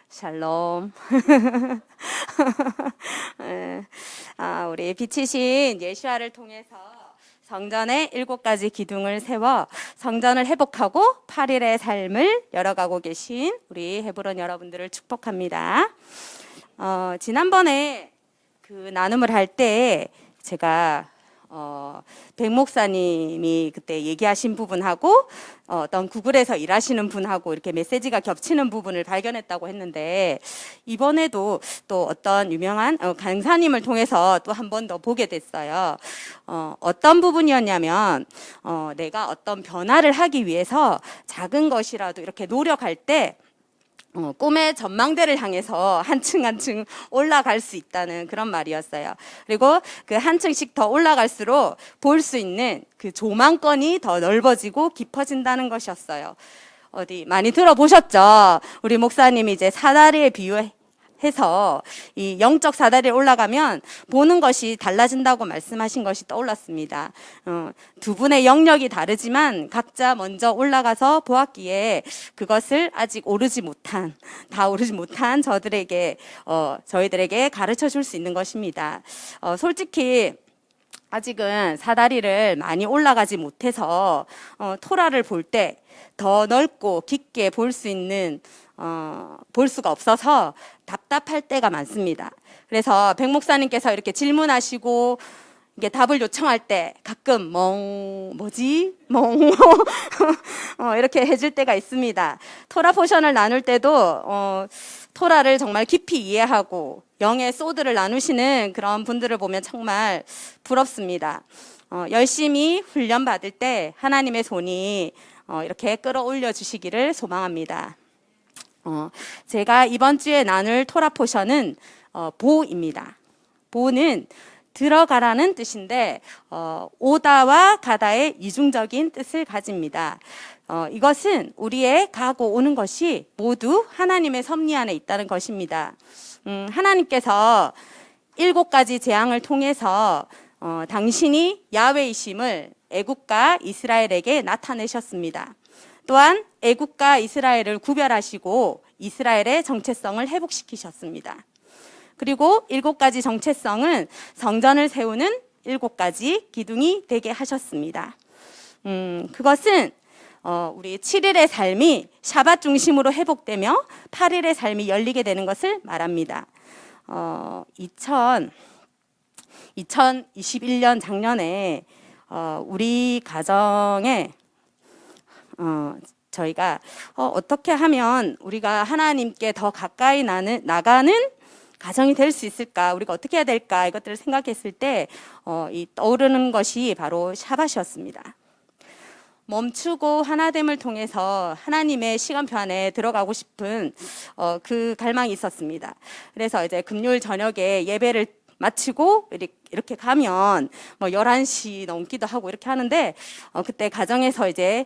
샬롬. 우리 빛이신 예수아를 통해서 성전에 7가지 기둥을 세워 성전을 회복하고 8일의 삶을 열어가고 계신 우리 헤브론 여러분들을 축복합니다. 지난번에 그 나눔을 할 때 제가 백 목사님이 그때 얘기하신 부분하고 어떤 구글에서 일하시는 분하고 이렇게 메시지가 겹치는 부분을 발견했다고 했는데, 이번에도 또 어떤 유명한 강사님을 통해서 또 한 번 더 보게 됐어요. 어떤 부분이었냐면 내가 어떤 변화를 하기 위해서 작은 것이라도 이렇게 노력할 때 꿈의 전망대를 향해서 한층 한층 올라갈 수 있다는 그런 말이었어요. 그리고 그 한층씩 더 올라갈수록 볼 수 있는 그 조망권이 더 넓어지고 깊어진다는 것이었어요. 어디 많이 들어보셨죠? 우리 목사님이 이제 사다리에 비유해서 이 영적 사다리에 올라가면 보는 것이 달라진다고 말씀하신 것이 떠올랐습니다. 두 분의 영역이 다르지만 각자 먼저 올라가서 보았기에 그것을 아직 다 오르지 못한 저희들에게 가르쳐 줄 수 있는 것입니다. 솔직히 아직은 사다리를 많이 올라가지 못해서 토라를 볼 때 더 넓고 깊게 볼 수가 없어서 답답할 때가 많습니다. 그래서 백 목사님께서 이렇게 질문하시고 이게 답을 요청할 때 가끔 이렇게 해줄 때가 있습니다. 토라 포션을 나눌 때도 토라를 정말 깊이 이해하고 영의 소드를 나누시는 그런 분들을 보면 정말 부럽습니다. 열심히 훈련 받을 때 하나님의 손이 이렇게 끌어올려 주시기를 소망합니다. 제가 이번 주에 나눌 토라 포션은 보입니다. 보는 들어가라는 뜻인데 오다와 가다의 이중적인 뜻을 가집니다. 이것은 우리의 가고 오는 것이 모두 하나님의 섭리 안에 있다는 것입니다. 하나님께서 7가지 재앙을 통해서 당신이 야훼이심을 애국과 이스라엘에게 나타내셨습니다. 또한 애국과 이스라엘을 구별하시고 이스라엘의 정체성을 회복시키셨습니다. 그리고 7가지 정체성은 성전을 세우는 7가지 기둥이 되게 하셨습니다. 그것은 우리 7일의 삶이 샤밧 중심으로 회복되며 8일의 삶이 열리게 되는 것을 말합니다. 2021년 작년에 우리 가정에 저희가 어떻게 하면 우리가 하나님께 더 가까이 나가는 가정이 될 수 있을까, 우리가 어떻게 해야 될까, 이것들을 생각했을 때 떠오르는 것이 바로 샤밧이었습니다. 멈추고 하나됨을 통해서 하나님의 시간표 안에 들어가고 싶은 그 갈망이 있었습니다. 그래서 이제 금요일 저녁에 예배를 마치고 이렇게 가면 11시 넘기도 하고 이렇게 하는데 그때 가정에서 이제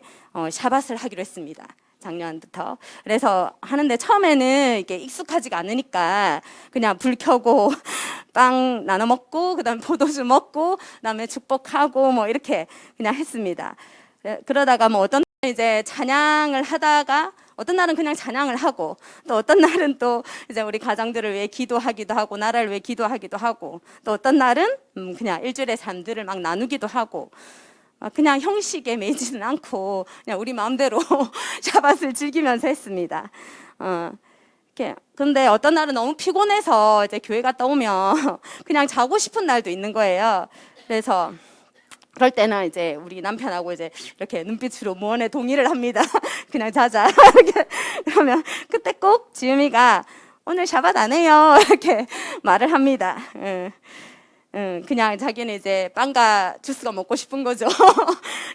샤밧을 하기로 했습니다. 작년부터. 그래서 하는데 처음에는 이게 익숙하지가 않으니까 그냥 불 켜고 빵 나눠 먹고 그다음에 포도주 먹고 그다음에 축복하고 이렇게 그냥 했습니다. 그러다가 어떤 날은 이제 찬양을 하다가 어떤 날은 그냥 찬양을 하고 또 어떤 날은 또 이제 우리 가정들을 위해 기도하기도 하고 나라를 위해 기도하기도 하고 또 어떤 날은 그냥 일주일의 삶들을 막 나누기도 하고 그냥 형식에 매이지는 않고 그냥 우리 마음대로 샤밧을 즐기면서 했습니다. 근데 어떤 날은 너무 피곤해서 이제 교회 갔다 오면 그냥 자고 싶은 날도 있는 거예요. 그래서 그럴 때는 이제 우리 남편하고 이제 이렇게 눈빛으로 무언의 동의를 합니다. 그냥 자자. 이렇게 그러면 그때 꼭 지음이가 오늘 샤밧 안 해요. 이렇게 말을 합니다. 그냥 자기는 이제 빵과 주스가 먹고 싶은 거죠.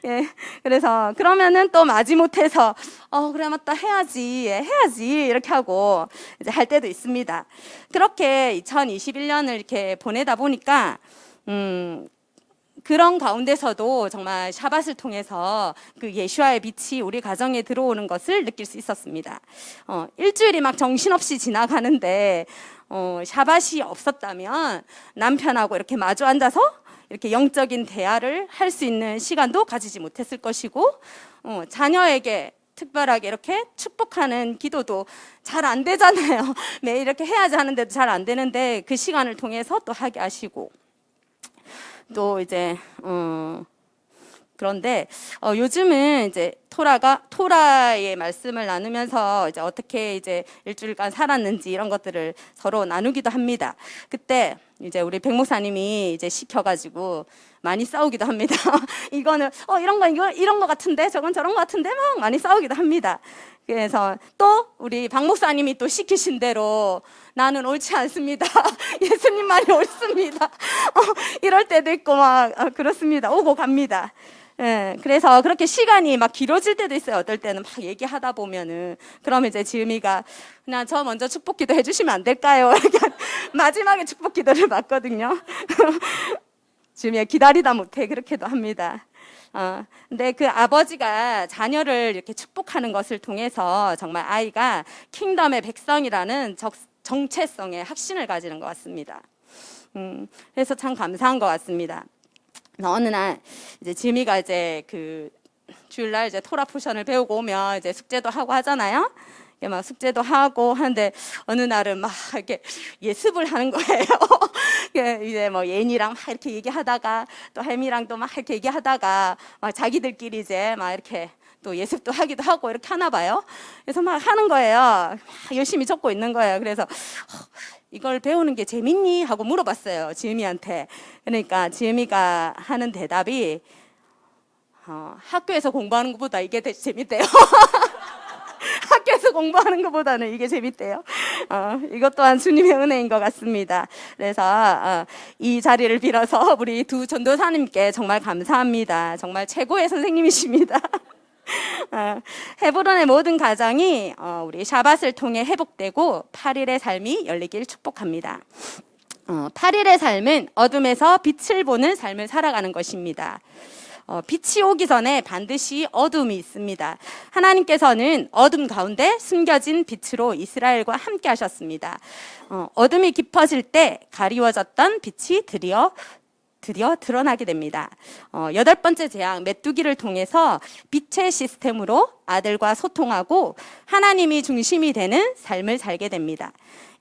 예. 그래서 그러면은 또 마지못해서 그래 맞다 해야지 이렇게 하고 이제 할 때도 있습니다. 그렇게 2021년을 이렇게 보내다 보니까 그런 가운데서도 정말 샤밧을 통해서 그 예수아의 빛이 우리 가정에 들어오는 것을 느낄 수 있었습니다. 일주일이 막 정신없이 지나가는데 샤밧이 없었다면 남편하고 이렇게 마주 앉아서 이렇게 영적인 대화를 할 수 있는 시간도 가지지 못했을 것이고 자녀에게 특별하게 이렇게 축복하는 기도도 잘 안 되잖아요. 매일 이렇게 해야지 하는데도 잘 안 되는데 그 시간을 통해서 또 하게 하시고 또 이제 그런데 요즘은 이제 토라의 말씀을 나누면서 이제 어떻게 이제 일주일간 살았는지 이런 것들을 서로 나누기도 합니다. 그때 이제 우리 백 목사님이 이제 시켜가지고 많이 싸우기도 합니다. 이거는 이런 거 같은데 저건 저런 거 같은데 막 많이 싸우기도 합니다. 그래서 또 우리 박 목사님이 또 시키신 대로 나는 옳지 않습니다. 예수님 말이 옳습니다. 이럴 때도 있고 막 그렇습니다. 오고 갑니다. 예, 그래서 그렇게 시간이 막 길어질 때도 있어요. 어떨 때는 막 얘기하다 보면은 그러면 이제 지음이가 그냥 저 먼저 축복 기도 해주시면 안 될까요? 이렇게 마지막에 축복 기도를 받거든요. 지음이가 기다리다 못해 그렇게도 합니다. 근데 그 아버지가 자녀를 이렇게 축복하는 것을 통해서 정말 아이가 킹덤의 백성이라는 정체성의 확신을 가지는 것 같습니다. 그래서 참 감사한 것 같습니다. 어느 날 이제 지미가 이제 그 주일날 이제 토라 포션을 배우고 오면 이제 숙제도 하고 하잖아요. 막 숙제도 하고 하는데 어느 날은 막 이렇게 예습을 하는 거예요. 이제 뭐 예인이랑 막 이렇게 얘기하다가 또 햄이랑도 막 이렇게 얘기하다가 막 자기들끼리 이제 막 이렇게 또 예습도 하기도 하고 이렇게 하나 봐요. 그래서 막 하는 거예요. 막 열심히 적고 있는 거예요. 그래서 이걸 배우는 게 재밌니? 하고 물어봤어요. 지음이한테. 그러니까 지음이가 하는 대답이 학교에서 공부하는 것보다 이게 더 재밌대요. 학교에서 공부하는 것보다는 이게 재밌대요. 이것 또한 주님의 은혜인 것 같습니다. 그래서 이 자리를 빌어서 우리 두 전도사님께 정말 감사합니다. 정말 최고의 선생님이십니다. 헤브론의 모든 가정이 우리 샤밧을 통해 회복되고 8일의 삶이 열리길 축복합니다. 8일의 삶은 어둠에서 빛을 보는 삶을 살아가는 것입니다. 빛이 오기 전에 반드시 어둠이 있습니다. 하나님께서는 어둠 가운데 숨겨진 빛으로 이스라엘과 함께 하셨습니다. 어둠이 깊어질 때 가리워졌던 빛이 드디어 드러나게 됩니다. 8번째 재앙 메뚜기를 통해서 빛의 시스템으로 아들과 소통하고 하나님이 중심이 되는 삶을 살게 됩니다.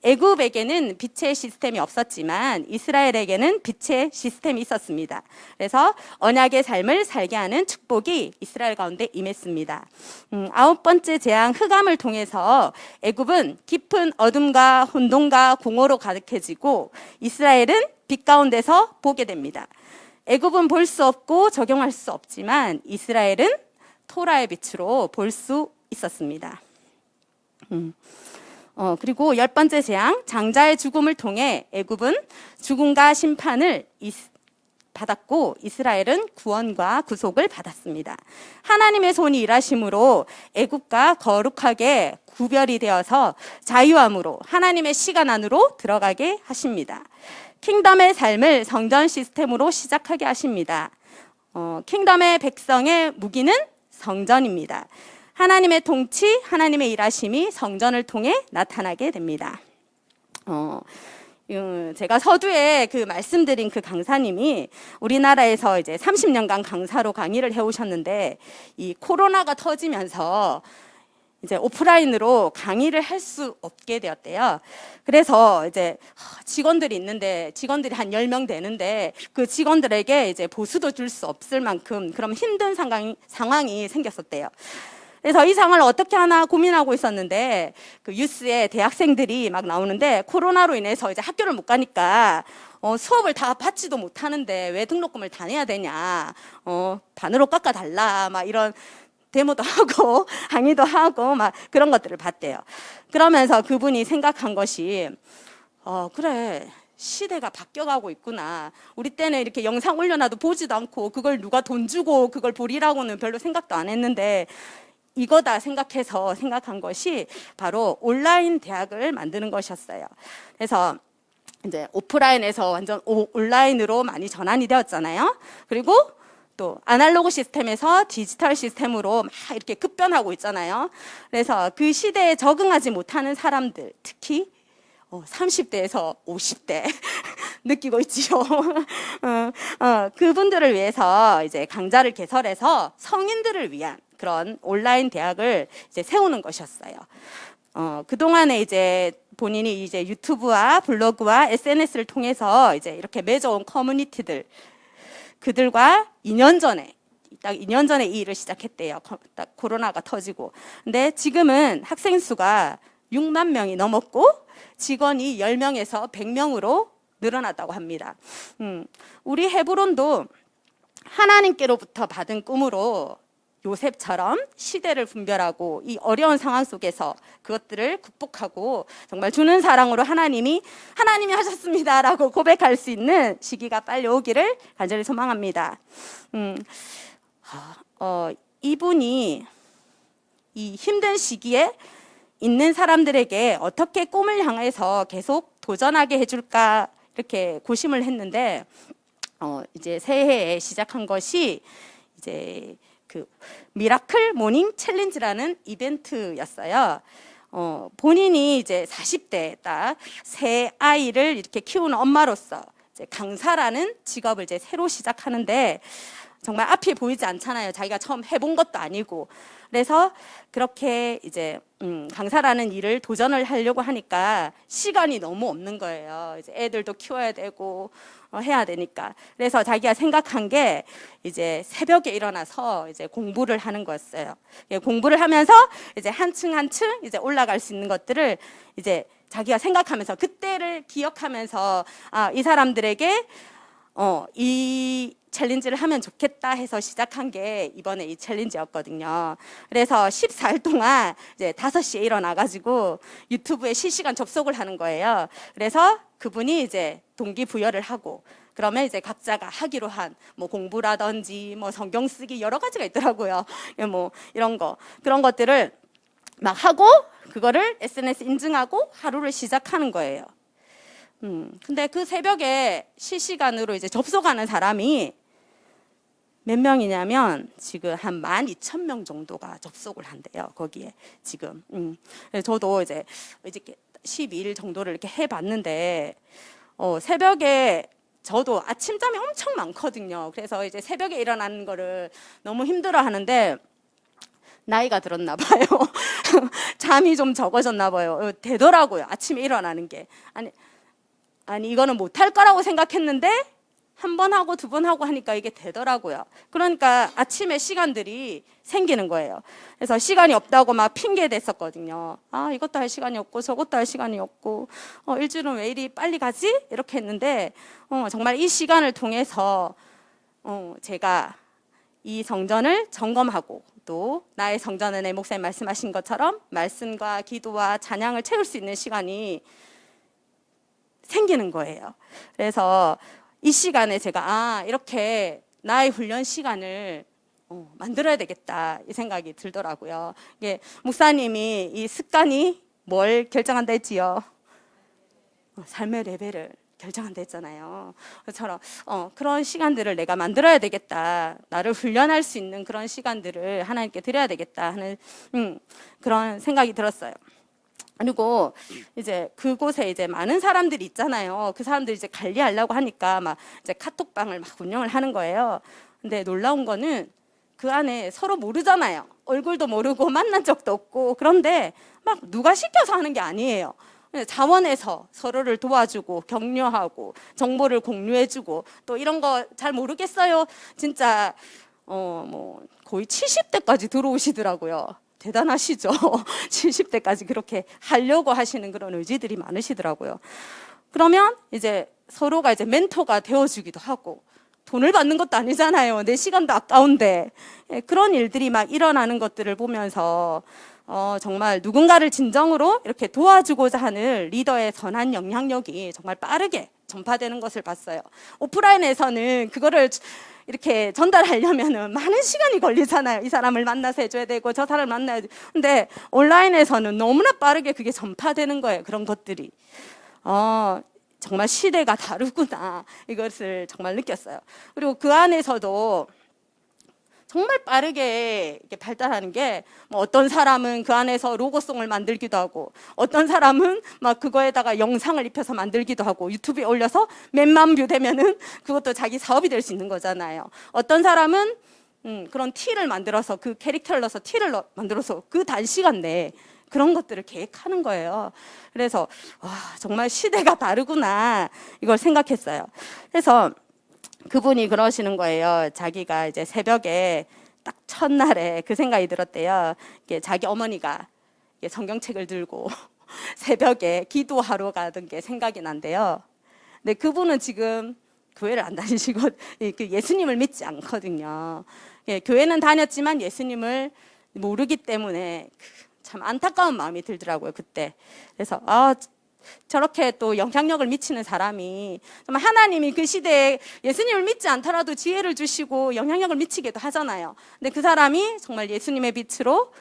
애굽에게는 빛의 시스템이 없었지만 이스라엘에게는 빛의 시스템이 있었습니다. 그래서 언약의 삶을 살게 하는 축복이 이스라엘 가운데 임했습니다. 9번째 재앙 흑암을 통해서 애굽은 깊은 어둠과 혼돈과 공허로 가득해지고 이스라엘은 빛 가운데서 보게 됩니다. 애굽은 볼 수 없고 적용할 수 없지만 이스라엘은 토라의 빛으로 볼 수 있었습니다. 그리고 10번째 재앙 장자의 죽음을 통해 애굽은 죽음과 심판을 받았고 이스라엘은 구원과 구속을 받았습니다. 하나님의 손이 일하심으로 애굽과 거룩하게 구별이 되어서 자유함으로 하나님의 시간 안으로 들어가게 하십니다. 킹덤의 삶을 성전 시스템으로 시작하게 하십니다. 킹덤의 백성의 무기는 성전입니다. 하나님의 통치, 하나님의 일하심이 성전을 통해 나타나게 됩니다. 제가 서두에 그 말씀드린 그 강사님이 우리나라에서 이제 30년간 강사로 강의를 해오셨는데 이 코로나가 터지면서 이제 오프라인으로 강의를 할 수 없게 되었대요. 그래서 이제 직원들이 있는데 직원들이 한 10명 되는데 그 직원들에게 이제 보수도 줄 수 없을 만큼 그런 힘든 상황이 생겼었대요. 그래서 이 상황을 어떻게 하나 고민하고 있었는데 그 뉴스에 대학생들이 막 나오는데 코로나로 인해서 이제 학교를 못 가니까 수업을 다 받지도 못하는데 왜 등록금을 다 내야 되냐, 반으로 깎아달라, 막 이런 데모도 하고 항의도 하고 막 그런 것들을 봤대요. 그러면서 그분이 생각한 것이 그래, 시대가 바뀌어가고 있구나. 우리 때는 이렇게 영상 올려놔도 보지도 않고 그걸 누가 돈 주고 그걸 보리라고는 별로 생각도 안 했는데 이거다 생각해서 생각한 것이 바로 온라인 대학을 만드는 것이었어요. 그래서 이제 오프라인에서 완전 온라인으로 많이 전환이 되었잖아요. 그리고 또 아날로그 시스템에서 디지털 시스템으로 막 이렇게 급변하고 있잖아요. 그래서 그 시대에 적응하지 못하는 사람들, 특히 30대에서 50대 느끼고 있지요. 그분들을 위해서 이제 강좌를 개설해서 성인들을 위한 그런 온라인 대학을 이제 세우는 것이었어요. 그동안에 이제 본인이 이제 유튜브와 블로그와 SNS를 통해서 이제 이렇게 맺어온 커뮤니티들, 그들과 2년 전에, 딱 2년 전에 이 일을 시작했대요. 딱 코로나가 터지고. 근데 지금은 학생 수가 6만 명이 넘었고 직원이 10명에서 100명으로 늘어났다고 합니다. 우리 헤브론도 하나님께로부터 받은 꿈으로 요셉처럼 시대를 분별하고 이 어려운 상황 속에서 그것들을 극복하고 정말 주는 사랑으로 하나님이 하셨습니다라고 고백할 수 있는 시기가 빨리 오기를 간절히 소망합니다. 이분이 이 힘든 시기에 있는 사람들에게 어떻게 꿈을 향해서 계속 도전하게 해줄까 이렇게 고심을 했는데 이제 새해에 시작한 것이 이제 그 미라클 모닝 챌린지라는 이벤트였어요. 본인이 이제 40대 딱 새 아이를 이렇게 키우는 엄마로서 이제 강사라는 직업을 이제 새로 시작하는데 정말 앞이 보이지 않잖아요. 자기가 처음 해본 것도 아니고. 그래서 그렇게 이제 강사라는 일을 도전을 하려고 하니까 시간이 너무 없는 거예요. 이제 애들도 키워야 되고 해야 되니까. 그래서 자기가 생각한 게 이제 새벽에 일어나서 이제 공부를 하는 거였어요. 공부를 하면서 이제 한층 한층 이제 올라갈 수 있는 것들을 이제 자기가 생각하면서 그때를 기억하면서 이 사람들에게 이 챌린지를 하면 좋겠다 해서 시작한 게 이번에 이 챌린지였거든요. 그래서 14일 동안 이제 5시에 일어나가지고 유튜브에 실시간 접속을 하는 거예요. 그래서 그분이 이제 동기부여를 하고 그러면 이제 각자가 하기로 한 뭐 공부라든지 뭐 성경 쓰기 여러 가지가 있더라고요. 뭐 이런 거 그런 것들을 막 하고 그거를 SNS 인증하고 하루를 시작하는 거예요. 근데 그 새벽에 실시간으로 이제 접속하는 사람이 몇 명이냐면 지금 한 12,000명 정도가 접속을 한대요. 거기에 지금. 저도 이제 12일 정도를 이렇게 해봤는데 새벽에 저도 아침잠이 엄청 많거든요. 그래서 이제 새벽에 일어나는 거를 너무 힘들어 하는데 나이가 들었나 봐요. 잠이 좀 적어졌나 봐요. 되더라고요. 아침에 일어나는 게. 아니 이거는 못할 거라고 생각했는데 한 번 하고 두 번 하고 하니까 이게 되더라고요. 그러니까 아침에 시간들이 생기는 거예요. 그래서 시간이 없다고 막 핑계 댔었거든요. 이것도 할 시간이 없고 저것도 할 시간이 없고 일주일은 왜 이리 빨리 가지? 이렇게 했는데 정말 이 시간을 통해서 제가 이 성전을 점검하고 또 나의 성전은 내 목사님 말씀하신 것처럼 말씀과 기도와 찬양을 채울 수 있는 시간이 생기는 거예요. 그래서 이 시간에 제가 이렇게 나의 훈련 시간을 만들어야 되겠다 이 생각이 들더라고요. 이게 목사님이 이 습관이 뭘 결정한다 했지요? 삶의 레벨을 결정한다 했잖아요. 그처럼 그런 시간들을 내가 만들어야 되겠다. 나를 훈련할 수 있는 그런 시간들을 하나님께 드려야 되겠다 하는 그런 생각이 들었어요. 그리고 이제 그곳에 이제 많은 사람들이 있잖아요. 그 사람들이 이제 관리하려고 하니까 막 이제 카톡방을 막 운영을 하는 거예요. 근데 놀라운 거는 그 안에 서로 모르잖아요. 얼굴도 모르고 만난 적도 없고 그런데 막 누가 시켜서 하는 게 아니에요. 자원해서 서로를 도와주고 격려하고 정보를 공유해주고 또 이런 거 잘 모르겠어요. 진짜 뭐 거의 70대까지 들어오시더라고요. 대단하시죠? 70대까지 그렇게 하려고 하시는 그런 의지들이 많으시더라고요. 그러면 이제 서로가 이제 멘토가 되어주기도 하고 돈을 받는 것도 아니잖아요. 내 시간도 아까운데 그런 일들이 막 일어나는 것들을 보면서 정말 누군가를 진정으로 이렇게 도와주고자 하는 리더의 선한 영향력이 정말 빠르게 전파되는 것을 봤어요. 오프라인에서는 그거를 이렇게 전달하려면은 많은 시간이 걸리잖아요. 이 사람을 만나서 해줘야 되고 저 사람을 만나야 되고. 근데 온라인에서는 너무나 빠르게 그게 전파되는 거예요. 그런 것들이. 정말 시대가 다르구나. 이것을 정말 느꼈어요. 그리고 그 안에서도 정말 빠르게 이렇게 발달하는 게 뭐 어떤 사람은 그 안에서 로고송을 만들기도 하고 어떤 사람은 막 그거에다가 영상을 입혀서 만들기도 하고 유튜브에 올려서 몇만 뷰 되면은 그것도 자기 사업이 될 수 있는 거잖아요. 어떤 사람은 그런 티를 만들어서 그 캐릭터를 넣어서 티를 만들어서 그 단시간 내에 그런 것들을 계획하는 거예요. 그래서 와, 정말 시대가 다르구나 이걸 생각했어요. 그래서 그분이 그러시는 거예요. 자기가 이제 새벽에 딱 첫날에 그 생각이 들었대요. 이게 자기 어머니가 성경책을 들고 새벽에 기도하러 가던 게 생각이 난대요. 근데 그분은 지금 교회를 안 다니시고 그 예수님을 믿지 않거든요. 교회는 다녔지만 예수님을 모르기 때문에 참 안타까운 마음이 들더라고요, 그때. 그래서 저렇게 또 영향력을 미치는 사람이 정말 하나님이 그 시대에 예수님을 믿지 않더라도 지혜를 주시고 영향력을 미치기도 하잖아요. 근데 그 사람이 정말 예수님의 빛으로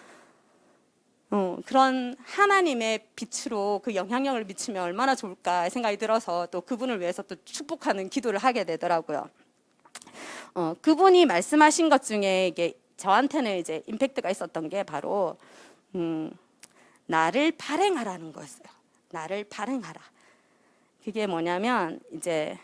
그런 하나님의 빛으로 그 영향력을 미치면 얼마나 좋을까 생각이 들어서 또 그분을 위해서 또 축복하는 기도를 하게 되더라고요. 그분이 말씀하신 것 중에 이게 저한테는 이제 임팩트가 있었던 게 바로 나를 발행하라는 거였어요. 나를 발행하라. 그게 뭐냐면 이제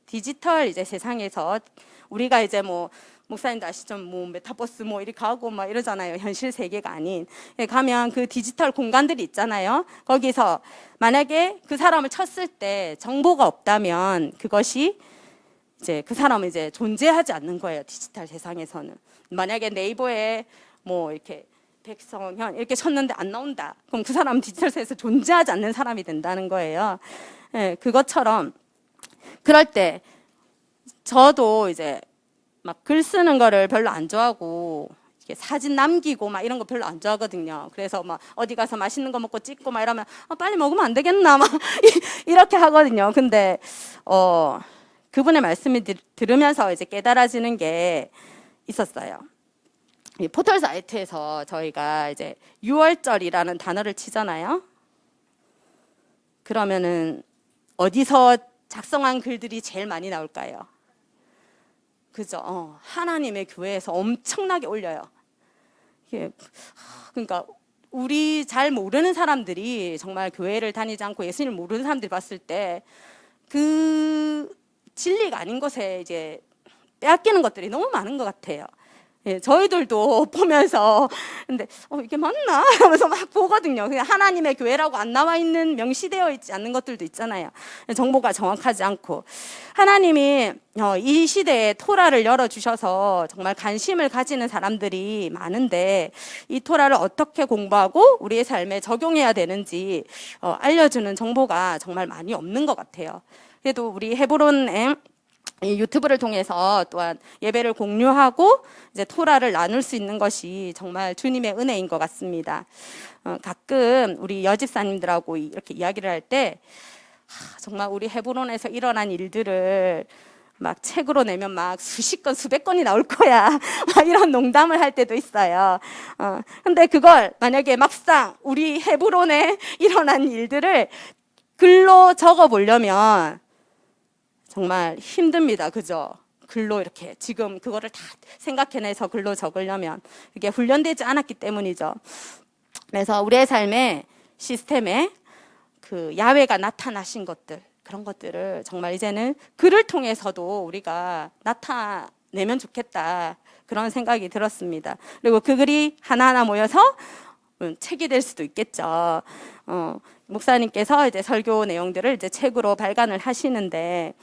디지털 이제 세상에서 우리가 이제 뭐 목사님도 아시죠? 뭐 메타버스 뭐 이렇게 하고 막 이러잖아요. 현실 세계가 아닌. 가면 그 디지털 공간들이 있잖아요. 거기서 만약에 그 사람을 쳤을 때 정보가 없다면 그것이 이제 그 사람은 이제 존재하지 않는 거예요. 디지털 세상에서는. 만약에 네이버에 뭐 이렇게 백성현 이렇게 쳤는데 안 나온다. 그럼 그 사람은 디지털 세계에서 존재하지 않는 사람이 된다는 거예요. 그것처럼 그럴 때 저도 이제 막 글 쓰는 거를 별로 안 좋아하고 이렇게 사진 남기고 막 이런 거 별로 안 좋아하거든요. 그래서 막 어디 가서 맛있는 거 먹고 찍고 막 이러면 빨리 먹으면 안 되겠나 막 이렇게 하거든요. 근데 그분의 말씀을 들으면서 이제 깨달아지는 게 있었어요. 이 포털 사이트에서 저희가 이제 6월절이라는 단어를 치잖아요. 그러면은 어디서 작성한 글들이 제일 많이 나올까요? 그죠? 하나님의 교회에서 엄청나게 올려요. 그러니까 우리 잘 모르는 사람들이 정말 교회를 다니지 않고 예수님을 모르는 사람들이 봤을 때 그 진리가 아닌 것에 이제 빼앗기는 것들이 너무 많은 것 같아요. 저희들도 보면서 근데 이게 맞나? 하면서 막 보거든요. 그냥 하나님의 교회라고 안 나와 있는 명시되어 있지 않는 것들도 있잖아요. 정보가 정확하지 않고 하나님이 이 시대에 토라를 열어주셔서 정말 관심을 가지는 사람들이 많은데 이 토라를 어떻게 공부하고 우리의 삶에 적용해야 되는지 알려주는 정보가 정말 많이 없는 것 같아요. 그래도 우리 헤브론에 이 유튜브를 통해서 또한 예배를 공유하고 이제 토라를 나눌 수 있는 것이 정말 주님의 은혜인 것 같습니다. 가끔 우리 여집사님들하고 이렇게 이야기를 할 때 정말 우리 헤브론에서 일어난 일들을 막 책으로 내면 막 수십 건, 수백 건이 나올 거야. 막 이런 농담을 할 때도 있어요. 근데 그걸 만약에 막상 우리 헤브론에 일어난 일들을 글로 적어 보려면 정말 힘듭니다. 그죠? 글로 이렇게 지금 그거를 다 생각해내서 글로 적으려면 그게 훈련되지 않았기 때문이죠. 그래서 우리의 삶의 시스템에 그 야훼가 나타나신 것들 그런 것들을 정말 이제는 글을 통해서도 우리가 나타내면 좋겠다 그런 생각이 들었습니다. 그리고 그 글이 하나하나 모여서 책이 될 수도 있겠죠. 목사님께서 이제 설교 내용들을 이제 책으로 발간을 하시는데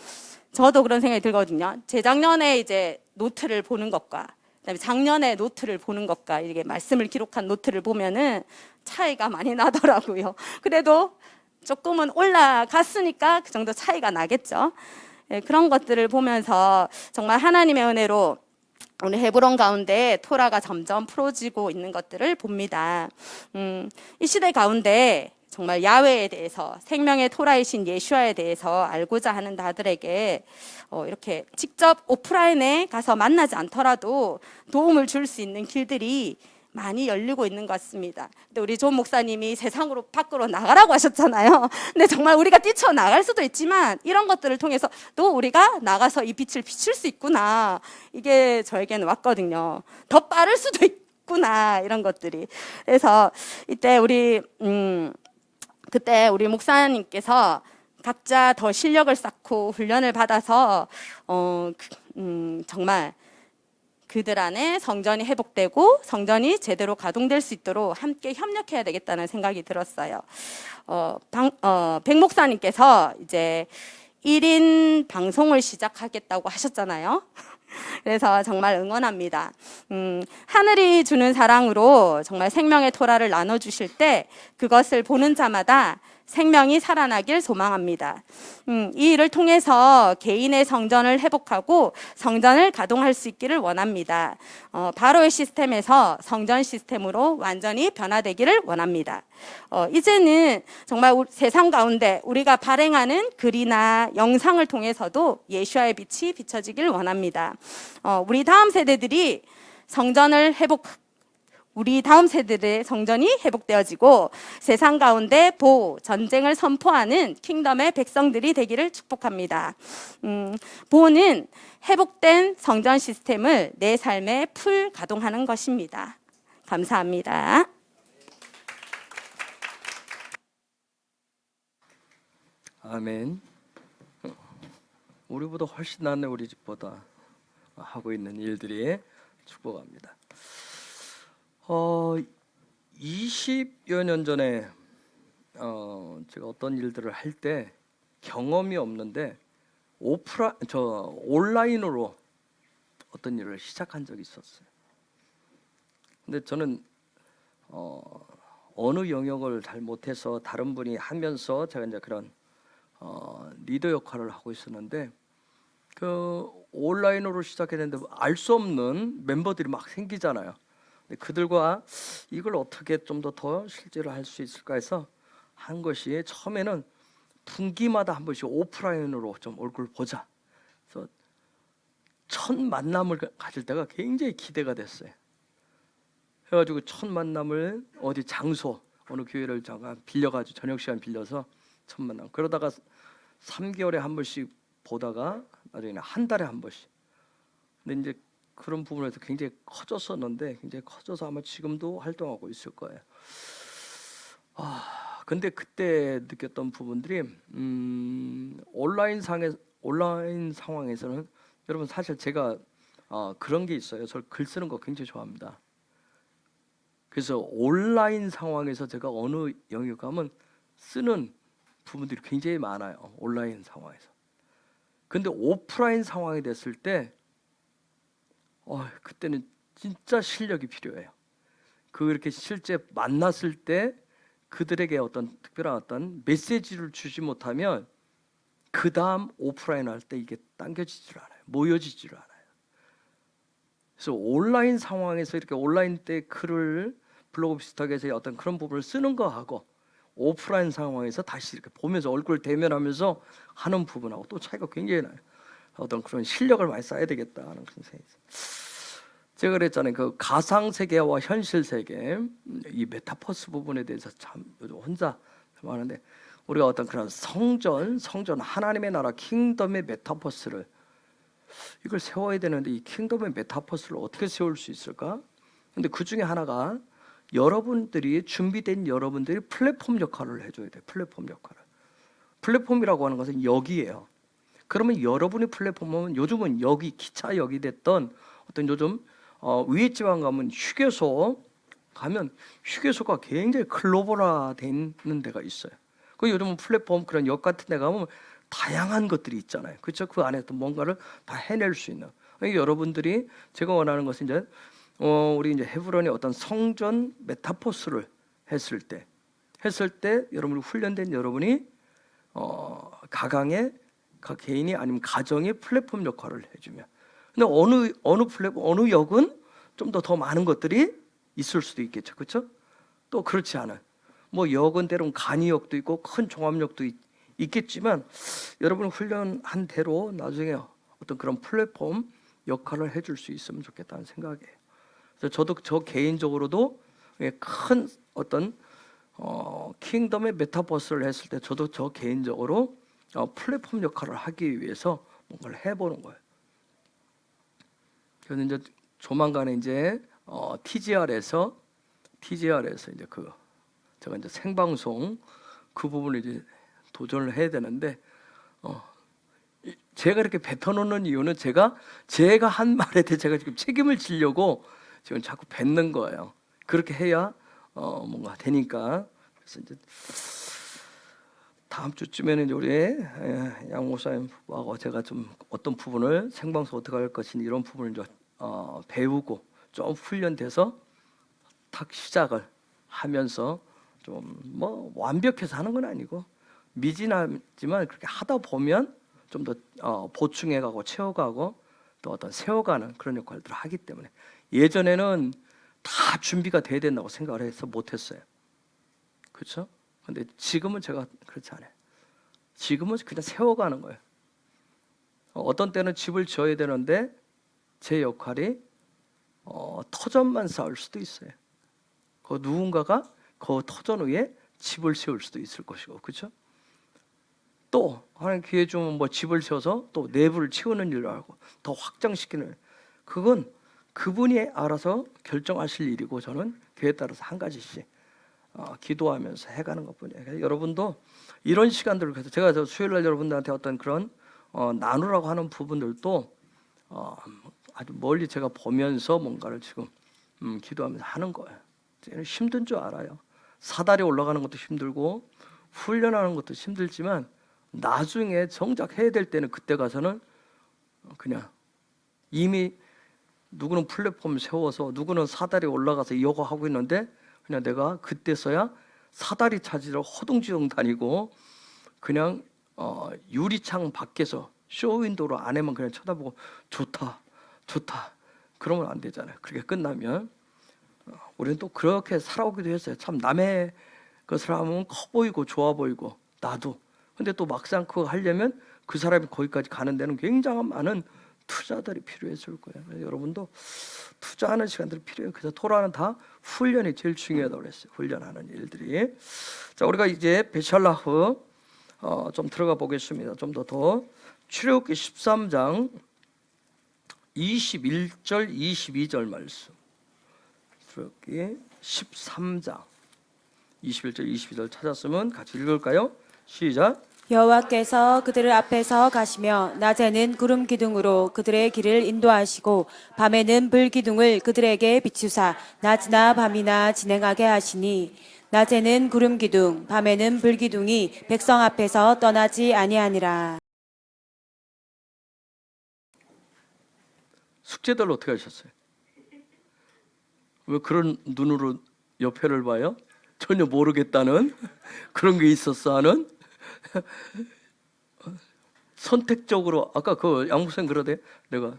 저도 그런 생각이 들거든요. 재작년에 이제 노트를 보는 것과 그다음에 작년에 노트를 보는 것과 이게 말씀을 기록한 노트를 보면은 차이가 많이 나더라고요. 그래도 조금은 올라갔으니까 그 정도 차이가 나겠죠. 그런 것들을 보면서 정말 하나님의 은혜로 우리 헤브론 가운데 토라가 점점 풀어지고 있는 것들을 봅니다. 이 시대 가운데 정말 야훼에 대해서 생명의 토라이신 예수아에 대해서 알고자 하는 자들에게 이렇게 직접 오프라인에 가서 만나지 않더라도 도움을 줄 수 있는 길들이 많이 열리고 있는 것 같습니다. 근데 우리 존 목사님이 세상으로 밖으로 나가라고 하셨잖아요. 근데 정말 우리가 뛰쳐나갈 수도 있지만 이런 것들을 통해서 또 우리가 나가서 이 빛을 비출 수 있구나. 이게 저에게는 왔거든요. 더 빠를 수도 있구나. 이런 것들이. 그래서 이때 그때 우리 목사님께서 각자 더 실력을 쌓고 훈련을 받아서 정말 그들 안에 성전이 회복되고 성전이 제대로 가동될 수 있도록 함께 협력해야 되겠다는 생각이 들었어요. 백 목사님께서 이제 1인 방송을 시작하겠다고 하셨잖아요. 그래서 정말 응원합니다. 하늘이 주는 사랑으로 정말 생명의 토라를 나눠주실 때 그것을 보는 자마다 생명이 살아나길 소망합니다. 이 일을 통해서 개인의 성전을 회복하고 성전을 가동할 수 있기를 원합니다. 바로의 시스템에서 성전 시스템으로 완전히 변화되기를 원합니다. 이제는 정말 세상 가운데 우리가 발행하는 글이나 영상을 통해서도 예수와의 빛이 비춰지길 원합니다. 우리 다음 세대들이 우리 다음 세대들의 성전이 회복되어지고 세상 가운데 보호, 전쟁을 선포하는 킹덤의 백성들이 되기를 축복합니다. 보호는 회복된 성전 시스템을 내 삶에 풀 가동하는 것입니다. 감사합니다. 아멘. 우리보다 훨씬 낫네. 우리 집보다 하고 있는 일들이. 축복합니다. 20여 년 전에 제가 어떤 일들을 할 때 경험이 없는데 온라인으로 어떤 일을 시작한 적이 있었어요. 근데 저는 어느 영역을 잘 못해서 다른 분이 하면서 제가 이제 그런 리더 역할을 하고 있었는데 그 온라인으로 시작했는데 알 수 없는 멤버들이 막 생기잖아요. 그들과 이걸 어떻게 좀 더 실제로 할 수 있을까 해서 한 것이 처음에는 분기마다 한 번씩 오프라인으로 좀 얼굴 보자. 그래서 첫 만남을 가질 때가 굉장히 기대가 됐어요. 해가지고 첫 만남을 어디 장소 어느 교회를 잠깐 빌려가지고 저녁 시간 빌려서 첫 만남. 그러다가 3개월에 한 번씩 보다가 나중에는 한 달에 한 번씩. 근데 이제 그런 부분에서 굉장히 커졌었는데 굉장히 커져서 아마 지금도 활동하고 있을 거예요. 근데 그때 느꼈던 부분들이 온라인 상황에서는 여러분 사실 제가 그런 게 있어요. 저 글 쓰는 거 굉장히 좋아합니다. 그래서 온라인 상황에서 제가 어느 영역 가면 쓰는 부분들이 굉장히 많아요. 온라인 상황에서. 근데 오프라인 상황이 됐을 때 그때는 진짜 실력이 필요해요. 그렇게 실제 만났을 때 그들에게 어떤 특별한 어떤 메시지를 주지 못하면 그 다음 오프라인 할 때 이게 당겨지질 않아요. 모여지질 않아요. 그래서 온라인 상황에서 이렇게 온라인 때 글을 블로그 비슷하게 해서 어떤 그런 부분을 쓰는 거하고 오프라인 상황에서 다시 이렇게 보면서 얼굴 대면하면서 하는 부분하고 또 차이가 굉장히 나요. 어떤 그런 실력을 많이 쌓아야 되겠다는 그런 생각이 있어요. 제가 그랬잖아요. 그 가상 세계와 현실 세계, 이 메타버스 부분에 대해서 참 혼자 하는데 우리가 어떤 그런 성전 하나님의 나라 킹덤의 메타버스를 이걸 세워야 되는데 이 킹덤의 메타버스를 어떻게 세울 수 있을까? 근데 그 중에 하나가 여러분들이 준비된 여러분들이 플랫폼 역할을 해줘야 돼요. 플랫폼 역할을. 플랫폼이라고 하는 것은 역이에요. 그러면 여러분의 플랫폼은 요즘은 역이 기차역이 됐던 어떤 요즘 위에 지방 가면 휴게소 가면 휴게소가 굉장히 글로벌화되는 데가 있어요. 그 요즘은 플랫폼 그런 역 같은 데 가면 다양한 것들이 있잖아요. 그렇죠? 그 안에 또 뭔가를 다 해낼 수 있는. 여러분들이 제가 원하는 것은 이제 우리 이제 헤브론의 어떤 성전 메타포스를 했을 때 여러분이 훈련된 여러분이 가강의 각 개인이 아니면 가정의 플랫폼 역할을 해주면. 근데 어느 플랫폼 어느 역은 좀 더 많은 것들이 있을 수도 있겠죠, 그렇죠? 또 그렇지 않은 뭐 역은 때로는 간이역도 있고 큰 종합역도 있겠지만 여러분 훈련한 대로 나중에 어떤 그런 플랫폼 역할을 해줄 수 있으면 좋겠다는 생각이에요. 그래서 저도 저 개인적으로도 큰 어떤 킹덤의 메타버스를 했을 때 저도 저 개인적으로 플랫폼 역할을 하기 위해서 뭔가를 해보는 거예요. 그래서 이제 조만간에 이제 TGR에서 이제 제가 이제 생방송 그 부분을 이제 도전을 해야 되는데 제가 이렇게 뱉어놓는 이유는 제가 한 말에 대해 제가 지금 책임을 지려고 지금 자꾸 뱉는 거예요. 그렇게 해야 뭔가 되니까. 그래서 이제 다음 주쯤에는 우리 양 목사님하고 제가 좀 어떤 부분을 생방송 어떻게 할 것인지 이런 부분을 좀 배우고 좀 훈련돼서 탁 시작을 하면서 좀 뭐 완벽해서 하는 건 아니고 미진하지만 그렇게 하다 보면 좀 더 보충해가고 채워가고 또 어떤 세워가는 그런 역할들을 하기 때문에 예전에는 다 준비가 돼야 된다고 생각을 해서 못했어요. 그렇죠? 근데 지금은 제가 그렇지 않아요. 지금은 그냥 세워가는 거예요. 어떤 때는 집을 지어야 되는데 제 역할이 터전만 쌓을 수도 있어요. 그 누군가가 그 터전 위에 집을 세울 수도 있을 것이고, 그렇죠? 또 하나님 기회 주면 뭐 집을 지어서 또 내부를 채우는 일을 하고 더 확장시키는, 그건 그분이 알아서 결정하실 일이고 저는 그에 따라서 한 가지씩 기도하면서 해가는 것뿐이에요. 그래서 여러분도 이런 시간들을 그래서 제가 저 수요일날 여러분들한테 어떤 그런 나누라고 하는 부분들도 아주 멀리 제가 보면서 뭔가를 지금 기도하면서 하는 거예요. 힘든 줄 알아요. 사다리 올라가는 것도 힘들고 훈련하는 것도 힘들지만 나중에 정작 해야 될 때는 그때 가서는 그냥 이미 누구는 플랫폼 세워서 누구는 사다리 올라가서 이거 하고 있는데 그냥 내가 그때서야 사다리 찾으러 허둥지둥 다니고 그냥 유리창 밖에서 쇼윈도로 안에만 그냥 쳐다보고 좋다 그러면 안 되잖아요. 그렇게 끝나면 우리는 또 그렇게 살아오기도 했어요. 참 남의 것을 하면 커 보이고 좋아 보이고 나도, 근데 또 막상 그거 하려면 그 사람이 거기까지 가는 데는 굉장한 많은 투자들이 필요했을 거예요. 그래서 여러분도 투자하는 시간들이 필요해요. 그래서 토라는 다 훈련이 제일 중요하다고 그랬어요. 훈련하는 일들이. 자, 우리가 이제 베샬라흐 좀 들어가 보겠습니다. 좀 더 출애굽기 13장 21절 22절 말씀. 출애굽기 13장 21절 22절 찾았으면 같이 읽을까요? 시작. 여호와께서 그들을 앞에서 가시며 낮에는 구름 기둥으로 그들의 길을 인도하시고 밤에는 불 기둥을 그들에게 비추사 낮이나 밤이나 진행하게 하시니 낮에는 구름 기둥 밤에는 불 기둥이 백성 앞에서 떠나지 아니하니라. 숙제들 어떻게 하셨어요? 왜 그런 눈으로 옆에를 봐요? 전혀 모르겠다는 그런 게 있었어 하는 선택적으로. 아까 그 양목생 그러대 내가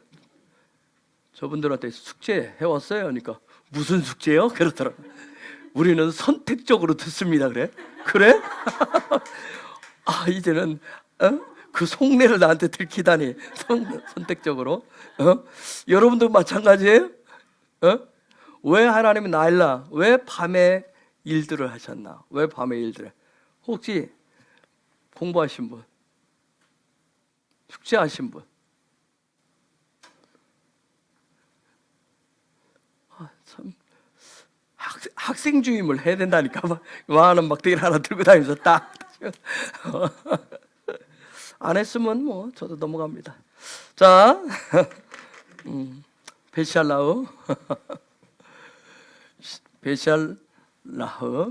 저분들한테 숙제 해왔어요 하니까 무슨 숙제요? 그러더라. 우리는 선택적으로 듣습니다. 그래? 이제는 그 속내를 나한테 들키다니. 선택적으로. 여러분도 마찬가지예요? 왜 하나님이 나일라 왜 밤에 일들을 하셨나? 왜 밤에 일들을? 혹시 공부하신 분? 숙제하신 분? 참 학생 주임을 해야 된다니까. 많은 막대기를 하나 들고 다니면서 딱 안 했으면 뭐 저도 넘어갑니다. 자, 베샬라흐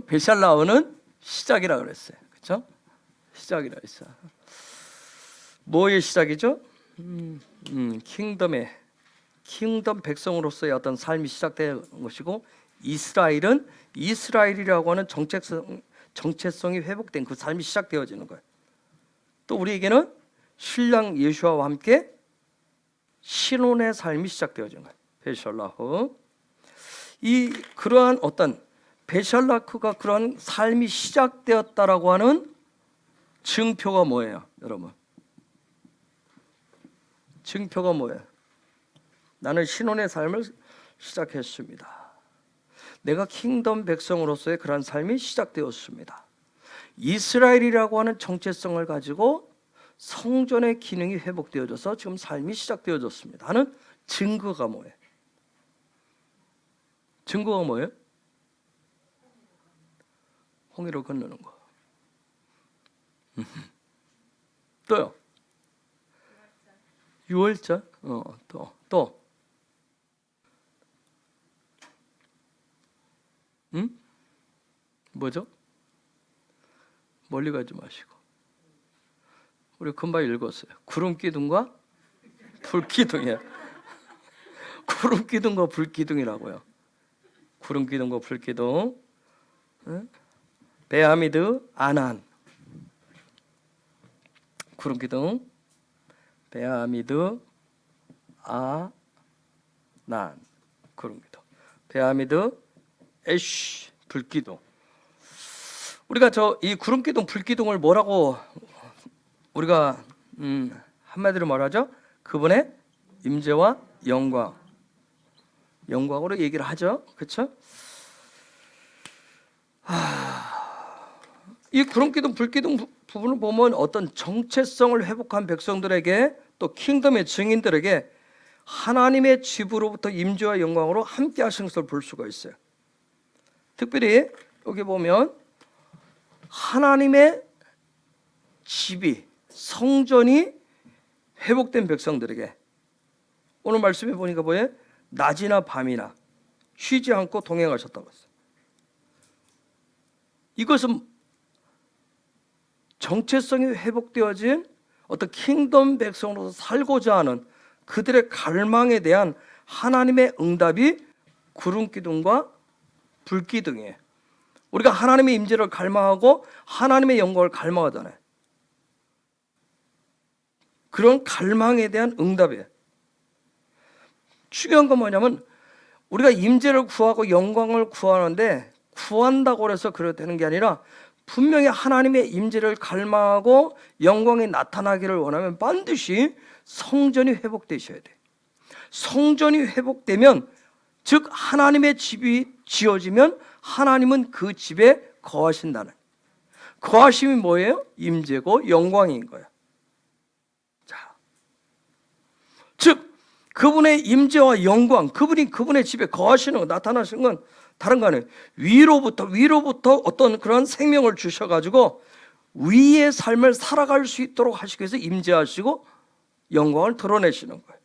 베샬라흐는 시작이라 그랬어요. 그렇죠? 시작이라 했어요. 뭐의 시작이죠? 킹덤 백성으로서의 어떤 삶이 시작된 것이고, 이스라엘이라고 하는 정체성이 회복된 그 삶이 시작되어지는 거예요. 또 우리에게는 신랑 예수와 함께 신혼의 삶이 시작되어지는 거예요. 베샬라흐. 그러한 어떤 베샬라크가 그러한 삶이 시작되었다라고 하는 증표가 뭐예요, 여러분? 증표가 뭐예요? 나는 신혼의 삶을 시작했습니다. 내가 킹덤 백성으로서의 그러한 삶이 시작되었습니다. 이스라엘이라고 하는 정체성을 가지고 성전의 기능이 회복되어져서 지금 삶이 시작되어졌습니다 하는 증거가 뭐예요? 증거가 뭐예요? 홍해를 건너는 거. 또요? 6월절. 또. 응? 뭐죠? 멀리 가지 마시고. 우리 금방 읽었어요. 구름 기둥과 불 기둥이야. 구름 기둥과 불 기둥이라고요. 구름 기둥과 불 기둥. 응? 베아미드 아난. 구름 기둥. 베아미드 아난. 구름 기둥. 베아미드 에쉬 불 기둥. 우리가 이 구름 기둥 불 기둥을 뭐라고 우리가 한마디로 말하죠? 그분의 임재와 영광으로 얘기를 하죠. 그렇죠? 이 구름 기둥 불 기둥 부분을 보면 어떤 정체성을 회복한 백성들에게 또 킹덤의 증인들에게 하나님의 집으로부터 임재와 영광으로 함께 하신 것을 볼 수가 있어요. 특별히 여기 보면 하나님의 집이 성전이 회복된 백성들에게 오늘 말씀해 보니까 뭐예요? 낮이나 밤이나 쉬지 않고 동행하셨다고 했어요. 이것은 정체성이 회복되어진 어떤 킹덤 백성으로서 살고자 하는 그들의 갈망에 대한 하나님의 응답이 구름 기둥과 불 기둥이에요. 우리가 하나님의 임재를 갈망하고 하나님의 영광을 갈망하잖아요. 그런 갈망에 대한 응답이에요. 중요한 건 뭐냐면 우리가 임재를 구하고 영광을 구하는데 구한다고 해서 그래도 되는 게 아니라 분명히 하나님의 임재를 갈망하고 영광이 나타나기를 원하면 반드시 성전이 회복되셔야 돼요. 성전이 회복되면 즉 하나님의 집이 지어지면 하나님은 그 집에 거하신다는, 거하심이 뭐예요? 임재고 영광인 거예요. 자, 즉 그분의 임재와 영광, 그분이 그분의 집에 거하시는 거, 나타나시는 건 다른 거 아니에요. 위로부터 어떤 그런 생명을 주셔가지고 위의 삶을 살아갈 수 있도록 하시기 위해서 임재하시고 영광을 드러내시는 거예요.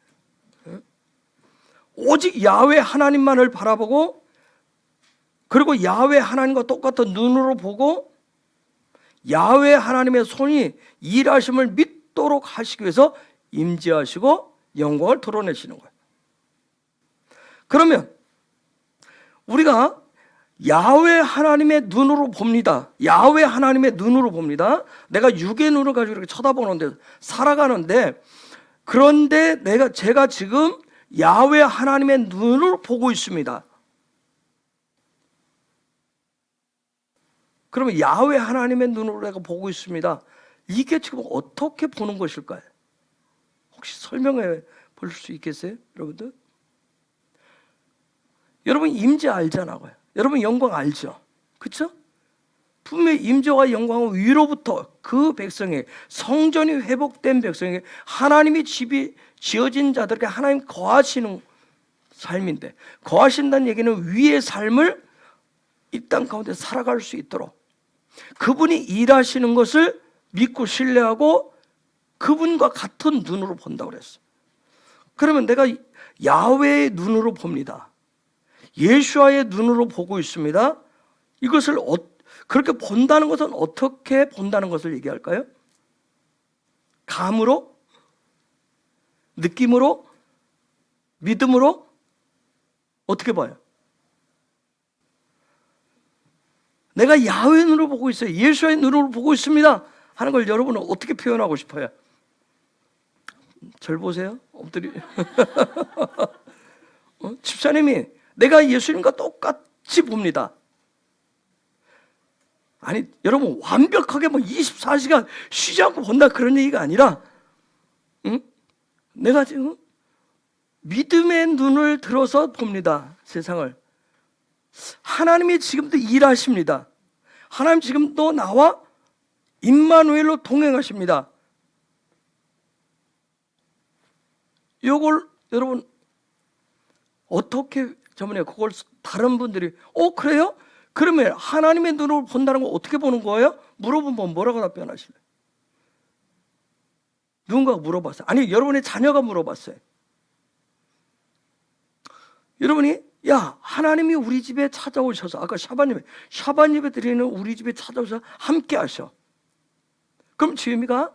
오직 야훼 하나님만을 바라보고 그리고 야훼 하나님과 똑같은 눈으로 보고 야훼 하나님의 손이 일하심을 믿도록 하시기 위해서 임재하시고 영광을 드러내시는 거예요. 그러면 우리가 야훼 하나님의 눈으로 봅니다. 야훼 하나님의 눈으로 봅니다. 내가 육의 눈을 가지고 이렇게 쳐다보는데 살아가는데 그런데 제가 지금 야훼 하나님의 눈으로 보고 있습니다. 그러면 야훼 하나님의 눈으로 내가 보고 있습니다. 이게 지금 어떻게 보는 것일까요? 혹시 설명해 볼 수 있겠어요? 여러분들? 여러분 임재 알잖아요. 여러분 영광 알죠? 그렇죠? 분명히 임재와 영광은 위로부터 그 백성에게 성전이 회복된 백성에게 하나님의 집이 지어진 자들에게 하나님 거하시는 삶인데 거하신다는 얘기는 위의 삶을 이 땅 가운데 살아갈 수 있도록 그분이 일하시는 것을 믿고 신뢰하고 그분과 같은 눈으로 본다고 그랬어요. 그러면 내가 야훼의 눈으로 봅니다. 예수와의 눈으로 보고 있습니다. 이것을 그렇게 본다는 것은 어떻게 본다는 것을 얘기할까요? 감으로? 느낌으로? 믿음으로? 어떻게 봐요? 내가 야훼의 눈으로 보고 있어요. 예수의 눈으로 보고 있습니다. 하는 걸 여러분은 어떻게 표현하고 싶어요? 절 보세요. 엎드리. 집사님이 내가 예수님과 똑같이 봅니다. 아니 여러분 완벽하게 24시간 쉬지 않고 본다 그런 얘기가 아니라 내가 지금 믿음의 눈을 들어서 봅니다. 세상을. 하나님이 지금도 일하십니다. 하나님 지금도 나와 임마누엘로 동행하십니다. 이걸 여러분 어떻게 저번에 그걸 다른 분들이 그래요? 그러면 하나님의 눈으로 본다는 거 어떻게 보는 거예요? 물어보면 뭐라고 답변하실래요? 누군가가 물어봤어요. 아니, 여러분의 자녀가 물어봤어요. 여러분이, 야, 하나님이 우리 집에 찾아오셔서, 아까 샤반 예배 드리는 우리 집에 찾아오셔서 함께 하셔. 그럼 주임이가,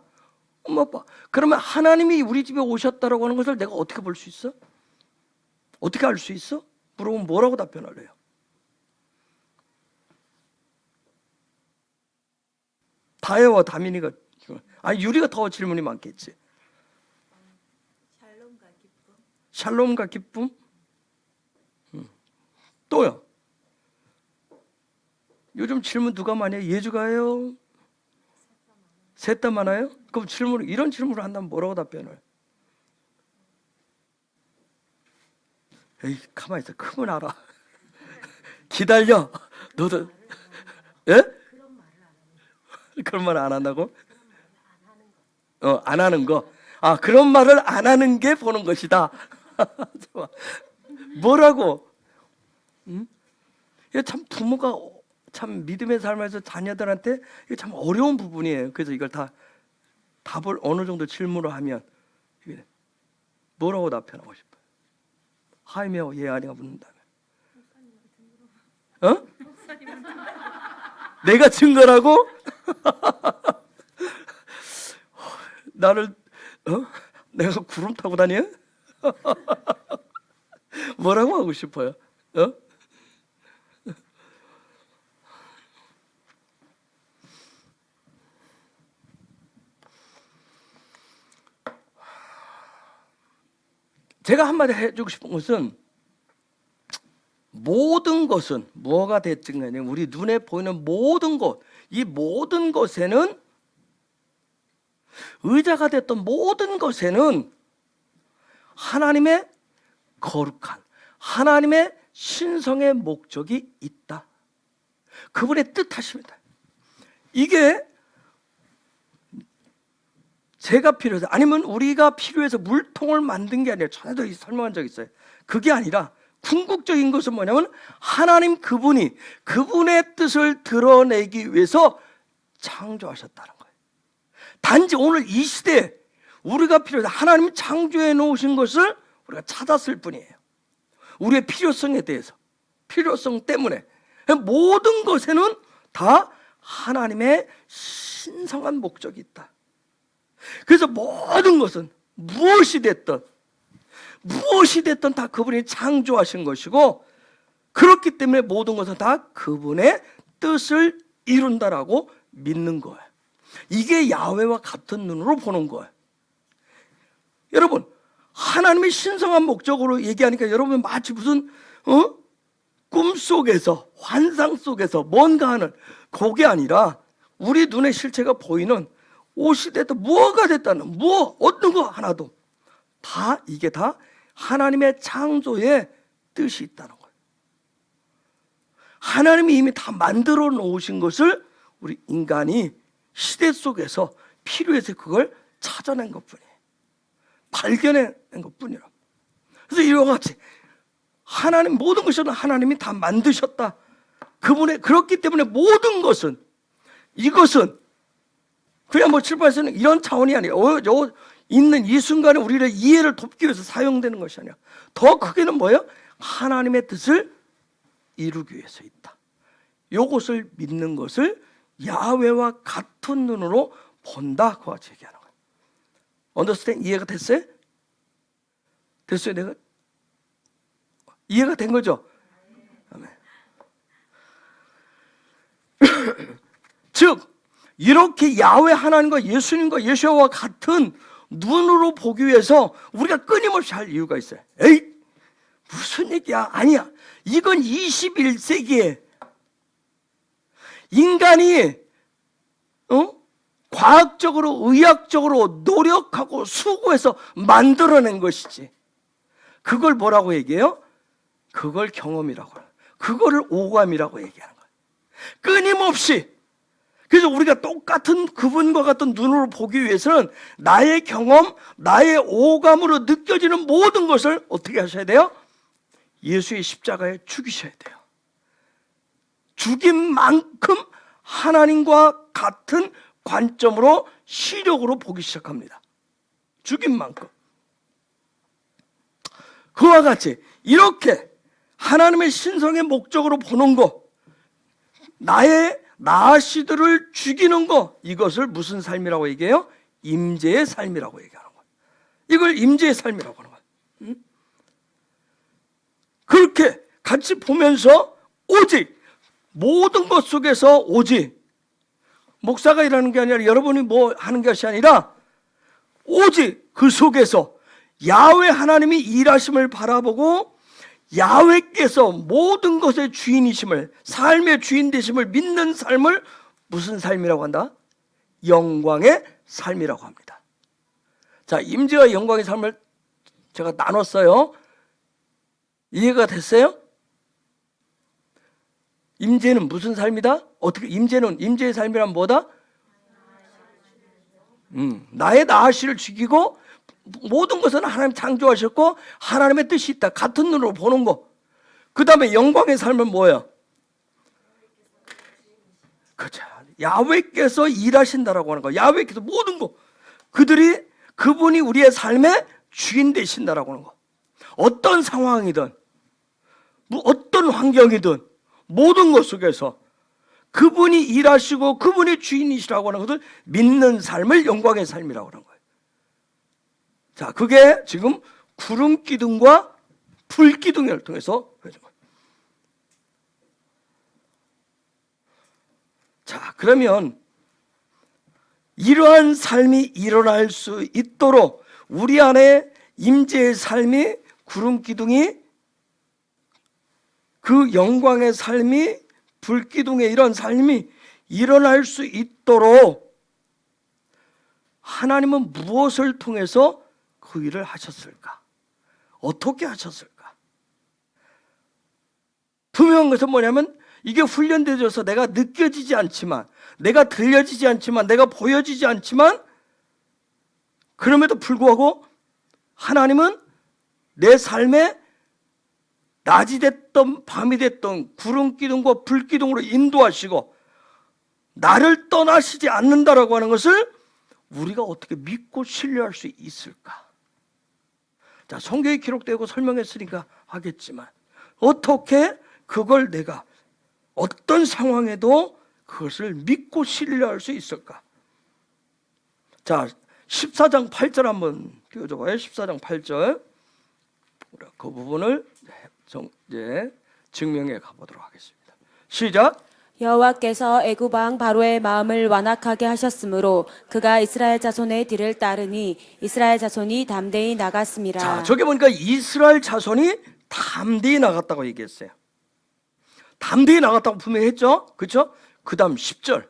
엄마, 아빠, 그러면 하나님이 우리 집에 오셨다라고 하는 것을 내가 어떻게 볼 수 있어? 어떻게 알 수 있어? 물어보면 뭐라고 답변할래요? 다혜와 다민이가, 아니, 유리가 더 질문이 많겠지. 샬롬과 기쁨? 또요? 요즘 질문 누가 많이 해요? 예주가 해요? 셋 다 많아요? 그럼 이런 질문을 한다면 뭐라고 답변을? 에이, 가만히 있어. 크면 알아. 기다려. 너도. 예? 그런 말을 안 한다고? 안 하는 거. 아, 그런 말을 안 하는 게 보는 것이다. 뭐라고? 응? 이게 참 부모가 참 믿음의 삶에서 자녀들한테 이게 참 어려운 부분이에요. 그래서 이걸 다 답을 어느 정도 질문을 하면 뭐라고 답변하고 싶어요? 하이며 예아리가 묻는다면. 어? 내가 증거라고? 나를 내가 구름 타고 다녀? 뭐라고 하고 싶어요? 제가 한마디 해주고 싶은 것은 모든 것은 뭐가 됐든 간에 우리 눈에 보이는 모든 것, 이 모든 것에는 의자가 됐던 모든 것에는 하나님의 거룩한 하나님의 신성의 목적이 있다. 그분의 뜻하십니다. 이게 제가 필요해서 아니면 우리가 필요해서 물통을 만든 게 아니라 전에도 설명한 적이 있어요. 그게 아니라 궁극적인 것은 뭐냐면 하나님 그분이 그분의 뜻을 드러내기 위해서 창조하셨다는 거예요. 단지 오늘 이 시대에 우리가 필요해서 하나님이 창조해 놓으신 것을 우리가 찾았을 뿐이에요. 우리의 필요성에 대해서 필요성 때문에 모든 것에는 다 하나님의 신성한 목적이 있다. 그래서 모든 것은 무엇이 됐든 다 그분이 창조하신 것이고 그렇기 때문에 모든 것은 다 그분의 뜻을 이룬다라고 믿는 거예요. 이게 야훼와 같은 눈으로 보는 거예요. 여러분, 하나님의 신성한 목적으로 얘기하니까 여러분 마치 무슨 꿈속에서 환상 속에서 뭔가 하는 그게 아니라 우리 눈의 실체가 보이는 옷이 됐든 무엇가 됐다는 어떤 거 하나도 다 이게 다 하나님의 창조의 뜻이 있다는 거예요. 하나님이 이미 다 만들어 놓으신 것을 우리 인간이 시대 속에서 필요해서 그걸 찾아낸 것뿐이에요. 발견해낸 것뿐이라. 그래서 이와 같이 하나님 모든 것은 하나님이 다 만드셨다. 그렇기 때문에 모든 것은 이것은 그냥 뭐 출판에서는 이런 차원이 아니라 있는 이 순간에 우리를 이해를 돕기 위해서 사용되는 것이 아니라 더 크게는 뭐예요? 하나님의 뜻을 이루기 위해서 있다. 이것을 믿는 것을 야훼와 같은 눈으로 본다. 그와 같이 얘기하는 거예요. 언더스탠 이해가 됐어요? 됐어요? 내가 이해가 된 거죠? 아멘. 즉 이렇게 야훼 하나님과 예수님과 예수와 같은 눈으로 보기 위해서 우리가 끊임없이 할 이유가 있어요. 에이 무슨 얘기야? 아니야. 이건 21세기에 인간이 과학적으로 의학적으로 노력하고 수고해서 만들어낸 것이지. 그걸 뭐라고 얘기해요? 그걸 경험이라고 해요. 그거를 오감이라고 얘기하는 거예요. 끊임없이. 그래서 우리가 똑같은 그분과 같은 눈으로 보기 위해서는 나의 경험, 나의 오감으로 느껴지는 모든 것을 어떻게 하셔야 돼요? 예수의 십자가에 죽이셔야 돼요. 죽인 만큼 하나님과 같은 관점으로 시력으로 보기 시작합니다. 죽인 만큼. 그와 같이 이렇게 하나님의 신성의 목적으로 보는 거, 나의 나아시들을 죽이는 거, 이것을 무슨 삶이라고 얘기해요? 임재의 삶이라고 얘기하는 거예요. 이걸 임재의 삶이라고 하는 거예요. 그렇게 같이 보면서 오직 모든 것 속에서 오직 목사가 일하는 게 아니라 여러분이 뭐 하는 것이 아니라 오직 그 속에서 야훼 하나님이 일하심을 바라보고 야훼께서 모든 것의 주인이심을, 삶의 주인 되심을 믿는 삶을 무슨 삶이라고 한다? 영광의 삶이라고 합니다. 자, 임재와 영광의 삶을 제가 나눴어요. 이해가 됐어요? 임재는 무슨 삶이다? 어떻게 임재의 삶이란 뭐다? 나의 나아시를 죽이고 모든 것은 하나님 창조하셨고 하나님의 뜻이 있다. 같은 눈으로 보는 거. 그 다음에 영광의 삶은 뭐예요? 그렇죠. 야훼께서 일하신다라고 하는 거. 야훼께서 모든 거. 그분이 우리의 삶의 주인 되신다라고 하는 거. 어떤 상황이든 어떤 환경이든 모든 것 속에서 그분이 일하시고 그분이 주인이시라고 하는 것을 믿는 삶을 영광의 삶이라고 하는 거예요. 자, 그게 지금 구름 기둥과 불 기둥을 통해서 보여준 거예요. 자, 그러면 이러한 삶이 일어날 수 있도록 우리 안에 임재의 삶이 구름 기둥이 그 영광의 삶이 불 기둥의 이런 삶이 일어날 수 있도록 하나님은 무엇을 통해서 그 일을 하셨을까? 어떻게 하셨을까? 분명한 것은 뭐냐면 이게 훈련되어서 내가 느껴지지 않지만, 내가 들려지지 않지만, 내가 보여지지 않지만 그럼에도 불구하고 하나님은 내 삶에 낮이 됐던 밤이 됐던 구름 기둥과 불 기둥으로 인도하시고 나를 떠나시지 않는다라고 하는 것을 우리가 어떻게 믿고 신뢰할 수 있을까? 자, 성경에 기록되고 설명했으니까 하겠지만 어떻게 그걸 내가 어떤 상황에도 그것을 믿고 신뢰할 수 있을까? 자, 14장 8절 한번 띄워줘봐요. 14장 8절. 그 부분을 이제 증명해 가보도록 하겠습니다. 시작. 여호와께서 애굽 왕 바로의 마음을 완악하게 하셨으므로 그가 이스라엘 자손의 뒤를 따르니 이스라엘 자손이 담대히 나갔습니다. 자, 저기 보니까 이스라엘 자손이 담대히 나갔다고 얘기했어요. 담대히 나갔다고 분명히 했죠? 그렇죠? 그 다음 10절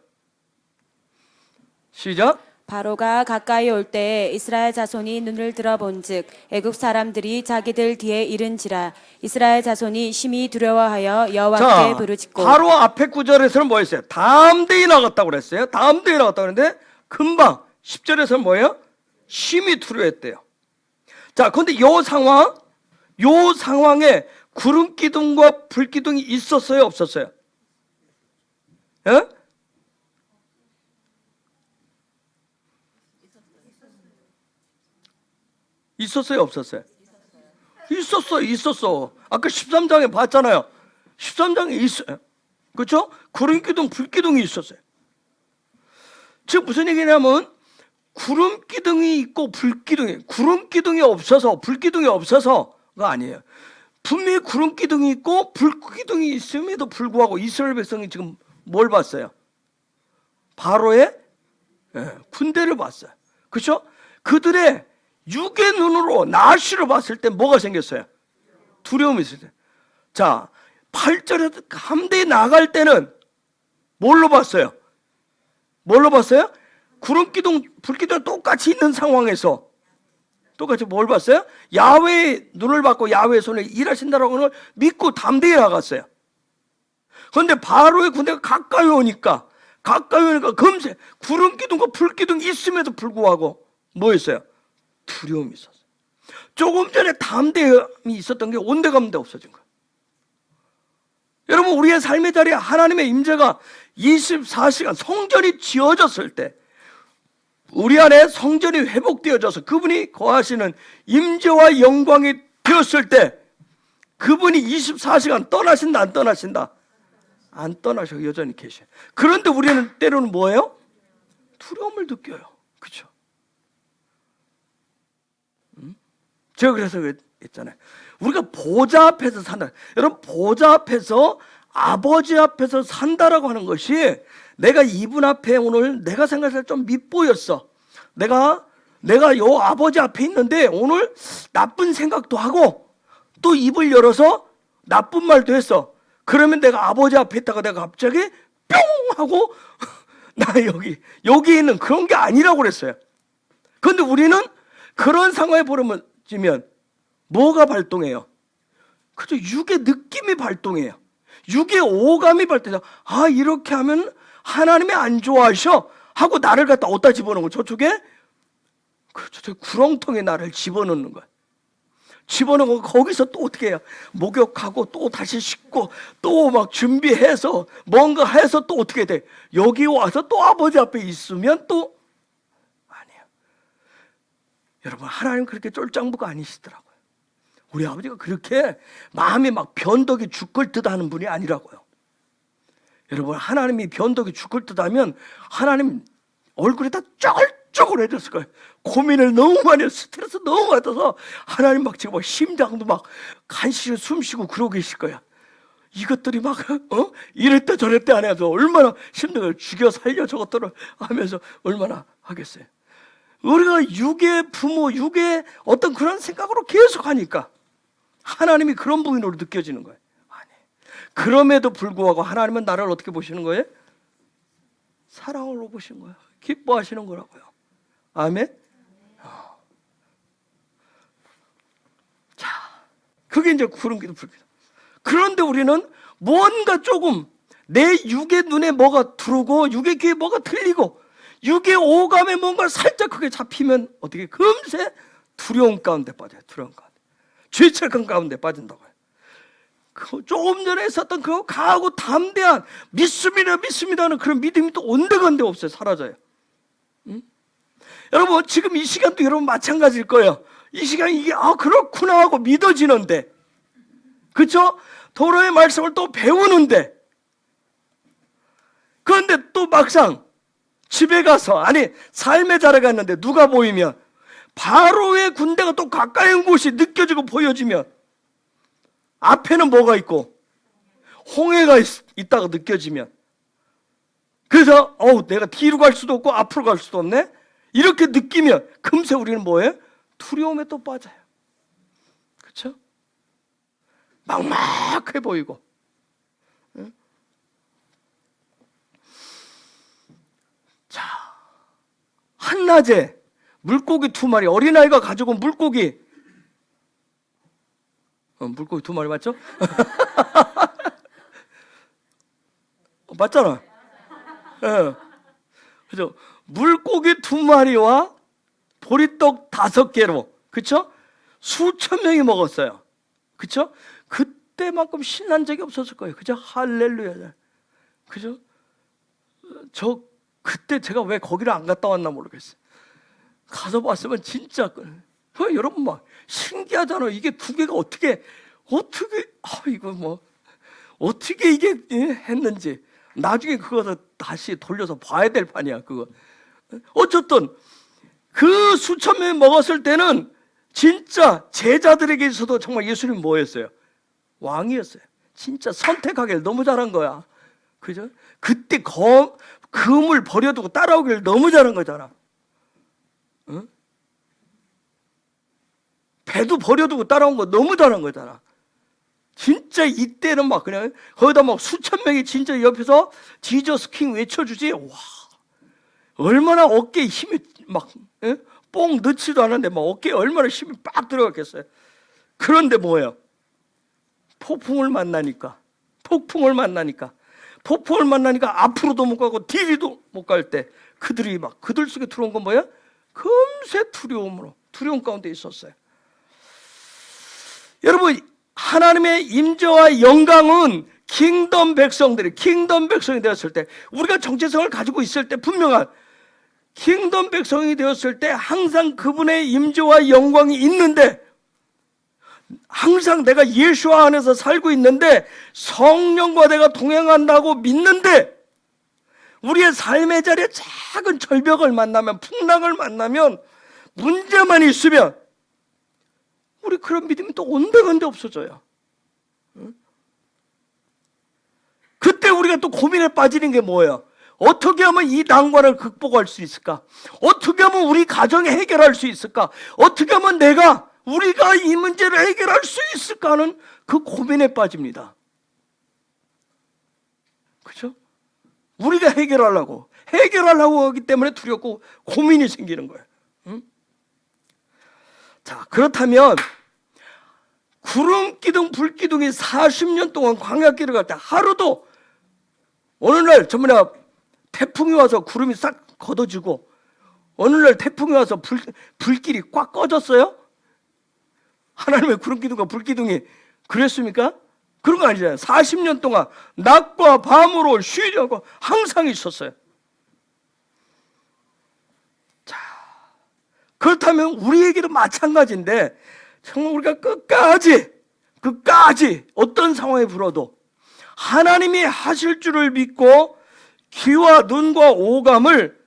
시작. 바로가 가까이 올 때에 이스라엘 자손이 눈을 들어본즉 애굽 사람들이 자기들 뒤에 이른지라 이스라엘 자손이 심히 두려워하여 여호와께 부르짖고. 바로 앞에 구절에서는 뭐 했어요? 담대히 나갔다고 그랬어요. 담대히 나갔다고 그랬는데 금방 10절에서는 뭐예요? 심히 두려워했대요. 자, 그런데 요 상황에 구름 기둥과 불 기둥이 있었어요, 없었어요? 예? 있었어요, 없었어요? 있었어. 아까 13장에 봤잖아요. 13장에 있어요. 그렇죠? 구름 기둥, 불 기둥이 있었어요. 즉 무슨 얘기냐면 구름 기둥이 있고 구름 기둥이 없어서 불 기둥이 없어서가 아니에요. 분명히 구름 기둥이 있고 불 기둥이 있음에도 불구하고 이스라엘 백성이 지금 뭘 봤어요? 바로의 군대를 봤어요. 그렇죠? 그들의 육의 눈으로 나시를 봤을 때 뭐가 생겼어요? 두려움이 있었어요. 자, 8절에 함대에 나갈 때는 뭘로 봤어요? 구름 기둥, 불 기둥 똑같이 있는 상황에서 똑같이 뭘 봤어요? 야훼의 눈을 받고 야훼의 손에 일하신다라고 하는 걸 믿고 담대히 나갔어요. 그런데 바로의 군대가 가까이 오니까 금세 구름 기둥과 불 기둥이 있음에도 불구하고 뭐였어요? 두려움이 있었어요. 조금 전에 담대함이 있었던 게 온데간데 없어진 거예요. 여러분, 우리의 삶의 자리에 하나님의 임재가 24시간 성전이 지어졌을 때 우리 안에 성전이 회복되어져서 그분이 거하시는 임재와 영광이 되었을 때 그분이 24시간 떠나신다 안 떠나신다? 안 떠나셔. 여전히 계셔. 그런데 우리는 때로는 뭐예요? 두려움을 느껴요. 그렇죠? 제가 그래서 했잖아요. 우리가 보좌 앞에서 산다. 여러분, 보좌 앞에서, 아버지 앞에서 산다라고 하는 것이, 내가 이분 앞에 오늘 내가 생각할 때 좀 밉보였어. 내가 요 아버지 앞에 있는데 오늘 나쁜 생각도 하고 또 입을 열어서 나쁜 말도 했어. 그러면 내가 아버지 앞에 있다가 내가 갑자기 뿅 하고 나 여기 있는 그런 게 아니라고 그랬어요. 그런데 우리는 그런 상황에 벌어지면 뭐가 발동해요? 그죠? 육의 느낌이 발동해요. 육의 오감이 발동해서 아, 이렇게 하면 하나님이 안 좋아하셔 하고 나를 갖다 어디다 집어넣는 거야? 저쪽에? 그렇죠. 저 구렁텅이에 나를 집어넣는 거야. 집어넣고 거기서 또 어떻게 해요? 목욕하고 또 다시 씻고 또 막 준비해서 뭔가 해서 또 어떻게 돼? 여기 와서 또 아버지 앞에 있으면 또 아니에요. 여러분, 하나님 그렇게 쫄짱부가 아니시더라고요. 우리 아버지가 그렇게 마음이 막 변덕이 죽을 듯 하는 분이 아니라고요. 여러분, 하나님이 변덕이 죽을 듯 하면 하나님 얼굴이 다 쩔쩔해졌을 거예요. 고민을 너무 많이 해서 스트레스 너무 받아서 하나님 막 지금 막 심장도 막 간신히 숨쉬고 그러고 계실 거야. 이것들이 막 이랬다 저랬다 안 해서 얼마나 힘들어요. 죽여 살려 저것들을 하면서 얼마나 하겠어요. 우리가 육의 부모, 육의 어떤 그런 생각으로 계속 하니까 하나님이 그런 부인으로 느껴지는 거예요. 아니, 그럼에도 불구하고 하나님은 나를 어떻게 보시는 거예요? 사랑으로 보시는 거예요. 기뻐하시는 거라고요. 아멘. 자, 그게 이제 구름기도 불기도. 그런데 우리는 뭔가 조금 내 육의 눈에 뭐가 들어오고 육의 귀에 뭐가 들리고 육의 오감에 뭔가 살짝 크게 잡히면 어떻게 금세 두려움 가운데 빠져요. 두려움 가운데. 죄책감 가운데 빠진다고요. 그 조금 전에 있었던 그 강하고 담대한 믿습니다 하는 그런 믿음이 또 온데간데 없어요. 사라져요. 응? 여러분, 지금 이 시간도 여러분 마찬가지일 거예요. 이 시간 이게 그렇구나 하고 믿어지는데, 그렇죠? 도로의 말씀을 또 배우는데, 그런데 또 막상 집에 가서, 아니 삶의 자리에 갔는데 누가 보이면 바로의 군대가 또 가까이 온 곳이 느껴지고 보여지면 앞에는 뭐가 있고 홍해가 있다가 느껴지면, 그래서 내가 뒤로 갈 수도 없고 앞으로 갈 수도 없네, 이렇게 느끼면 금세 우리는 뭐예요? 두려움에 또 빠져요. 그렇죠? 막막해 보이고. 응? 자, 한낮에 물고기 2마리, 어린아이가 가지고 온 물고기 2마리 맞죠? 맞잖아. 예. 그죠? 물고기 2마리와 보리떡 5개로, 그쵸? 수천 명이 먹었어요. 그쵸? 그때만큼 신난 적이 없었을 거예요. 그죠? 할렐루야. 그죠? 그때 제가 왜 거기를 안 갔다 왔나 모르겠어요. 가서 봤으면 진짜, 여러분 막 신기하잖아요. 이게 2개가 어떻게, 이거 뭐, 어떻게 이게 했는지. 나중에 그거 다시 돌려서 봐야 될 판이야, 그거. 어쨌든, 그 수천 명이 먹었을 때는 진짜 제자들에게 있어도 정말 예수님 뭐였어요? 왕이었어요. 진짜 선택하기를 너무 잘한 거야. 그죠? 그때 금을 버려두고 따라오기를 너무 잘한 거잖아. 응? 배도 버려두고 따라온 거 너무 잘한 거잖아. 진짜 이때는 막 그냥 거기다 막 수천 명이 진짜 옆에서 지저스 킹 외쳐주지. 와, 얼마나 어깨에 힘이 막 뽕 넣지도 않았는데 막 어깨에 얼마나 힘이 빡 들어갔겠어요. 그런데 뭐예요? 폭풍을 만나니까 앞으로도 못 가고 뒤로도 못 갈 때 그들이 막 그들 속에 들어온 건 뭐야? 금세 두려움 가운데 있었어요. 여러분, 하나님의 임재와 영광은 킹덤 백성이 되었을 때, 우리가 정체성을 가지고 있을 때 분명한 킹덤 백성이 되었을 때 항상 그분의 임재와 영광이 있는데, 항상 내가 예수와 안에서 살고 있는데 성령과 내가 동행한다고 믿는데, 우리의 삶의 자리에 작은 절벽을 만나면, 풍랑을 만나면, 문제만 있으면 우리 그런 믿음이 또 온데간데 없어져요. 그때 우리가 또 고민에 빠지는 게 뭐예요? 어떻게 하면 이 난관을 극복할 수 있을까? 어떻게 하면 우리 가정에 해결할 수 있을까? 어떻게 하면 우리가 이 문제를 해결할 수 있을까 하는 그 고민에 빠집니다. 그렇죠? 우리가 해결하려고 하기 때문에 두렵고 고민이 생기는 거예요. 응? 자, 그렇다면 구름 기둥, 불 기둥이 40년 동안 광야길을 갈 때 하루도 어느 날 태풍이 와서 구름이 싹 걷어지고 어느 날 태풍이 와서 불길이 꽉 꺼졌어요? 하나님의 구름 기둥과 불 기둥이 그랬습니까? 그런 거 아니잖아요. 40년 동안 낮과 밤으로 쉬지 않고 항상 있었어요. 자, 그렇다면 우리에게도 마찬가지인데, 정말 우리가 끝까지 어떤 상황에 불어도 하나님이 하실 줄을 믿고 귀와 눈과 오감을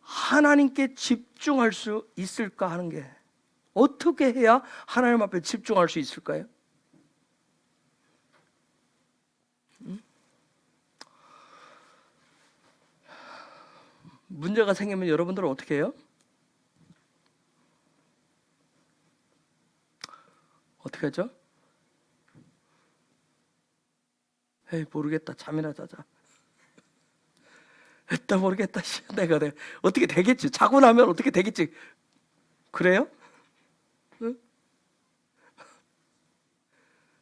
하나님께 집중할 수 있을까 하는 게, 어떻게 해야 하나님 앞에 집중할 수 있을까요? 문제가 생기면 여러분들은 어떻게 해요? 어떻게 하죠? 에이, 모르겠다. 잠이나 자자. 일단 모르겠다. 내가 어떻게 되겠지? 자고 나면 어떻게 되겠지? 그래요? 응?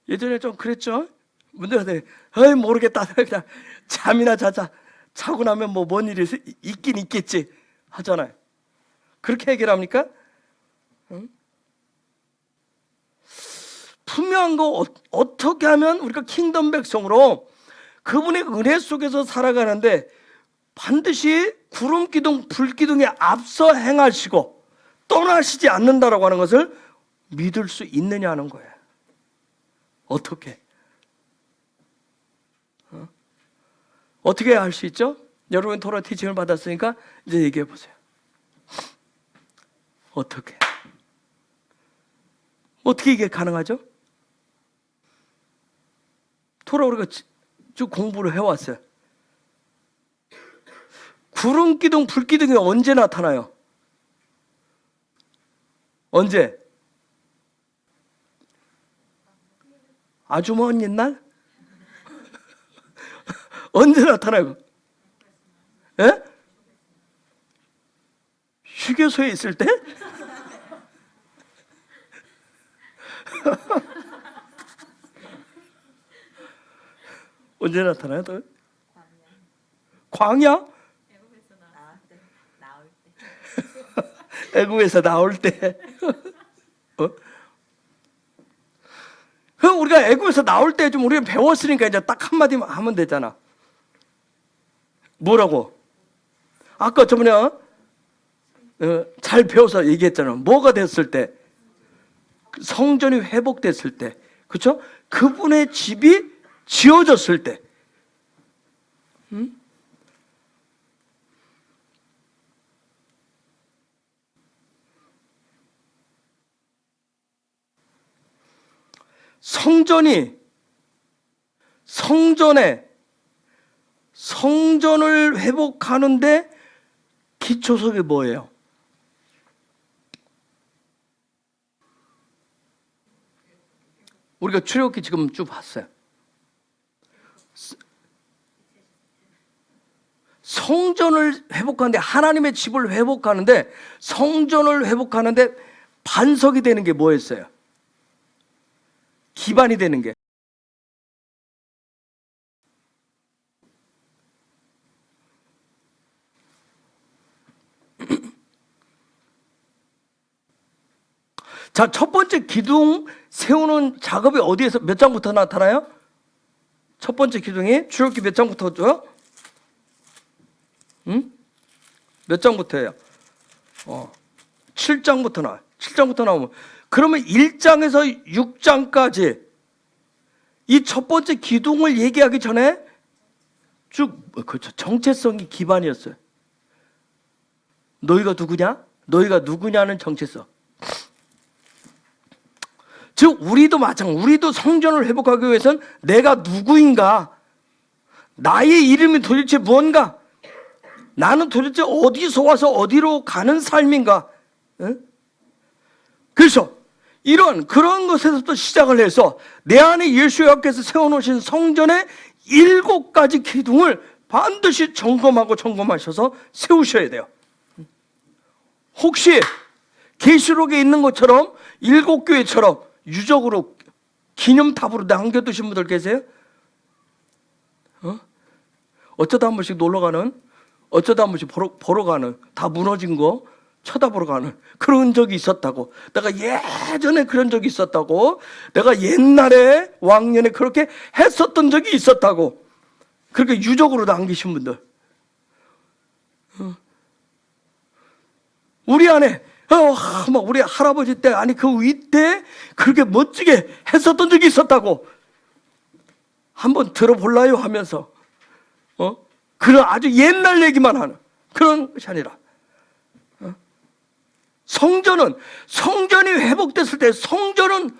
예전에 좀 그랬죠? 문제가 돼. 에이, 모르겠다. 그냥 잠이나 자자. 자고 나면 뭔 일이 있긴 있겠지 하잖아요. 그렇게 해결합니까? 응? 분명한 거 어떻게 하면 우리가 킹덤 백성으로 그분의 은혜 속에서 살아가는데 반드시 구름 기둥, 불 기둥에 앞서 행하시고 떠나시지 않는다라고 하는 것을 믿을 수 있느냐 하는 거예요. 어떻게? 어떻게 할 수 있죠? 여러분 토라 티칭을 받았으니까 이제 얘기해 보세요. 어떻게 이게 가능하죠? 토라 우리가 쭉 공부를 해왔어요. 구름 기둥, 불 기둥이 언제 나타나요? 언제? 아주 먼 옛날? 언제 나타나요? 예? 휴게소에 있을 때? 언제 나타나요? 또? 광야? 애국에서 나올 때. 그럼 우리가 애국에서 나올 때 좀 우리가 배웠으니까 이제 딱 한마디만 하면 되잖아. 뭐라고? 아까 저번에 잘 배워서 얘기했잖아. 뭐가 됐을 때? 성전이 회복됐을 때. 그렇죠? 그분의 집이 지어졌을 때. 성전을 회복하는데 기초석이 뭐예요? 우리가 출애굽기 지금 쭉 봤어요. 성전을 회복하는데, 하나님의 집을 회복하는데, 성전을 회복하는데 반석이 되는 게 뭐였어요? 기반이 되는 게. 자, 첫 번째 기둥 세우는 작업이 어디에서 몇 장부터 나타나요? 첫 번째 기둥이 출애굽기 몇 장부터죠? 몇 장부터예요? 7장부터 나와요. 7장부터 나오면 그러면 1장에서 6장까지 이 첫 번째 기둥을 얘기하기 전에 쭉 그렇죠. 정체성이 기반이었어요. 너희가 누구냐? 너희가 누구냐는 정체성. 즉 우리도 마찬가지. 우리도 성전을 회복하기 위해서는 내가 누구인가? 나의 이름이 도대체 무언가? 나는 도대체 어디서 와서 어디로 가는 삶인가? 응? 그래서 그런 것에서부터 시작을 해서 내 안에 예수님께서 세워놓으신 성전의 7가지 기둥을 반드시 점검하셔서 세우셔야 돼요. 혹시 계시록에 있는 것처럼 7교회처럼 유적으로 기념탑으로 남겨두신 분들 계세요? 어쩌다 한 번씩 놀러 가는, 어쩌다 한 번씩 보러 가는, 다 무너진 거 쳐다보러 가는 그런 적이 있었다고. 내가 예전에 그런 적이 있었다고. 내가 옛날에 왕년에 그렇게 했었던 적이 있었다고. 그렇게 유적으로 남기신 분들. 우리 안에 막 우리 할아버지 때 아니 그 위 때 그렇게 멋지게 했었던 적이 있었다고. 한번 들어볼라요 하면서 그런 아주 옛날 얘기만 하는 그런 것이 아니라 성전이 회복됐을 때 성전은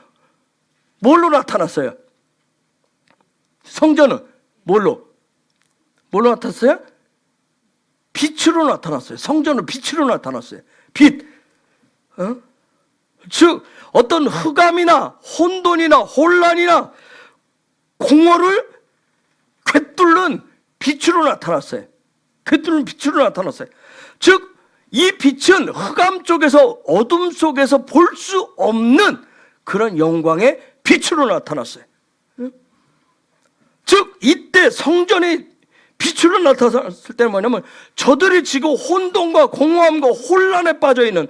뭘로 나타났어요? 성전은 뭘로 나타났어요? 빛으로 나타났어요. 성전은 빛으로 나타났어요. 빛. 즉 어떤 흑암이나 혼돈이나 혼란이나 공허를 꿰뚫는 빛으로 나타났어요. 꿰뚫는 빛으로 나타났어요. 즉 이 빛은 흑암 쪽에서 어둠 속에서 볼 수 없는 그런 영광의 빛으로 나타났어요. 즉 이때 성전이 빛으로 나타났을 때 뭐냐면 저들이 지금 혼돈과 공허함과 혼란에 빠져 있는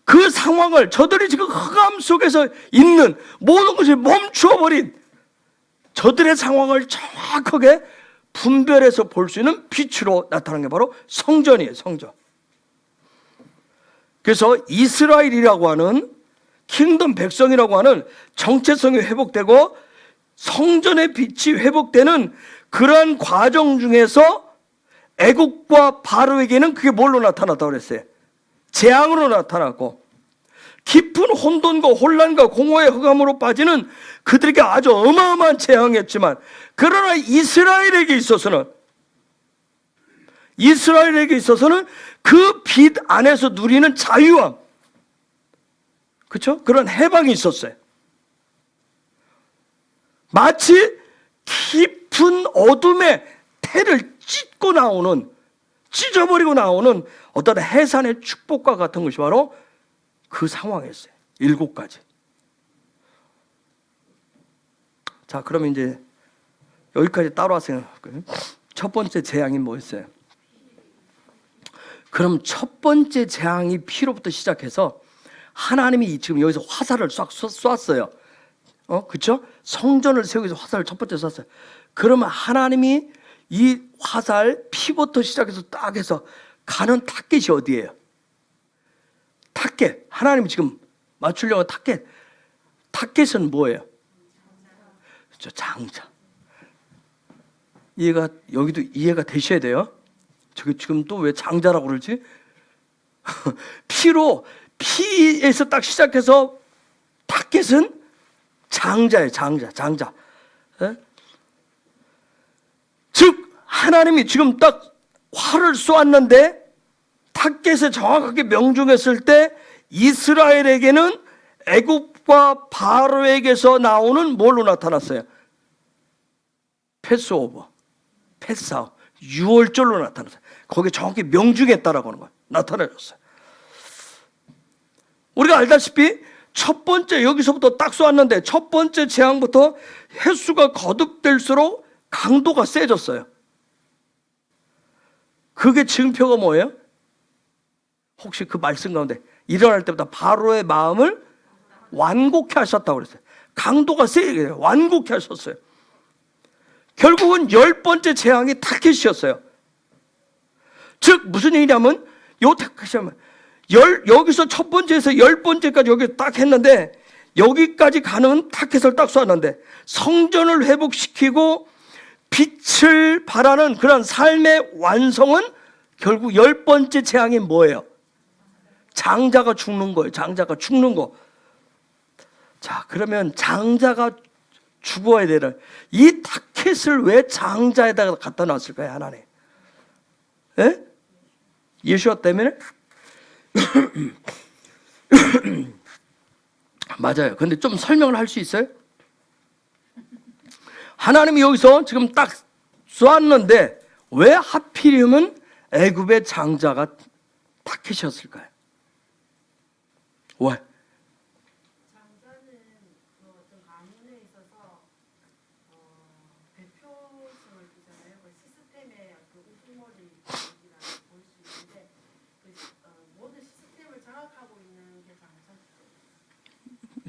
그 상황을 저들이 지금 흑암 속에서 있는 모든 것이 멈추어버린 저들의 상황을 정확하게 분별해서 볼 수 있는 빛으로 나타나는 게 바로 성전이에요. 성전. 그래서 이스라엘이라고 하는 킹덤 백성이라고 하는 정체성이 회복되고 성전의 빛이 회복되는 그러한 과정 중에서 애국과 바로에게는 그게 뭘로 나타났다고 그랬어요? 재앙으로 나타났고 깊은 혼돈과 혼란과 공허의 흑암으로 빠지는 그들에게 아주 어마어마한 재앙이었지만 그러나 이스라엘에게 있어서는 그 빛 안에서 누리는 자유함, 그렇죠? 그런 해방이 있었어요. 마치 깊은 어둠의 태를 찢어버리고 나오는 어떤 해산의 축복과 같은 것이 바로 그 상황이었어요. 7가지. 자, 그러면 이제 여기까지 따로 생각할까요? 첫 번째 재앙이 뭐였어요? 그럼 첫 번째 재앙이 피로부터 시작해서 하나님이 지금 여기서 화살을 싹 쐈어요. 그렇죠? 성전을 세우기 위해서 화살을 첫 번째 쐈어요. 그러면 하나님이 이 화살 피부터 시작해서 딱 해서 가는 타겟이 어디예요? 타겟. 하나님이 지금 맞추려고 타겟. 타겟은 뭐예요? 그렇죠. 장자. 여기도 이해가 되셔야 돼요. 저기 지금 또 왜 장자라고 그러지? 피에서 딱 시작해서 타겟은 장자예요. 장자. 즉 하나님이 지금 딱 활을 쏘았는데 타겟에 정확하게 명중했을 때 이스라엘에게는 애굽과 바로에게서 나오는 뭘로 나타났어요? 패스오버, 패스아웃, 유월절로 나타났어요. 거기에 정확히 명중했다라고 하는 거예요. 나타내줬어요. 우리가 알다시피 첫 번째 여기서부터 딱 쏘았는데 첫 번째 재앙부터 횟수가 거듭될수록 강도가 세졌어요. 그게 증표가 뭐예요? 혹시 그 말씀 가운데 일어날 때마다 바로의 마음을 완곡케 하셨다고 그랬어요. 강도가 세게 완곡케 하셨어요. 결국은 10번째 재앙이 타겟이었어요. 즉 무슨 얘기냐면 요 여기서 첫 번째에서 10번째까지 여기 딱 했는데 여기까지 가는 타켓을 딱 쏘았는데 성전을 회복시키고 빛을 발하는 그런 삶의 완성은 결국 10번째 재앙이 뭐예요? 장자가 죽는 거예요. 장자가 죽는 거. 자, 그러면 장자가 죽어야 되는 이 타켓을 왜 장자에다가 갖다 놨을까요, 하나님? 예? 예수와 때문에? 맞아요. 근데 좀 설명을 할 수 있어요? 하나님이 여기서 지금 딱 쏘았는데 왜 하필이면 애굽의 장자가 타켓이었을까요? 왜?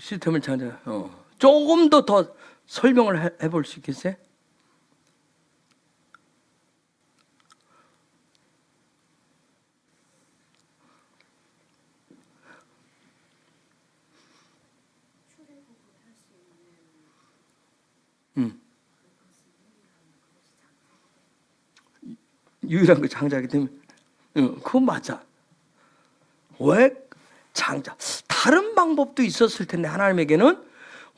시스템을 장자. 조금 더 설명을 해볼 수 있겠어요? 유일한 그 장자이기 때문에 그건 맞아. 왜 장자? 다른 방법도 있었을 텐데 하나님에게는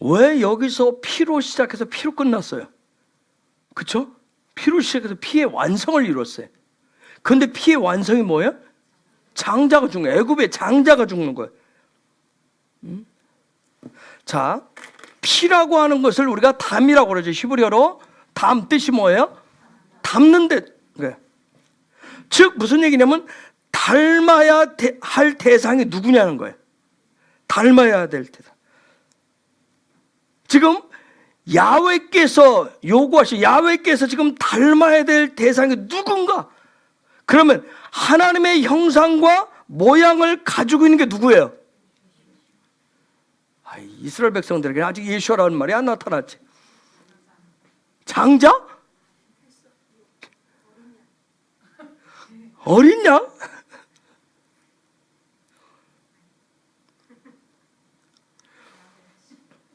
왜 여기서 피로 시작해서 피로 끝났어요? 그렇죠? 피로 시작해서 피의 완성을 이뤘어요. 그런데 피의 완성이 뭐예요? 장자가 죽는 거예요. 애굽의 장자가 죽는 거예요. 자, 피라고 하는 것을 우리가 담이라고 그러죠. 히브리어로 담 뜻이 뭐예요? 담는데 그래. 즉 무슨 얘기냐면 닮아야 할 대상이 누구냐는 거예요. 닮아야 될 대상. 지금 야훼께서 요구하신 야훼께서 지금 닮아야 될 대상이 누군가? 그러면 하나님의 형상과 모양을 가지고 있는 게 누구예요? 이스라엘 백성들에게 아직 예수라는 말이 안 나타났지. 장자? 어린 양?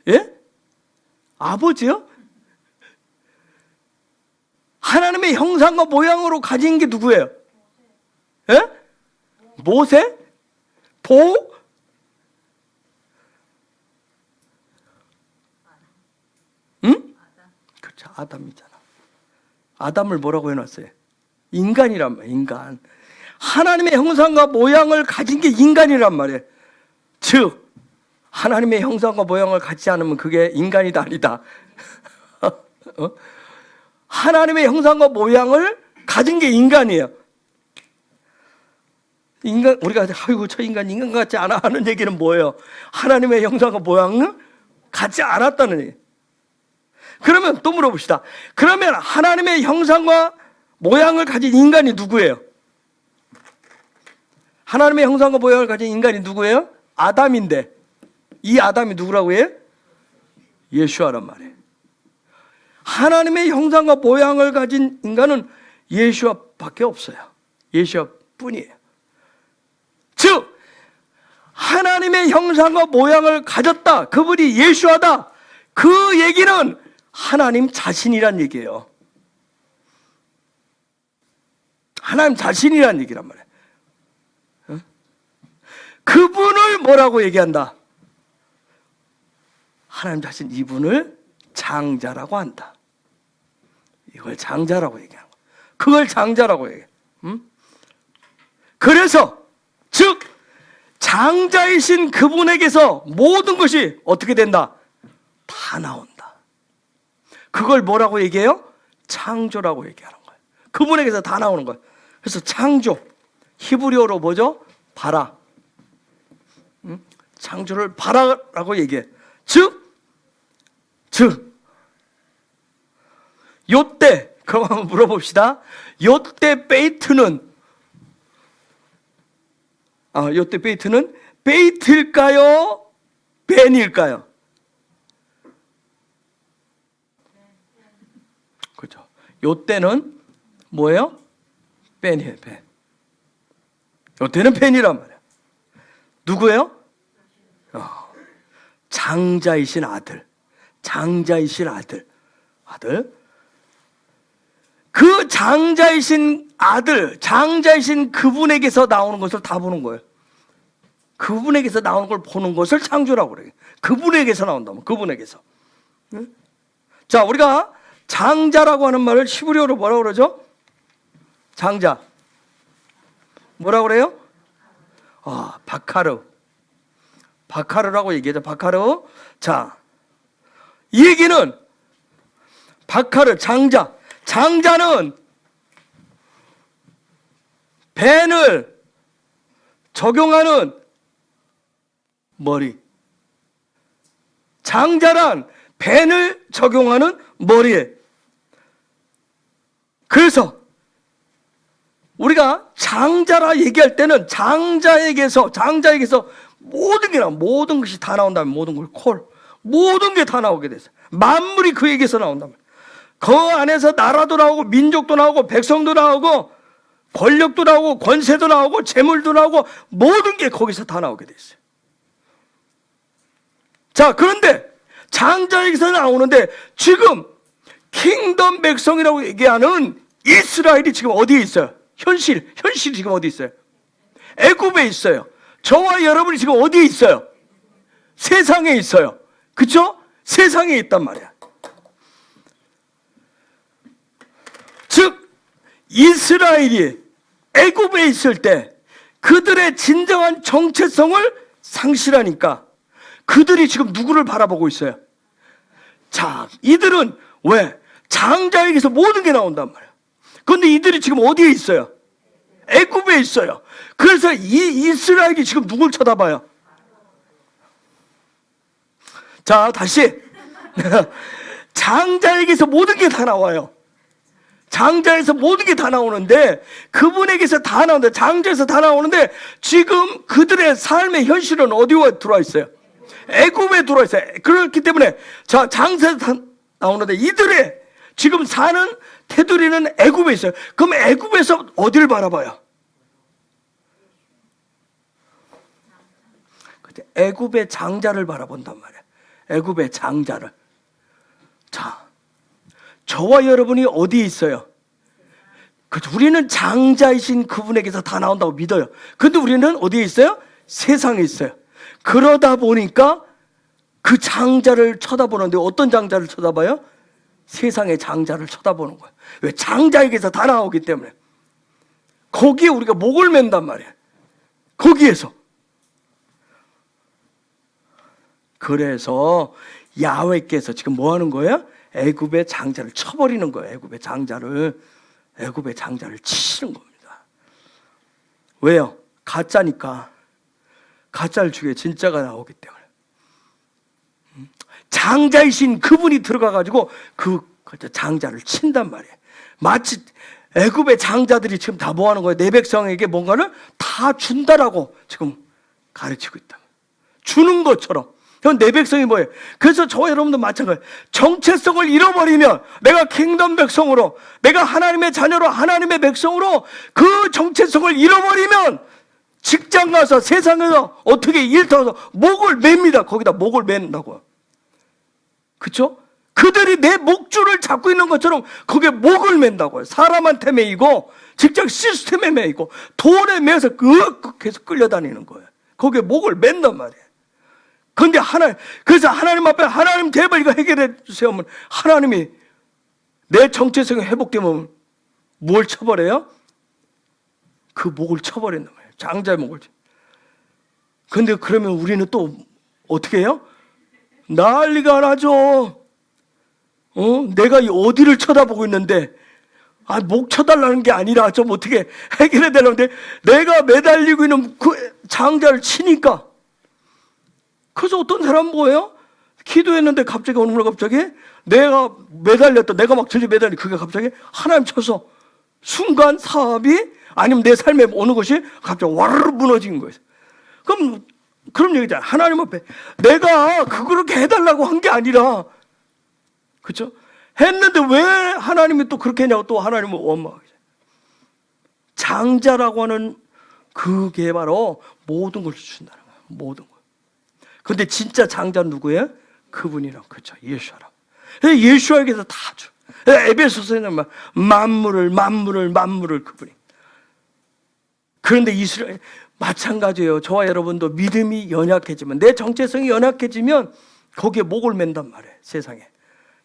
예? 아버지요? 하나님의 형상과 모양으로 가진 게 누구예요? 예? 모세? 보? 응? 그렇죠. 아담이잖아. 아담을 뭐라고 해놨어요? 인간이란 말이에요. 인간. 하나님의 형상과 모양을 가진 게 인간이란 말이에요. 즉 하나님의 형상과 모양을 갖지 않으면 그게 인간이다 아니다. 하나님의 형상과 모양을 가진 게 인간이에요. 인간, 우리가 아이고 저 인간 같지 않아 하는 얘기는 뭐예요? 하나님의 형상과 모양을 갖지 않았다는 얘기예요. 그러면 또 물어봅시다. 그러면 하나님의 형상과 모양을 가진 인간이 누구예요? 하나님의 형상과 모양을 가진 인간이 누구예요? 아담인데 이 아담이 누구라고 해요? 예수아란 말이에요. 하나님의 형상과 모양을 가진 인간은 예수아밖에 없어요. 예수아뿐이에요. 즉 하나님의 형상과 모양을 가졌다. 그분이 예수아다. 그 얘기는 하나님 자신이란 얘기예요. 하나님 자신이란 얘기란 말이에요. 그분을 뭐라고 얘기한다? 하나님 자신 이분을 장자라고 한다. 이걸 장자라고 얘기하는 거야. 그걸 장자라고 얘기해. 그래서 즉 장자이신 그분에게서 모든 것이 어떻게 된다? 다 나온다. 그걸 뭐라고 얘기해요? 창조라고 얘기하는 거예요. 그분에게서 다 나오는 거예요. 그래서 창조, 히브리어로 뭐죠? 바라. 창조를 바라라고 얘기해. 즉 요때 그럼 한번 물어봅시다. 요때 베이트는 베이트일까요? 벤일까요? 그렇죠. 요때는 뭐예요? 벤이에요. 벤. 요때는 팬이란 말이야. 누구예요? 장자이신 아들. 장자이신 아들. 그 장자이신 아들, 장자이신 그분에게서 나오는 것을 다 보는 거예요. 그분에게서 나오는 걸 보는 것을 창조라고 그래요. 그분에게서 나온다면, 그분에게서. 자, 우리가 장자라고 하는 말을 히브리어로 뭐라고 그러죠? 장자. 뭐라고 그래요? 바카르. 바카르라고 얘기하죠. 바카르. 자, 이 얘기는 바카르, 장자. 장자는 벤을 적용하는 머리. 장자란 벤을 적용하는 머리에. 그래서 우리가 장자라 얘기할 때는 장자에게서 모든 것이 다 나온다면 모든 걸 모든 게 다 나오게 됐어요. 만물이 그에게서 나온다면. 그 안에서 나라도 나오고 민족도 나오고 백성도 나오고 권력도 나오고 권세도 나오고 재물도 나오고 모든 게 거기서 다 나오게 됐어요. 자, 그런데 장자에게서 나오는데 지금 킹덤 백성이라고 얘기하는 이스라엘이 지금 어디에 있어요? 현실이 지금 어디 있어요? 애굽에 있어요. 저와 여러분이 지금 어디에 있어요? 세상에 있어요. 그렇죠? 세상에 있단 말이야. 즉 이스라엘이 애굽에 있을 때 그들의 진정한 정체성을 상실하니까 그들이 지금 누구를 바라보고 있어요? 자, 이들은 왜? 장자에게서 모든 게 나온단 말이야. 그런데 이들이 지금 어디에 있어요? 애굽에 있어요. 그래서 이 이스라엘이 지금 누굴 쳐다봐요? 자, 다시 장자에게서 모든 게 다 나와요. 장자에서 모든 게 다 나오는데 그분에게서 다 나오는데 장자에서 다 나오는데 지금 그들의 삶의 현실은 어디에 들어와 있어요? 애굽에 들어와 있어요. 그렇기 때문에 자, 장자에서 다 나오는데 이들의 지금 사는 테두리는 애굽에 있어요. 그럼 애굽에서 어디를 바라봐요? 애굽의 장자를 바라본단 말이에요. 애굽의 장자를. 자, 저와 여러분이 어디에 있어요? 우리는 장자이신 그분에게서 다 나온다고 믿어요. 근데 우리는 어디에 있어요? 세상에 있어요. 그러다 보니까 그 장자를 쳐다보는데 어떤 장자를 쳐다봐요? 세상의 장자를 쳐다보는 거예요. 왜? 장자에게서 다 나오기 때문에. 거기에 우리가 목을 맨단 말이에요. 거기에서. 그래서 야훼께서 지금 뭐 하는 거예요? 애굽의 장자를 쳐버리는 거예요. 애굽의 장자를 치시는 겁니다. 왜요? 가짜니까. 가짜를 죽여 진짜가 나오기 때문에. 장자이신 그분이 들어가가지고 그 장자를 친단 말이에요. 마치 애굽의 장자들이 지금 다 뭐 하는 거예요? 내 백성에게 뭔가를 다 준다라고 지금 가르치고 있다. 주는 것처럼. 내 백성이 뭐예요? 그래서 저와 여러분도 마찬가지예요. 정체성을 잃어버리면 내가 킹덤 백성으로, 내가 하나님의 자녀로, 하나님의 백성으로 그 정체성을 잃어버리면 직장 가서 세상에서 어떻게 일 터서 목을 맵니다. 거기다 목을 맨다고요. 그렇죠? 그들이 내 목줄을 잡고 있는 것처럼 거기에 목을 맨다고요. 사람한테 매이고 직장 시스템에 매이고 돈에 매여서 계속 끌려다니는 거예요. 거기에 목을 맨단 말이에요. 근데 그래서 하나님 앞에 하나님 제발 이거 해결해 주세요 하면 하나님이 내 정체성이 회복되면 뭘 쳐버려요? 그 목을 쳐버린단 말이에요. 장자의 목을. 근데 그러면 우리는 또 어떻게 해요? 난리가 나죠. 내가 어디를 쳐다보고 있는데 목 쳐달라는 게 아니라 좀 어떻게 해결해 달라는데 내가 매달리고 있는 그 장자를 치니까. 그래서 어떤 사람은 뭐예요? 기도했는데 갑자기 어느 날 갑자기 내가 매달렸다. 내가 막 전혀 매달리 그게 갑자기 하나님 쳐서 순간 사업이 아니면 내 삶의 어느 것이 갑자기 와르르 무너진 거예요. 그럼 얘기잖아. 하나님 앞에 내가 그렇게 해달라고 한 게 아니라 그렇죠? 했는데 왜 하나님이 또 그렇게 했냐고 또 하나님은 원망하죠. 장자라고 하는 그게 바로 모든 걸 주신다는 거예요. 모든 걸. 근데 진짜 장자는 누구예요? 그분이랑, 그렇죠. 예수라고. 예수에게서 다 줘. 에베소서에는 막 만물을 그분이. 그런데 이스라엘 마찬가지예요. 저와 여러분도 믿음이 연약해지면, 내 정체성이 연약해지면 거기에 목을 맨단 말이에요. 세상에.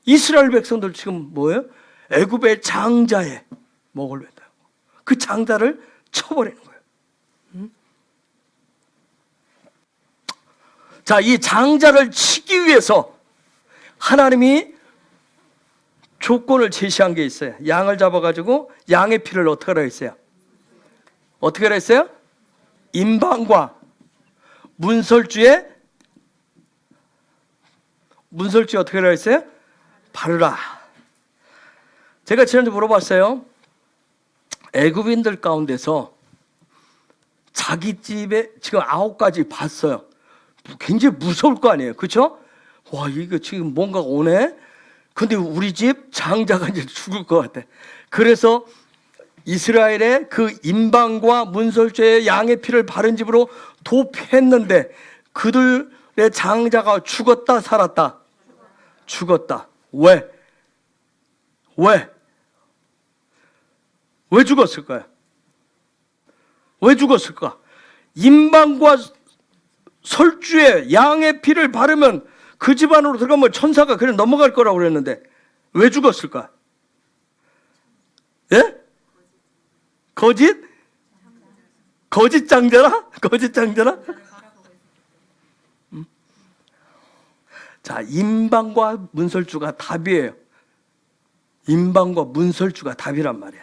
이스라엘 백성들 지금 뭐예요? 애굽의 장자에 목을 맨다. 그 장자를 쳐버리는 거예요. 자, 이 장자를 치기 위해서 하나님이 조건을 제시한 게 있어요. 양을 잡아가지고 양의 피를 어떻게 하라 했어요? 어떻게 하라 했어요? 임방과 문설주에 어떻게 하라 했어요? 바르라. 제가 지난주 물어봤어요. 애굽인들 가운데서 자기 집에 지금 9가지 봤어요. 굉장히 무서울 거 아니에요. 그렇죠? 와, 이거 지금 뭔가가 오네. 근데 우리 집 장자가 이제 죽을 것 같아. 그래서 이스라엘의 그 임방과 문설주에 양의 피를 바른 집으로 도피했는데 그들의 장자가 죽었다 살았다? 죽었다. 왜? 왜 죽었을까요? 왜 죽었을까? 임방과 설주에 양의 피를 바르면 그 집 안으로 들어가면 천사가 그냥 넘어갈 거라고 그랬는데 왜 죽었을까? 예? 거짓 장자라? 거짓 장자라? 자, 임방과 문설주가 답이에요. 임방과 문설주가 답이란 말이야.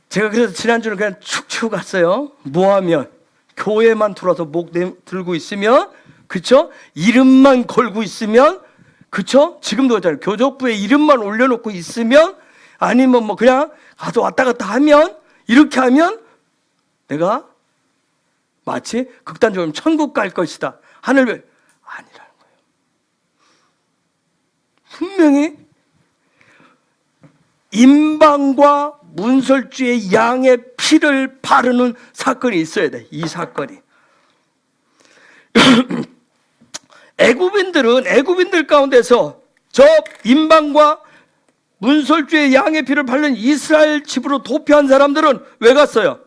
제가 그래서 지난주는 그냥 축 치고 갔어요. 뭐하면 교회만 들어와서 목 들고 있으면, 그쵸? 이름만 걸고 있으면, 그쵸? 지금도 그렇잖아요. 교족부에 이름만 올려놓고 있으면, 아니면 뭐 그냥 가서 왔다 갔다 하면, 이렇게 하면 내가 마치 극단적으로 천국 갈 것이다. 하늘 아니라는 거예요. 분명히 임방과 문설주의 양의 피를 바르는 사건이 있어야 돼. 이 사건이. 애굽인들 가운데서 저 임방과 문설주의 양의 피를 바른 이스라엘 집으로 도피한 사람들은 왜 갔어요?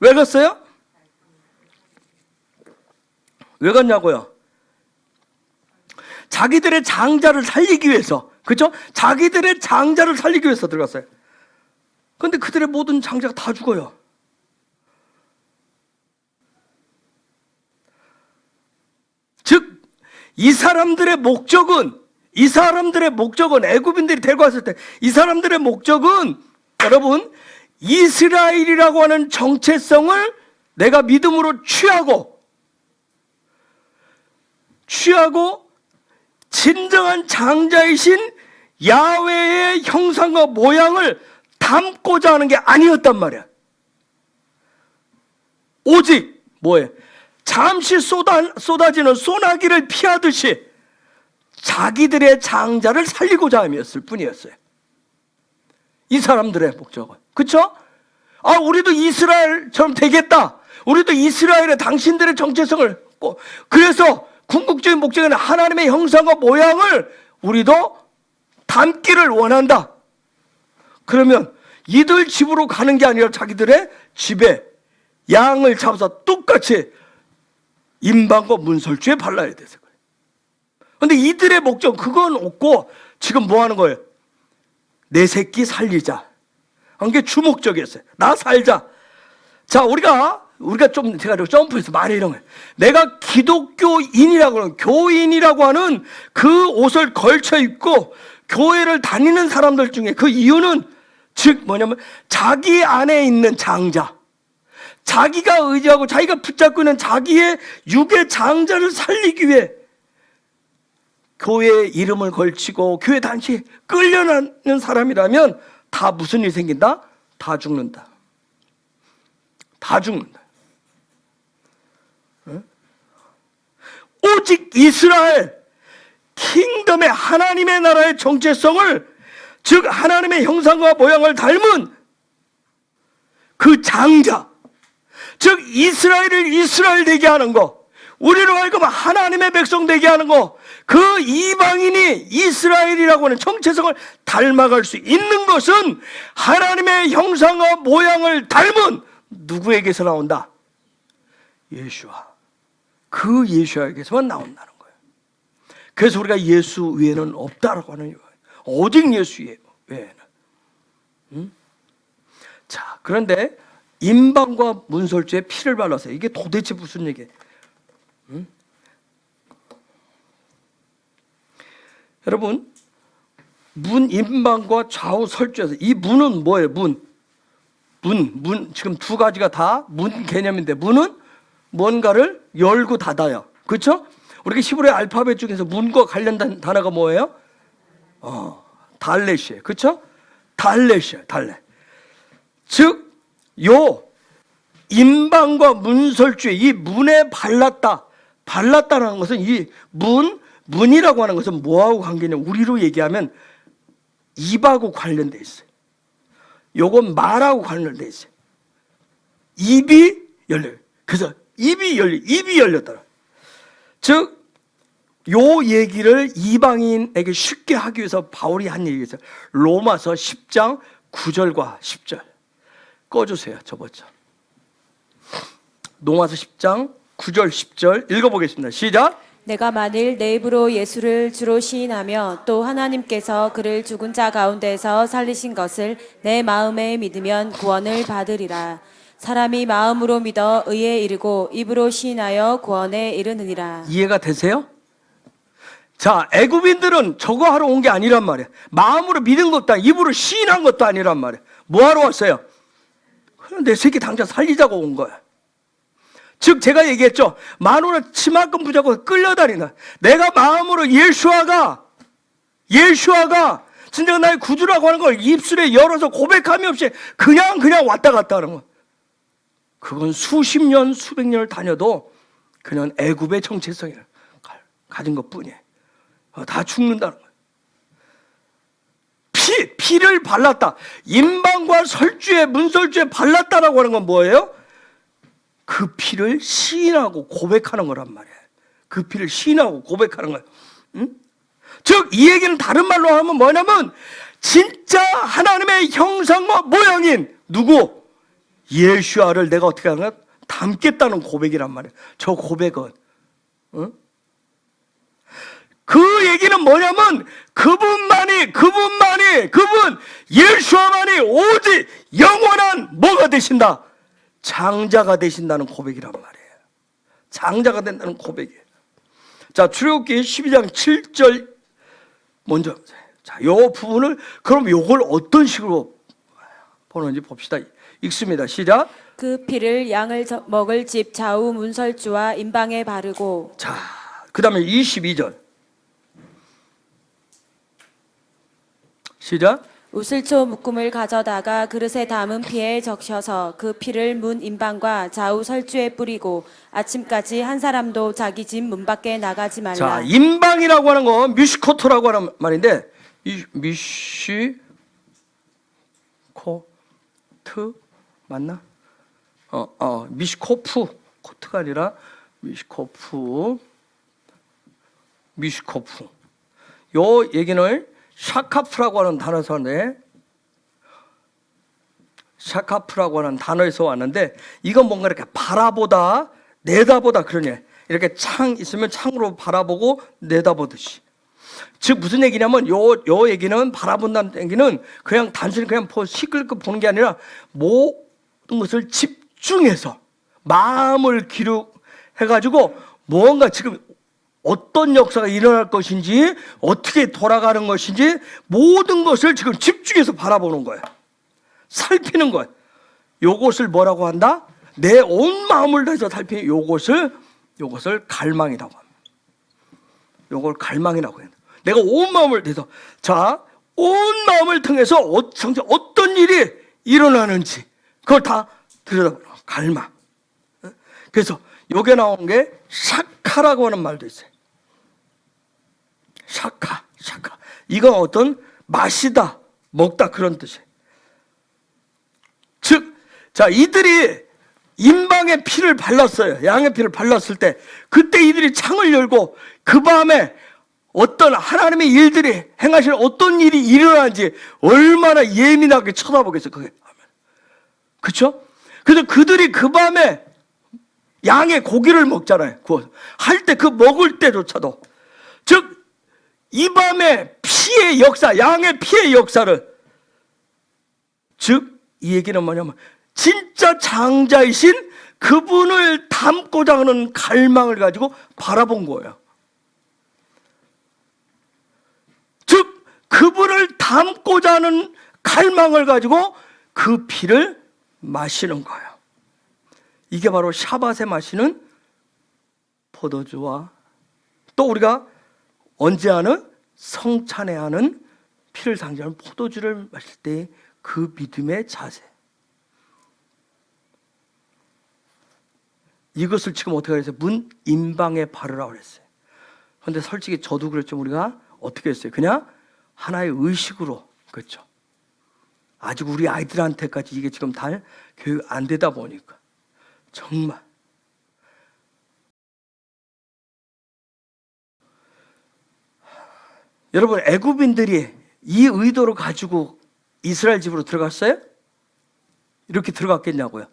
왜 갔어요? 왜 갔냐고요? 자기들의 장자를 살리기 위해서, 그렇죠? 자기들의 장자를 살리기 위해서 들어갔어요. 그런데 그들의 모든 장자가 다 죽어요. 즉, 이 사람들의 목적은 애굽인들이 데리고 왔을 때 이 사람들의 목적은, 여러분, 이스라엘이라고 하는 정체성을 내가 믿음으로 취하고 진정한 장자이신 야훼의 형상과 모양을 담고자 하는 게 아니었단 말이야. 오직 뭐예요? 잠시 쏟아지는 소나기를 피하듯이 자기들의 장자를 살리고자 함이었을 뿐이었어요. 이 사람들의 목적은. 그렇죠? 아, 우리도 이스라엘처럼 되겠다. 우리도 이스라엘의 당신들의 정체성을, 그래서 궁극적인 목적은 하나님의 형상과 모양을 우리도 담기를 원한다. 그러면 이들 집으로 가는 게 아니라 자기들의 집에 양을 잡아서 똑같이 임방과 문설주에 발라야 돼서 그래요. 그런데 이들의 목적 그건 없고 지금 뭐 하는 거예요? 내 새끼 살리자. 그게 주목적이었어요. 나 살자. 자, 우리가 좀 제가 점프해서 말해 이런 거예요. 내가 기독교인이라고 하는, 교인이라고 하는 그 옷을 걸쳐 입고 교회를 다니는 사람들 중에 그 이유는 즉 뭐냐면 자기 안에 있는 장자, 자기가 의지하고 자기가 붙잡고 있는 자기의 육의 장자를 살리기 위해 교회의 이름을 걸치고 교회 단체에 끌려나는 사람이라면 다 무슨 일이 생긴다? 다 죽는다. 다 죽는다. 오직 이스라엘 킹덤의 하나님의 나라의 정체성을, 즉 하나님의 형상과 모양을 닮은 그 장자, 즉 이스라엘을 이스라엘 되게 하는 거, 우리로 하여금 하나님의 백성 되게 하는 거, 그 이방인이 이스라엘이라고 하는 정체성을 닮아갈 수 있는 것은 하나님의 형상과 모양을 닮은 누구에게서 나온다? 예수와. 그 예수에게서만 나온다는 거예요. 그래서 우리가 예수 외에는 없다라고 하는 이유예요. 오직 예수 외에는. 자, 그런데 임방과 문설주에 피를 발라서 이게 도대체 무슨 얘기예요? 여러분, 문 임방과 좌우 설주에서 이 문은 뭐예요? 문 지금 두 가지가 다 문 개념인데, 문은 뭔가를 열고 닫아요. 그렇죠? 우리가 히브리 알파벳 중에서 문과 관련된 단어가 뭐예요? 달렛이에요. 그렇죠? 달렛이에요. 달렛. 즉, 요 임방과 문설주에 이 문에 발랐다라는 것은 이 문이라고 하는 것은 뭐하고 관계냐? 우리로 얘기하면 입하고 관련돼 있어요. 요건 말하고 관련돼 있어요. 입이 열려요. 그래서 입이 열렸다. 즉, 요 얘기를 이방인에게 쉽게 하기 위해서 바울이 한 얘기가 있어요. 로마서 10장 9절과 10절. 꺼주세요. 저거죠. 로마서 10장 9절 10절 읽어보겠습니다. 시작. 내가 만일 내 입으로 예수를 주로 시인하며 또 하나님께서 그를 죽은 자 가운데서 살리신 것을 내 마음에 믿으면 구원을 받으리라. 사람이 마음으로 믿어 의에 이르고 입으로 시인하여 구원에 이르느니라. 이해가 되세요? 자, 애굽인들은 저거 하러 온 게 아니란 말이에요. 마음으로 믿은 것도 아니고 입으로 시인한 것도 아니란 말이에요. 뭐 하러 왔어요? 그냥 내 새끼 당장 살리자고 온 거야. 즉, 제가 얘기했죠. 마누라 치마금 부자고 끌려다니는, 내가 마음으로 예수아가 진짜 나의 구주라고 하는 걸 입술에 열어서 고백함이 없이 그냥 왔다 갔다 하는 거. 그건 수십 년, 수백 년을 다녀도 그냥 애굽의 정체성을 가진 것뿐이에요. 다 죽는다는 거예요. 피를 발랐다. 임방과 설주에 문설주에 발랐다라고 하는 건 뭐예요? 그 피를 시인하고 고백하는 거란 말이에요. 그 피를 시인하고 고백하는 거예요. 즉, 이 얘기는 다른 말로 하면 뭐냐면 진짜 하나님의 형상과 모양인 누구? 예수아를 내가 어떻게 하는가? 닮겠다는 고백이란 말이에요. 저 고백은 그 얘기는 뭐냐면 그분 예수아만이 오직 영원한 뭐가 되신다? 장자가 되신다는 고백이란 말이에요. 장자가 된다는 고백이에요. 자, 출애굽기 12장 7절 먼저. 자, 요 부분을 그럼 요걸 어떤 식으로 보는지 봅시다. 읽습니다. 시작. 그 피를 양을 먹을 집 좌우 문설주와 임방에 바르고. 자, 그 다음에 22절. 시작. 우슬초 묶음을 가져다가 그릇에 담은 피에 적셔서 그 피를 문 임방과 좌우 설주에 뿌리고 아침까지 한 사람도 자기 집 문 밖에 나가지 말라. 자, 임방이라고 하는 건 미슈코트라고 하는 말인데, 이 미슈코트 맞나? 미슈코프 코트가 아니라 미슈코프. 요 얘기는 샤카프라고 하는 단어에서 왔는데, 샤카프라고 하는 단어에서 왔는데, 이건 뭔가 이렇게 바라보다, 내다보다 그러냐. 이렇게 창 있으면 창으로 바라보고 내다보듯이. 즉 무슨 얘기냐면 요 얘기는 바라본다는 얘기는 그냥 단순히 그냥 시끌끗 보는 게 아니라 모든 것을 집중해서 마음을 기록해가지고 뭔가 지금 어떤 역사가 일어날 것인지 어떻게 돌아가는 것인지 모든 것을 지금 집중해서 바라보는 거예요. 살피는 거예요. 요것을 뭐라고 한다? 내 온 마음을 다해서 살피는 요것을 갈망이라고 합니다. 요걸 갈망이라고 해요. 내가 온 마음을 다해서, 자, 온 마음을 통해서 어떤 일이 일어나는지 그걸 다 들여다보는 갈망. 그래서 요게 나온 게 샤카라고 하는 말도 있어요. 샤카. 이건 어떤 마시다, 먹다 그런 뜻이에요. 즉 자, 이들이 인방의 피를 발랐어요. 양의 피를 발랐을 때 그때 이들이 창을 열고 그 밤에 어떤 하나님의 일들이 행하시는 어떤 일이 일어나는지 얼마나 예민하게 쳐다보겠어요. 그게. 그렇죠? 그래서 그들이 그 밤에 양의 고기를 먹잖아요. 할 때 그 먹을 때조차도 즉 이 밤에 피의 역사, 양의 피의 역사를 즉 이 얘기는 뭐냐면 진짜 장자이신 그분을 닮고자 하는 갈망을 가지고 바라본 거예요. 즉 그분을 닮고자 하는 갈망을 가지고 그 피를 마시는 거예요. 이게 바로 샤밧에 마시는 포도주와 또 우리가 언제 하는 성찬에 하는 피를 상징하는 포도주를 마실 때 그 믿음의 자세. 이것을 지금 어떻게 하겠어요? 문 임방에 바르라고 그랬어요. 그런데 솔직히 저도 그랬죠. 우리가 어떻게 했어요? 그냥 하나의 의식으로. 그렇죠. 아직 우리 아이들한테까지 이게 지금 다 교육 안 되다 보니까 정말 여러분 애굽인들이 이 의도를 가지고 이스라엘 집으로 들어갔어요? 이렇게 들어갔겠냐고요.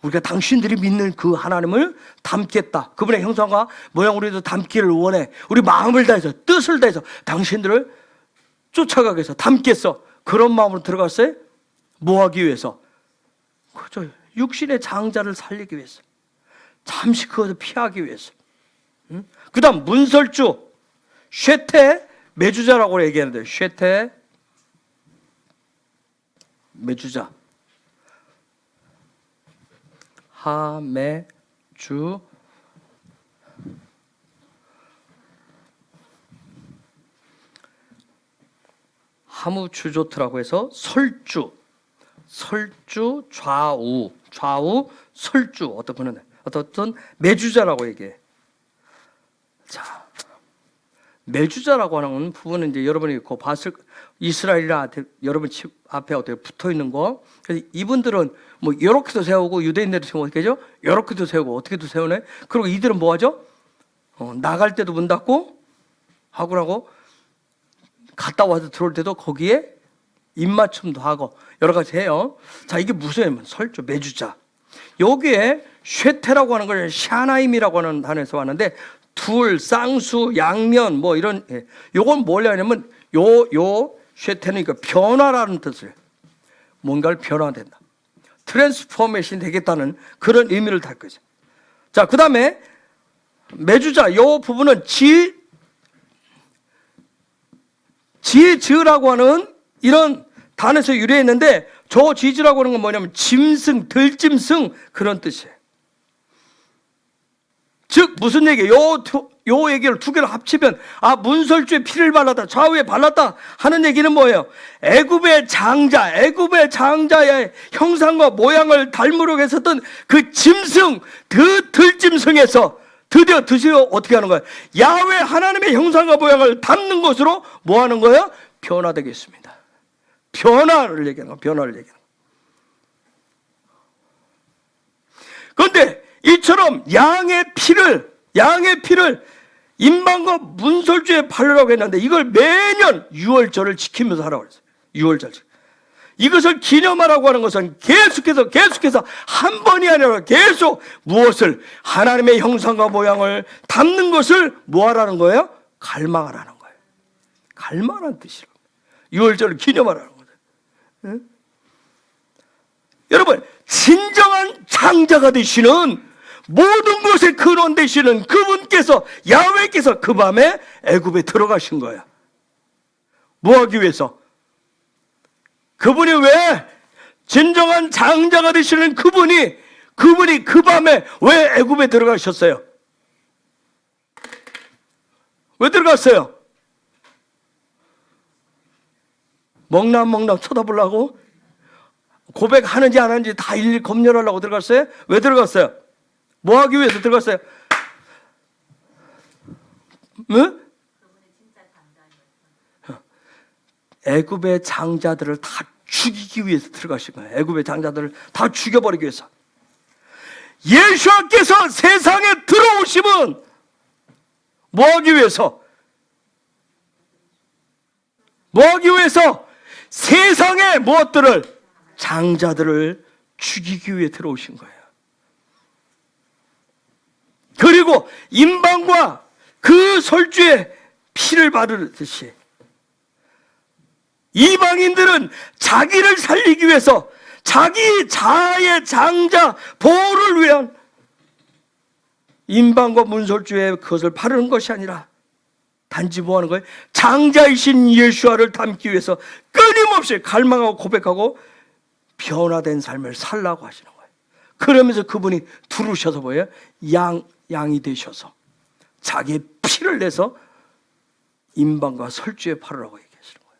우리가 당신들이 믿는 그 하나님을 닮겠다. 그분의 형상과 모양 우리도 닮기를 원해. 우리 마음을 다해서 뜻을 다해서 당신들을 쫓아가기 위해서 닮겠어. 그런 마음으로 들어갔어요? 뭐 하기 위해서? 그죠. 육신의 장자를 살리기 위해서. 잠시 그것을 피하기 위해서. 그 다음 문설주, 쉐테, 메주자라고 얘기하는데 쉐테, 메주자. 하메주 하무주조트라고 해서 설주 좌우 설주 어떤 매주자라고 얘기해. 자, 매주자라고 하는 부분은 이제 여러분이 그 봤을 이스라엘한테 여러분 집 앞에 어떻게 붙어 있는 거. 그래서 이분들은 뭐 이렇게도 세우고 유대인들도 세우고 어떻게 하죠? 이렇게도 세우고 어떻게도 세우네. 그리고 이들은 뭐 하죠? 나갈 때도 문 닫고 하고 갔다 와서 들어올 때도 거기에 입맞춤도 하고 여러 가지 해요. 자, 이게 무슨 설주 매주자. 여기에 쉐테라고 하는 걸 샤나임이라고 하는 단어에서 왔는데 둘, 쌍수, 양면 뭐 이런 요건 뭘 하냐면 요 쉐테는 그러니까 변화라는 뜻을 뭔가를 변화된다. 트랜스포메이션 되겠다는 그런 의미를 달 거죠. 자, 그 다음에 매주자 요 부분은 지으라고 하는 이런 단어에서 유래했는데 저 지으라고 하는 건 뭐냐면 짐승, 들짐승 그런 뜻이에요. 즉 무슨 얘기예요? 요 얘기를 두 개를 합치면 문설주에 피를 발랐다, 좌우에 발랐다 하는 얘기는 뭐예요? 애굽의 장자의 형상과 모양을 닮으려고 했었던 그 짐승, 들짐승에서 드디어 어떻게 하는 거예요? 야훼 하나님의 형상과 모양을 담는 것으로 뭐 하는 거예요? 변화되겠습니다. 변화를 얘기하는 거예요. 그런데 이처럼 양의 피를 임방과 문설주에 바르라고 했는데 이걸 매년 6월절을 지키면서 하라고 그랬어요. 6월절. 이것을 기념하라고 하는 것은 계속해서 한 번이 아니라 계속 무엇을 하나님의 형상과 모양을 담는 것을 뭐 하라는 거예요? 갈망하라는 거예요. 갈망하는 뜻이라고. 6월절을 기념하라는 거예요. 응? 여러분, 진정한 장자가 되시는 모든 것의 근원 되시는 그분께서 야훼께서 그 밤에 애굽에 들어가신 거야. 뭐 하기 위해서? 그분이 왜 진정한 장자가 되시는 그분이 그 밤에 왜 애굽에 들어가셨어요? 왜 들어갔어요? 먹남 쳐다보려고? 고백하는지 안 하는지 다 일일이 검열하려고 들어갔어요? 왜 들어갔어요? 뭐 하기 위해서 들어갔어요? 애굽의 장자들을 다 죽이기 위해서 들어가신 거예요. 애굽의 장자들을 다 죽여버리기 위해서. 예수께서 세상에 들어오심은 뭐하기 위해서? 뭐하기 위해서? 세상의 무엇들을? 장자들을 죽이기 위해 들어오신 거예요. 그리고 임방과 그 설주에 피를 바르듯이 이방인들은 자기를 살리기 위해서 자기 자아의 장자 보호를 위한 임방과 문설주에 그것을 바르는 것이 아니라 단지 뭐 하는 거예요? 장자이신 예수와를 닮기 위해서 끊임없이 갈망하고 고백하고 변화된 삶을 살라고 하시는 거예요. 그러면서 그분이 두르셔서 뭐예요? 양이 되셔서 자기의 피를 내서 임방과 설주에 바르라고 얘기하시는 거예요.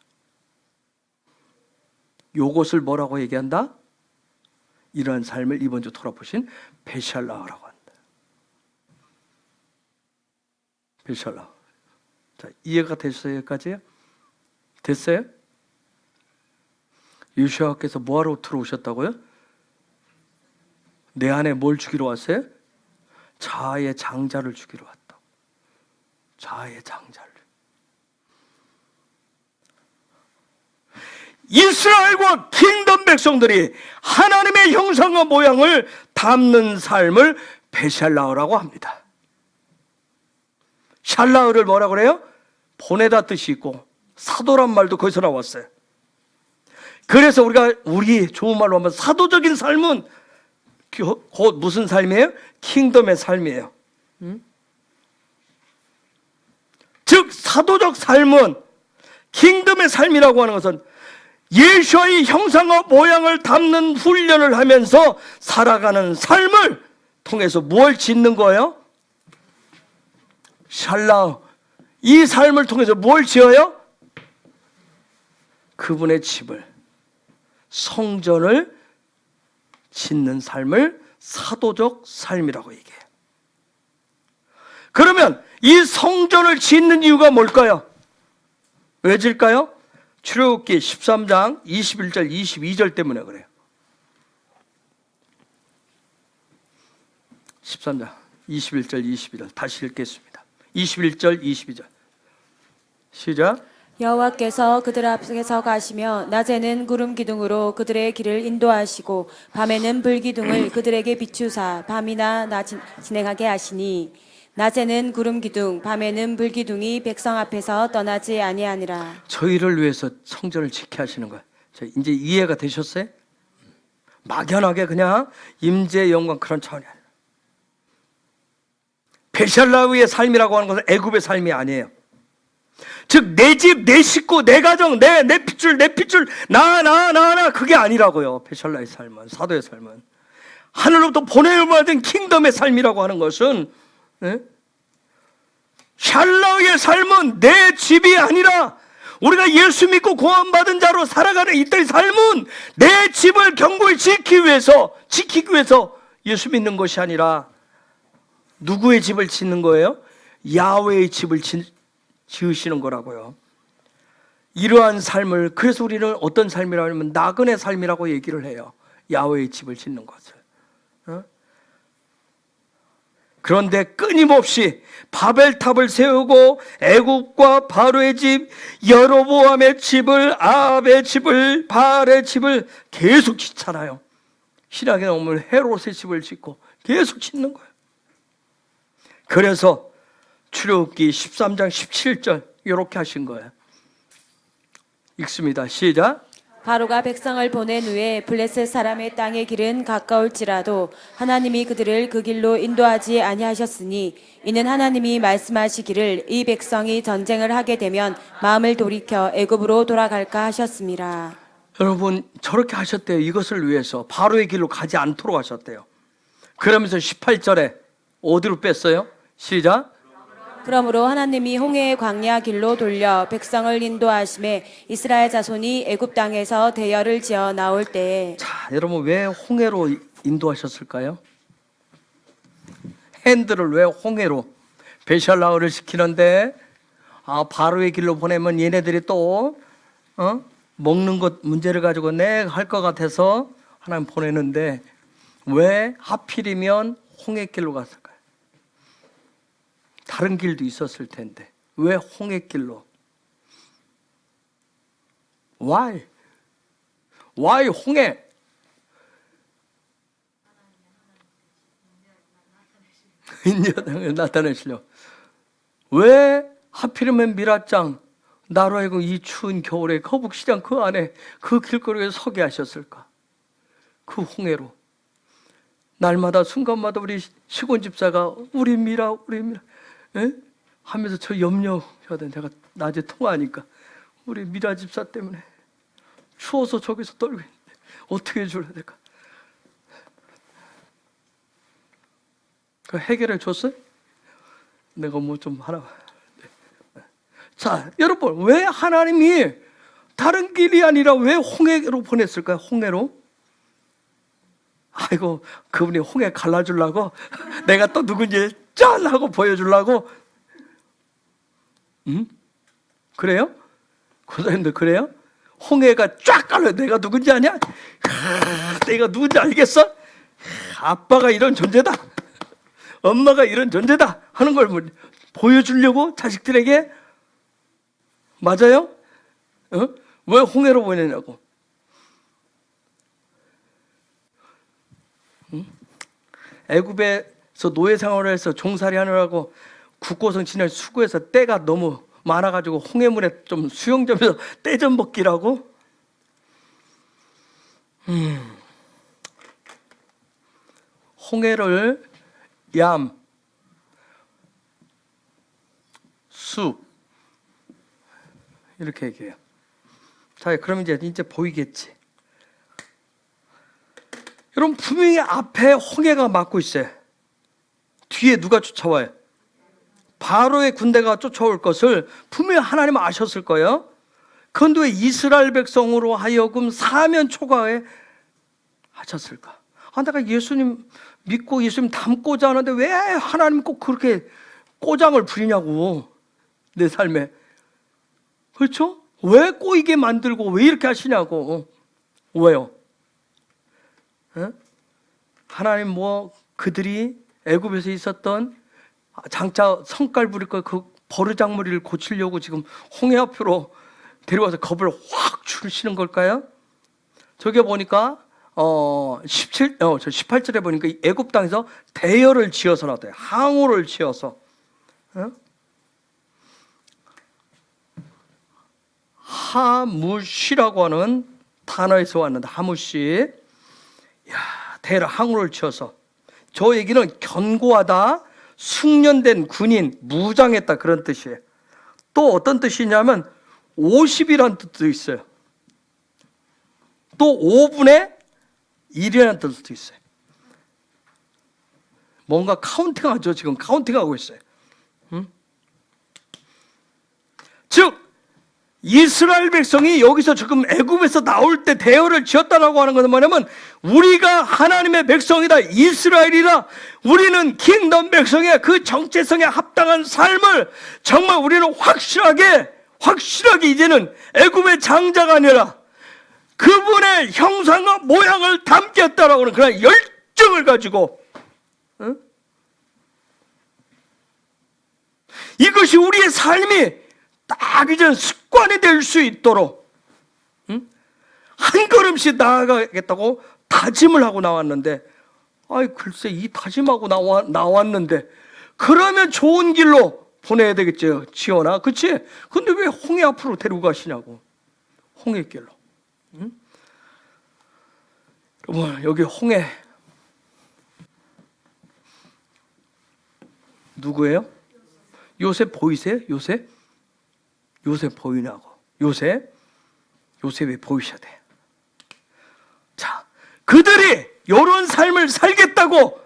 요것을 뭐라고 얘기한다? 이러한 삶을 이번 주 돌아보신 베샬라라고 한다. 베샬라. 자, 이해가 됐어요? 여기까지요? 됐어요? 요시아께서 뭐하러 들어오셨다고요? 내 안에 뭘 주기로 왔어요? 자아의 장자를 주기로 왔다. 자아의 장자를. 이스라엘과 킹덤 백성들이 하나님의 형상과 모양을 담는 삶을 베샬라어라고 합니다. 샬라어를 뭐라고 그래요? 보내다 뜻이 있고 사도란 말도 거기서 나왔어요. 그래서 우리 좋은 말로 하면 사도적인 삶은 곧 무슨 삶이에요? 킹덤의 삶이에요. 즉 사도적 삶은 킹덤의 삶이라고 하는 것은 예수의 형상과 모양을 담는 훈련을 하면서 살아가는 삶을 통해서 뭘 짓는 거예요? 샬라. 이 삶을 통해서 뭘 지어요? 그분의 집을, 성전을 짓는 삶을 사도적 삶이라고 얘기해요. 그러면 이 성전을 짓는 이유가 뭘까요? 왜 질까요? 출애굽기 13장 21절 22절 때문에 그래요. 13장 21절 22절 다시 읽겠습니다. 21절 22절 시작. 여호와께서 그들 앞에서 가시며 낮에는 구름 기둥으로 그들의 길을 인도하시고 밤에는 불 기둥을 그들에게 비추사 밤이나 낮 진행하게 하시니 낮에는 구름 기둥 밤에는 불 기둥이 백성 앞에서 떠나지 아니하니라. 저희를 위해서 성전을 지켜 하시는 거예요. 이제 이해가 되셨어요? 막연하게 그냥 임재의 영광 그런 차원이 아니라 베샬라의 삶이라고 하는 것은 애굽의 삶이 아니에요. 즉 내 집, 내 식구, 내 가정, 내 핏줄, 나 그게 아니라고요. 베샬라의 삶은, 사도의 삶은 하늘로부터 보내려 받은 킹덤의 삶이라고 하는 것은 샬라의 삶은 내 집이 아니라 우리가 예수 믿고 구원받은 자로 살아가는 이때의 삶은 내 집을 견고히 지키기 위해서 예수 믿는 것이 아니라 누구의 집을 짓는 거예요? 야훼의 집을 지으시는 거라고요. 이러한 삶을, 그래서 우리는 어떤 삶이라고 하면 나그네 삶이라고 얘기를 해요. 야훼의 집을 짓는 것을. 그런데 끊임없이 바벨탑을 세우고 애굽과 바로의 집, 여로보암의 집을, 아합의 집을, 바알의 집을 계속 짓잖아요. 신약에 나오면 헤롯의 집을 짓고 계속 짓는 거예요. 그래서 출애굽기 13장 17절 이렇게 하신 거예요. 읽습니다. 시작. 바로가 백성을 보낸 후에 블레셋 사람의 땅의 길은 가까울지라도 하나님이 그들을 그 길로 인도하지 아니하셨으니 이는 하나님이 말씀하시기를 이 백성이 전쟁을 하게 되면 마음을 돌이켜 애굽으로 돌아갈까 하셨습니다. 여러분 저렇게 하셨대요. 이것을 위해서 바로의 길로 가지 않도록 하셨대요. 그러면서 18절에 어디로 뺐어요? 시작. 그러므로 하나님이 홍해의 광야 길로 돌려 백성을 인도하심에 이스라엘 자손이 애굽 땅에서 대열을 지어 나올 때에. 자, 여러분 왜 홍해로 인도하셨을까요? 핸들을 왜 홍해로 베샬라어를 시키는데 바로의 길로 보내면 얘네들이 또 먹는 것 문제를 가지고 내가 할 것 같아서 하나님 보내는데 왜 하필이면 홍해길로 갔을까요? 다른 길도 있었을 텐데 왜 홍해길로? Why? Why 홍해? 인자당을 나타내시려. 왜 하필이면 미라짱 나로 하여금 이 추운 겨울에 거북시장 그 안에 그 길거리에 서게 하셨을까? 그 홍해로 날마다 순간마다 우리 시골 집사가 우리 미라 에? 하면서 저 염려해야 돼. 내가 낮에 통화하니까 우리 미라 집사 때문에 추워서 저기서 떨고 있는데 어떻게 해줘야 될까? 그 해결해 줬어요? 내가 뭐 좀 하나. 자, 여러분, 왜 하나님이 다른 길이 아니라 왜 홍해로 보냈을까요? 홍해로? 아이고, 그분이 홍해 갈라주려고 내가 또 누군지 짠 하고 보여주려고. 그래요? 고사님들 그래요? 홍해가 쫙 갈라요. 내가 누군지 아냐? 내가 누군지 알겠어? 아빠가 이런 존재다. 엄마가 이런 존재다 하는 걸 보여주려고 자식들에게. 맞아요? 왜 홍해로 보내냐고. 애굽에서 노예 생활을 해서 종살이 하느라고 국고성 진열 수구해서 때가 너무 많아가지고 홍해물에 좀 수영 좀 해서 때 좀 먹기라고. 홍해를 얌, 수 이렇게 얘기해요. 자, 그럼 이제 보이겠지. 여러분 분명히 앞에 홍해가 막고 있어요. 뒤에 누가 쫓아와요? 바로의 군대가 쫓아올 것을 분명히 하나님은 아셨을 거예요. 그런데 왜 이스라엘 백성으로 하여금 사면 초과에 하셨을까? 내가 예수님 믿고 예수님 닮고자 하는데 왜 하나님 꼭 그렇게 꼬장을 부리냐고 내 삶에. 그렇죠? 왜 꼬이게 만들고 왜 이렇게 하시냐고. 왜요? 하나님 뭐 그들이 애굽에서 있었던 장차 성깔 부릴 거 그 버르장머리를 고치려고 지금 홍해 앞으로 데려와서 겁을 확 주시는 걸까요? 저기 보니까 18절에 보니까 애굽 땅에서 대열을 지어서 나왔대요. 항우를 지어서. 하무시라고 하는 단어에서 왔는데 하무시. 야, 대열 항우를 지어서. 저 얘기는 견고하다, 숙련된 군인, 무장했다 그런 뜻이에요. 또 어떤 뜻이냐면 50이라는 뜻도 있어요. 또 5분의 1이라는 뜻도 있어요. 뭔가 카운팅하죠. 지금 카운팅하고 있어요. 즉 이스라엘 백성이 여기서 지금 애굽에서 나올 때 대열을 지었다라고 하는 것은 뭐냐면 우리가 하나님의 백성이다, 이스라엘이다, 우리는 킹덤 백성의 그 정체성에 합당한 삶을 정말 우리는 확실하게 이제는 애굽의 장자가 아니라 그분의 형상과 모양을 담겠다라고 하는 그런 열정을 가지고 이것이 우리의 삶이 딱 이제 습관이 될 수 있도록 한 걸음씩 나아가겠다고 다짐을 하고 나왔는데, 아이 글쎄 이 다짐하고 나왔는데 그러면 좋은 길로 보내야 되겠죠, 지원아, 그치? 근데 왜 홍해 앞으로 데리고 가시냐고. 홍해길로. 여러분 여기 홍해 누구예요? 요셉 보이세요? 요셉 보이냐고. 요셉이 보이셔야 돼. 자, 그들이 이런 삶을 살겠다고.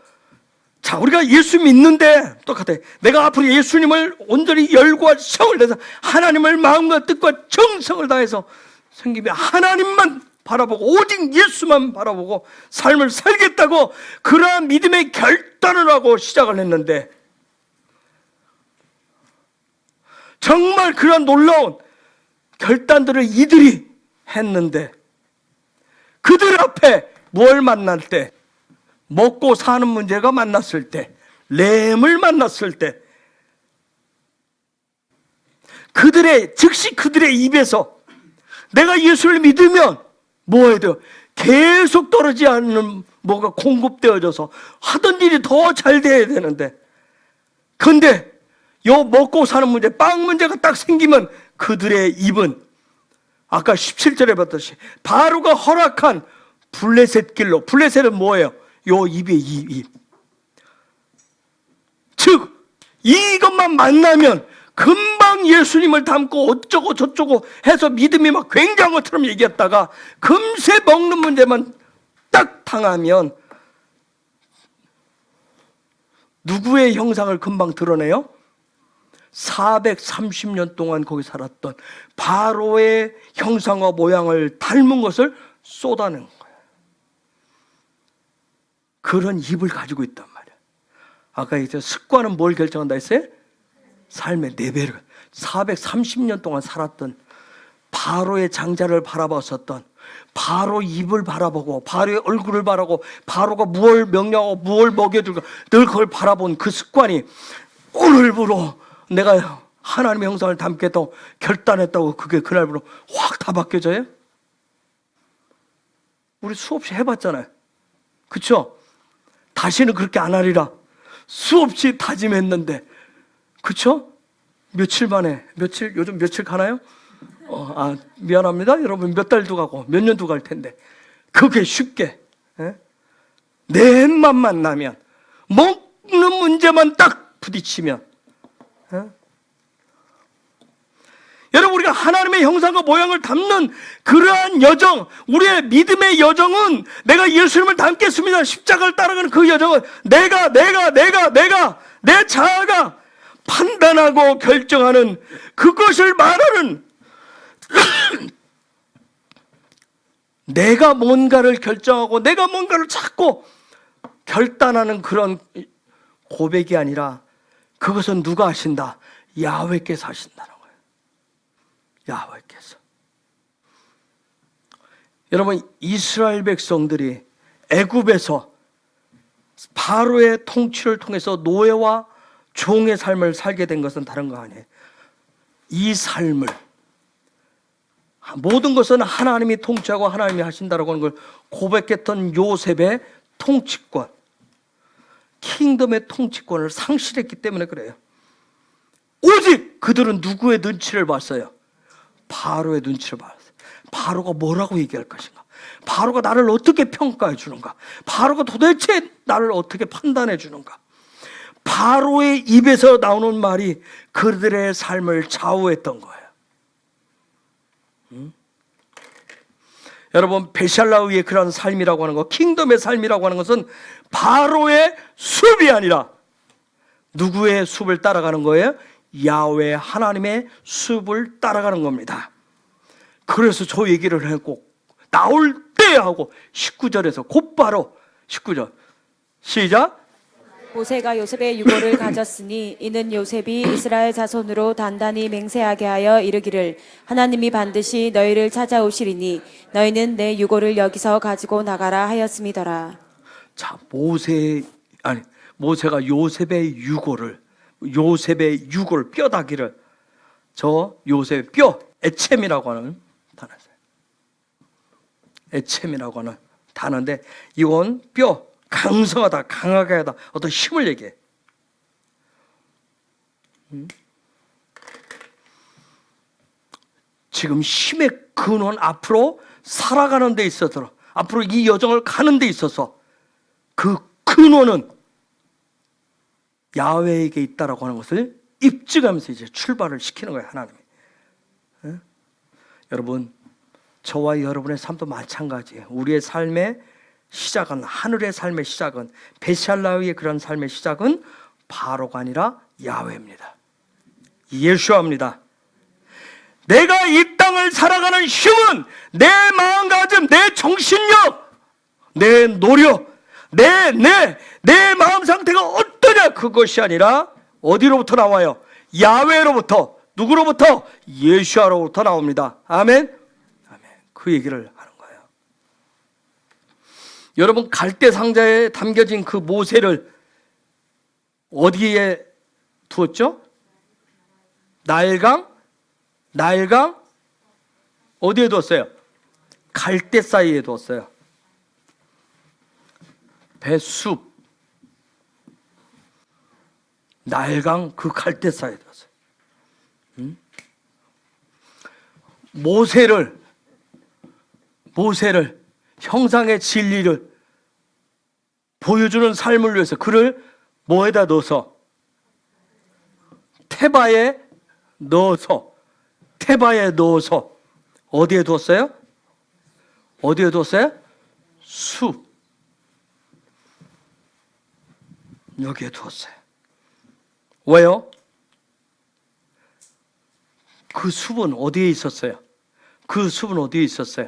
자, 우리가 예수 믿는데 똑같아. 내가 앞으로 예수님을 온전히 열과 성을 내서 하나님을 마음과 뜻과 정성을 다해서 생기며 하나님만 바라보고 오직 예수만 바라보고 삶을 살겠다고 그러한 믿음의 결단을 하고 시작을 했는데, 정말 그런 놀라운 결단들을 이들이 했는데 그들 앞에 뭘 만날 때, 먹고 사는 문제가 만났을 때, 램을 만났을 때, 즉시 그들의 입에서 내가 예수를 믿으면 뭐 해야 돼요? 계속 떨어지지 않는 뭐가 공급되어져서 하던 일이 더 잘 돼야 되는데, 근데 요 먹고 사는 문제, 빵 문제가 딱 생기면 그들의 입은 아까 17절에 봤듯이 바로가 허락한 블레셋 길로, 블레셋은 뭐예요? 요 입에 입. 즉 이것만 만나면 금방 예수님을 닮고 어쩌고 저쩌고 해서 믿음이 막 굉장한 것처럼 얘기했다가 금세 먹는 문제만 딱 당하면 누구의 형상을 금방 드러내요? 430년 동안 거기 살았던 바로의 형상과 모양을 닮은 것을 쏟아낸 거예요. 그런 입을 가지고 있단 말이에요. 아까 이제 습관은 뭘 결정한다 했어요? 삶의 레벨을. 430년 동안 살았던 바로의 장자를 바라봤었던, 바로 입을 바라보고 바로의 얼굴을 바라보고 바로가 무엇을 명령하고 무엇을 먹여줄까 늘 그걸 바라본 그 습관이 오늘부로 내가 하나님의 형상을 담겠다고 결단했다고 그게 그날부로 확 다 바뀌어져요? 우리 수없이 해봤잖아요. 그렇죠? 다시는 그렇게 안 하리라 수없이 다짐했는데, 그렇죠? 며칠 만에, 요즘 며칠 가나요? 미안합니다 여러분, 몇 달도 가고 몇 년도 갈 텐데 그게 쉽게 내 맘만 만나면, 먹는 문제만 딱 부딪히면, 여러분, 우리가 하나님의 형상과 모양을 담는 그러한 여정, 우리의 믿음의 여정은 내가 예수님을 닮겠습니다 십자가를 따라가는 그 여정은 내가 내 자아가 판단하고 결정하는, 그것을 말하는 내가 뭔가를 결정하고 내가 뭔가를 찾고 결단하는 그런 고백이 아니라, 그것은 누가 하신다? 야훼께서 하신다는 거예요. 야훼께서. 여러분, 이스라엘 백성들이 애굽에서 바로의 통치를 통해서 노예와 종의 삶을 살게 된 것은 다른 거 아니에요. 이 삶을, 모든 것은 하나님이 통치하고 하나님이 하신다라고 하는 걸 고백했던 요셉의 통치권, 킹덤의 통치권을 상실했기 때문에 그래요. 오직 그들은 누구의 눈치를 봤어요? 바로의 눈치를 봤어요. 바로가 뭐라고 얘기할 것인가? 바로가 나를 어떻게 평가해 주는가? 바로가 도대체 나를 어떻게 판단해 주는가? 바로의 입에서 나오는 말이 그들의 삶을 좌우했던 거예요. 여러분, 베샬라의의 그런 삶이라고 하는 것, 킹덤의 삶이라고 하는 것은 바로의 숲이 아니라 누구의 숲을 따라가는 거예요? 야훼 하나님의 숲을 따라가는 겁니다. 그래서 저 얘기를 했고, 나올 때 하고 19절에서 곧바로 19절 시작. 모세가 요셉의 유고를 가졌으니 이는 요셉이 이스라엘 자손으로 단단히 맹세하게 하여 이르기를 하나님이 반드시 너희를 찾아오시리니 너희는 내 유고를 여기서 가지고 나가라 하였음이더라. 자, 모세가 요셉의 유고를 뼈다귀를, 저 요셉의 뼈, 에쳔이라고 하는 단어예요. 에쳔이라고 하는 단어인데, 이건 뼈, 강성하다, 강하게 하다, 어떤 힘을 얘기해. 지금 힘의 근원, 앞으로 살아가는 데 있어서, 앞으로 이 여정을 가는 데 있어서 그 근원은 야훼에게 있다라고 하는 것을 입증하면서 이제 출발을 시키는 거예요, 하나님이. 여러분, 저와 여러분의 삶도 마찬가지예요. 우리의 삶의 시작은, 하늘의 삶의 시작은, 베샬라의 그런 삶의 시작은 바로가 아니라 야훼입니다. 예수입니다. 내가 이 땅을 살아가는 힘은 내 마음가짐, 내 정신력, 내 노력, 내 마음 상태가 어떠냐, 그것이 아니라 어디로부터 나와요? 야훼로부터. 누구로부터? 예수로부터 나옵니다. 아멘. 아멘. 그 얘기를 하는 거예요. 여러분, 갈대 상자에 담겨진 그 모세를 어디에 두었죠? 나일강 어디에 두었어요? 갈대 사이에 두었어요. 배숲, 나일강 그 갈대 사이에 두었어요. 모세를 형상의 진리를 보여주는 삶을 위해서 그를 뭐에다 넣어서? 테바에 넣어서 어디에 두었어요? 어디에 두었어요? 숲. 여기에 두었어요. 왜요? 그 숲은 어디에 있었어요? 그 숲은 어디에 있었어요?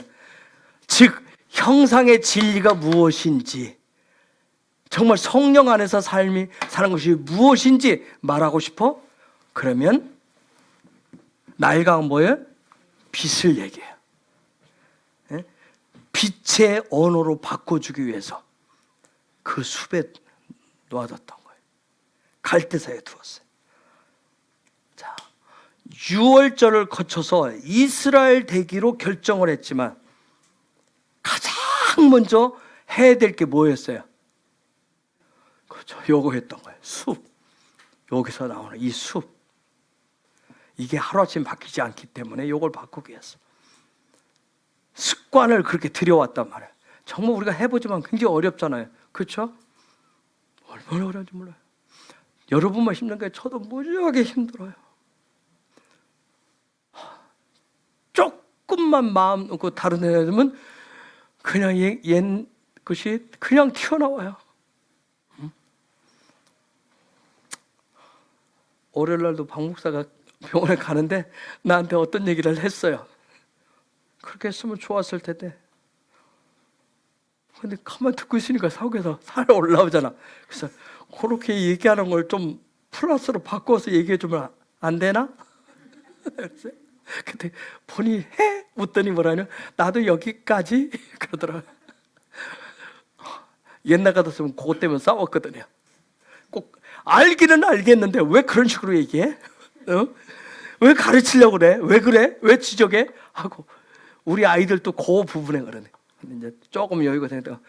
즉 형상의 진리가 무엇인지, 정말 성령 안에서 사는 것이 무엇인지 말하고 싶어? 그러면 나일강은 뭐예요? 빛을 얘기해요. 빛의 언어로 바꿔주기 위해서 그 숲에 놓아뒀던 거예요. 갈대사에 두었어요. 자, 6월절을 거쳐서 이스라엘 되기로 결정을 했지만 가장 먼저 해야 될 게 뭐였어요? 그렇죠. 요거 했던 거예요. 숲. 여기서 나오는 이 숲. 이게 하루아침 바뀌지 않기 때문에 요걸 바꾸기 위해서 습관을 그렇게 들여왔단 말이에요. 정말 우리가 해보지만 굉장히 어렵잖아요. 그렇죠? 얼마나 어려운지 몰라요. 여러분만 힘든 게 저도 무지하게 힘들어요. 조금만 마음 놓고 다른 애들은 그냥 옛 것이 그냥 튀어나와요. 월요일 날도 박 목사가 병원에 가는데 나한테 어떤 얘기를 했어요. 그렇게 했으면 좋았을 텐데. 근데 가만 듣고 있으니까 속에서 살이 올라오잖아. 그래서 그렇게 얘기하는 걸 좀 플러스로 바꿔서 얘기해 주면 안 되나? 근데 본인이 해? 웃더니 뭐라냐? 나도 여기까지? 그러더라고요. 옛날 같았으면 그것 때문에 싸웠거든요. 꼭 알기는 알겠는데 왜 그런 식으로 얘기해? 왜 가르치려고 그래? 왜 그래? 왜 지적해? 하고 우리 아이들도 그 부분에 그러네. 근데 이제 조금 여유가 되니까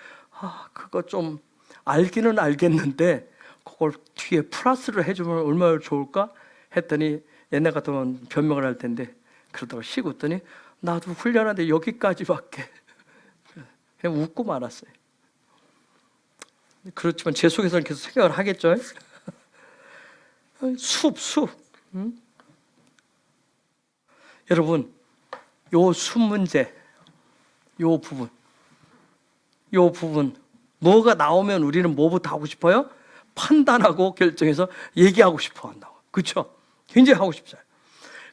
그거 좀 알기는 알겠는데 그걸 뒤에 플러스를 해주면 얼마나 좋을까? 했더니 옛날 같으면 변명을 할 텐데 그러다가 쉬고 있더니 나도 훈련하는데 여기까지밖에. 그냥 웃고 말았어요. 그렇지만 제 속에서는 계속 생각을 하겠죠. 숲. 여러분, 요 숲 문제, 요 부분 뭐가 나오면 우리는 뭐부터 하고 싶어요? 판단하고 결정해서 얘기하고 싶어 한다고. 그렇죠? 굉장히 하고 싶어요.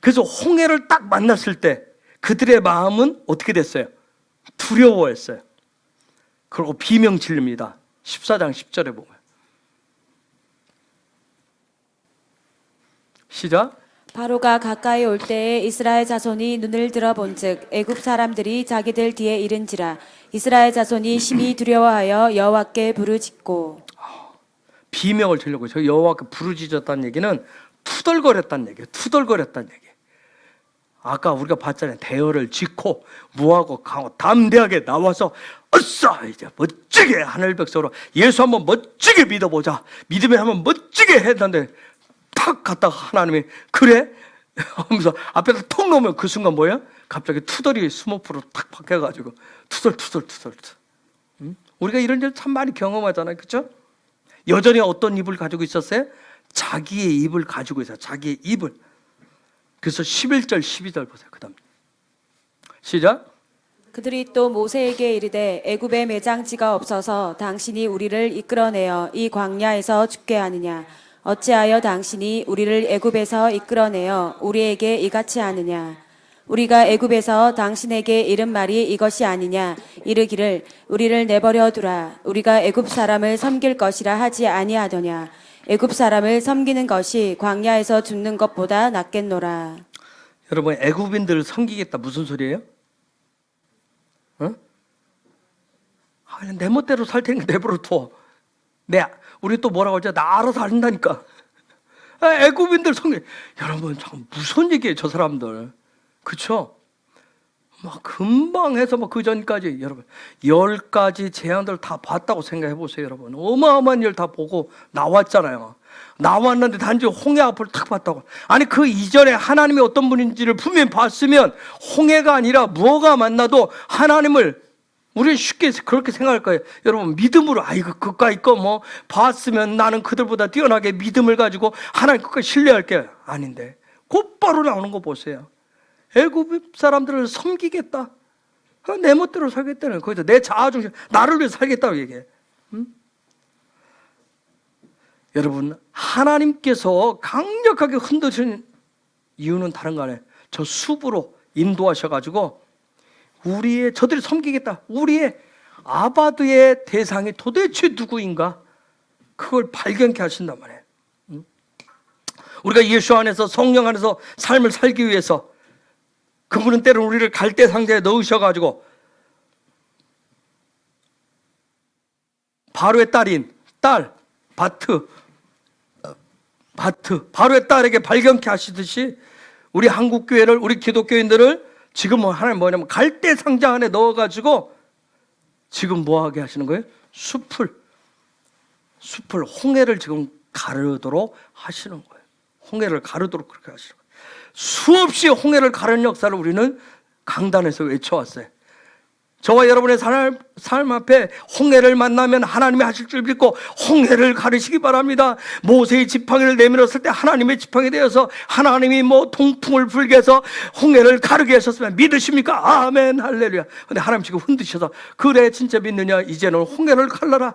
그래서 홍해를 딱 만났을 때 그들의 마음은 어떻게 됐어요? 두려워했어요. 그리고 비명 지릅니다. 14장 10절에 보면. 시작. 바로가 가까이 올 때에 이스라엘 자손이 눈을 들어본즉 애굽 사람들이 자기들 뒤에 이른지라 이스라엘 자손이 심히 두려워하여 여호와께 부르짖고. 비명을 지르고 저 여호와께 부르짖었다는 얘기는 투덜거렸다는 얘기예요. 투덜거렸다는 얘기. 아까 우리가 봤잖아요. 대열을 짓고 무하고 강하고 담대하게 나와서 어싸 이제 멋지게 하늘 백성으로 예수 한번 멋지게 믿어보자. 믿음에 한번 멋지게 했는데 탁 갔다가 하나님이 그래? 하면서 앞에서 톡 놓으면 그 순간 뭐야? 갑자기 투덜이 스모프로 탁 바뀌어가지고 투덜. 우리가 이런 일 참 많이 경험하잖아요. 그렇죠? 여전히 어떤 입을 가지고 있었어요? 자기의 입을 가지고 있어요. 자기의 입을. 그래서 11절 12절 보세요. 그 다음 시작. 그들이 또 모세에게 이르되 애굽에 매장지가 없어서 당신이 우리를 이끌어내어 이 광야에서 죽게 하느냐 어찌하여 당신이 우리를 애굽에서 이끌어내어 우리에게 이같이 하느냐 우리가 애굽에서 당신에게 이른 말이 이것이 아니냐 이르기를 우리를 내버려 두라 우리가 애굽 사람을 섬길 것이라 하지 아니하더냐 애굽 사람을 섬기는 것이 광야에서 죽는 것보다 낫겠노라. 여러분 애굽인들을 섬기겠다 무슨 소리예요? 어? 그냥 내 멋대로 살 테니까 내버려 둬. 우리 또 뭐라고 하죠? 나 알아서 한다니까. 애굽인들 성경, 여러분 참 무슨 얘기예요, 저 사람들. 그쵸? 막 금방 해서 막 그 전까지 여러분 10가지 재앙들 다 봤다고 생각해 보세요, 여러분. 어마어마한 일 다 보고 나왔잖아요. 나왔는데 단지 홍해 앞을 탁 봤다고. 아니 그 이전에 하나님이 어떤 분인지를 분명히 봤으면 홍해가 아니라 무엇가 만나도 하나님을 우리는 쉽게 그렇게 생각할 거예요. 여러분 믿음으로 이거 그까이 거 뭐 봤으면 나는 그들보다 뛰어나게 믿음을 가지고 하나님 그까이 신뢰할게. 아닌데 곧바로 나오는 거 보세요. 애굽 사람들을 섬기겠다. 내 멋대로 살겠다는 거기서 내 자아중심 나를 위해 살겠다고 얘기해. 여러분 하나님께서 강력하게 흔드신 이유는 다른 거 아니에요. 저 숲으로 인도하셔가지고 저들이 섬기겠다. 우리의 아바드의 대상이 도대체 누구인가? 그걸 발견케 하신단 말이에요. 우리가 예수 안에서 성령 안에서 삶을 살기 위해서 그분은 때로는 우리를 갈대 상자에 넣으셔가지고 바로의 딸 바로의 딸에게 발견케 하시듯이 우리 한국교회를 우리 기독교인들을 지금 하나님 뭐냐면 갈대 상자 안에 넣어가지고 지금 뭐하게 하시는 거예요? 숲을 홍해를 지금 가르도록 하시는 거예요. 홍해를 가르도록 그렇게 하시는 거예요. 수없이 홍해를 가르는 역사를 우리는 강단에서 외쳐왔어요. 저와 여러분의 삶 앞에 홍해를 만나면 하나님이 하실 줄 믿고 홍해를 가르시기 바랍니다. 모세의 지팡이를 내밀었을 때 하나님의 지팡이 되어서 하나님이 동풍을 불게 해서 홍해를 가르게 하셨으면 믿으십니까? 아멘 할렐루야. 근데 하나님 지금 흔드셔서 그래 진짜 믿느냐? 이제는 홍해를 갈라라.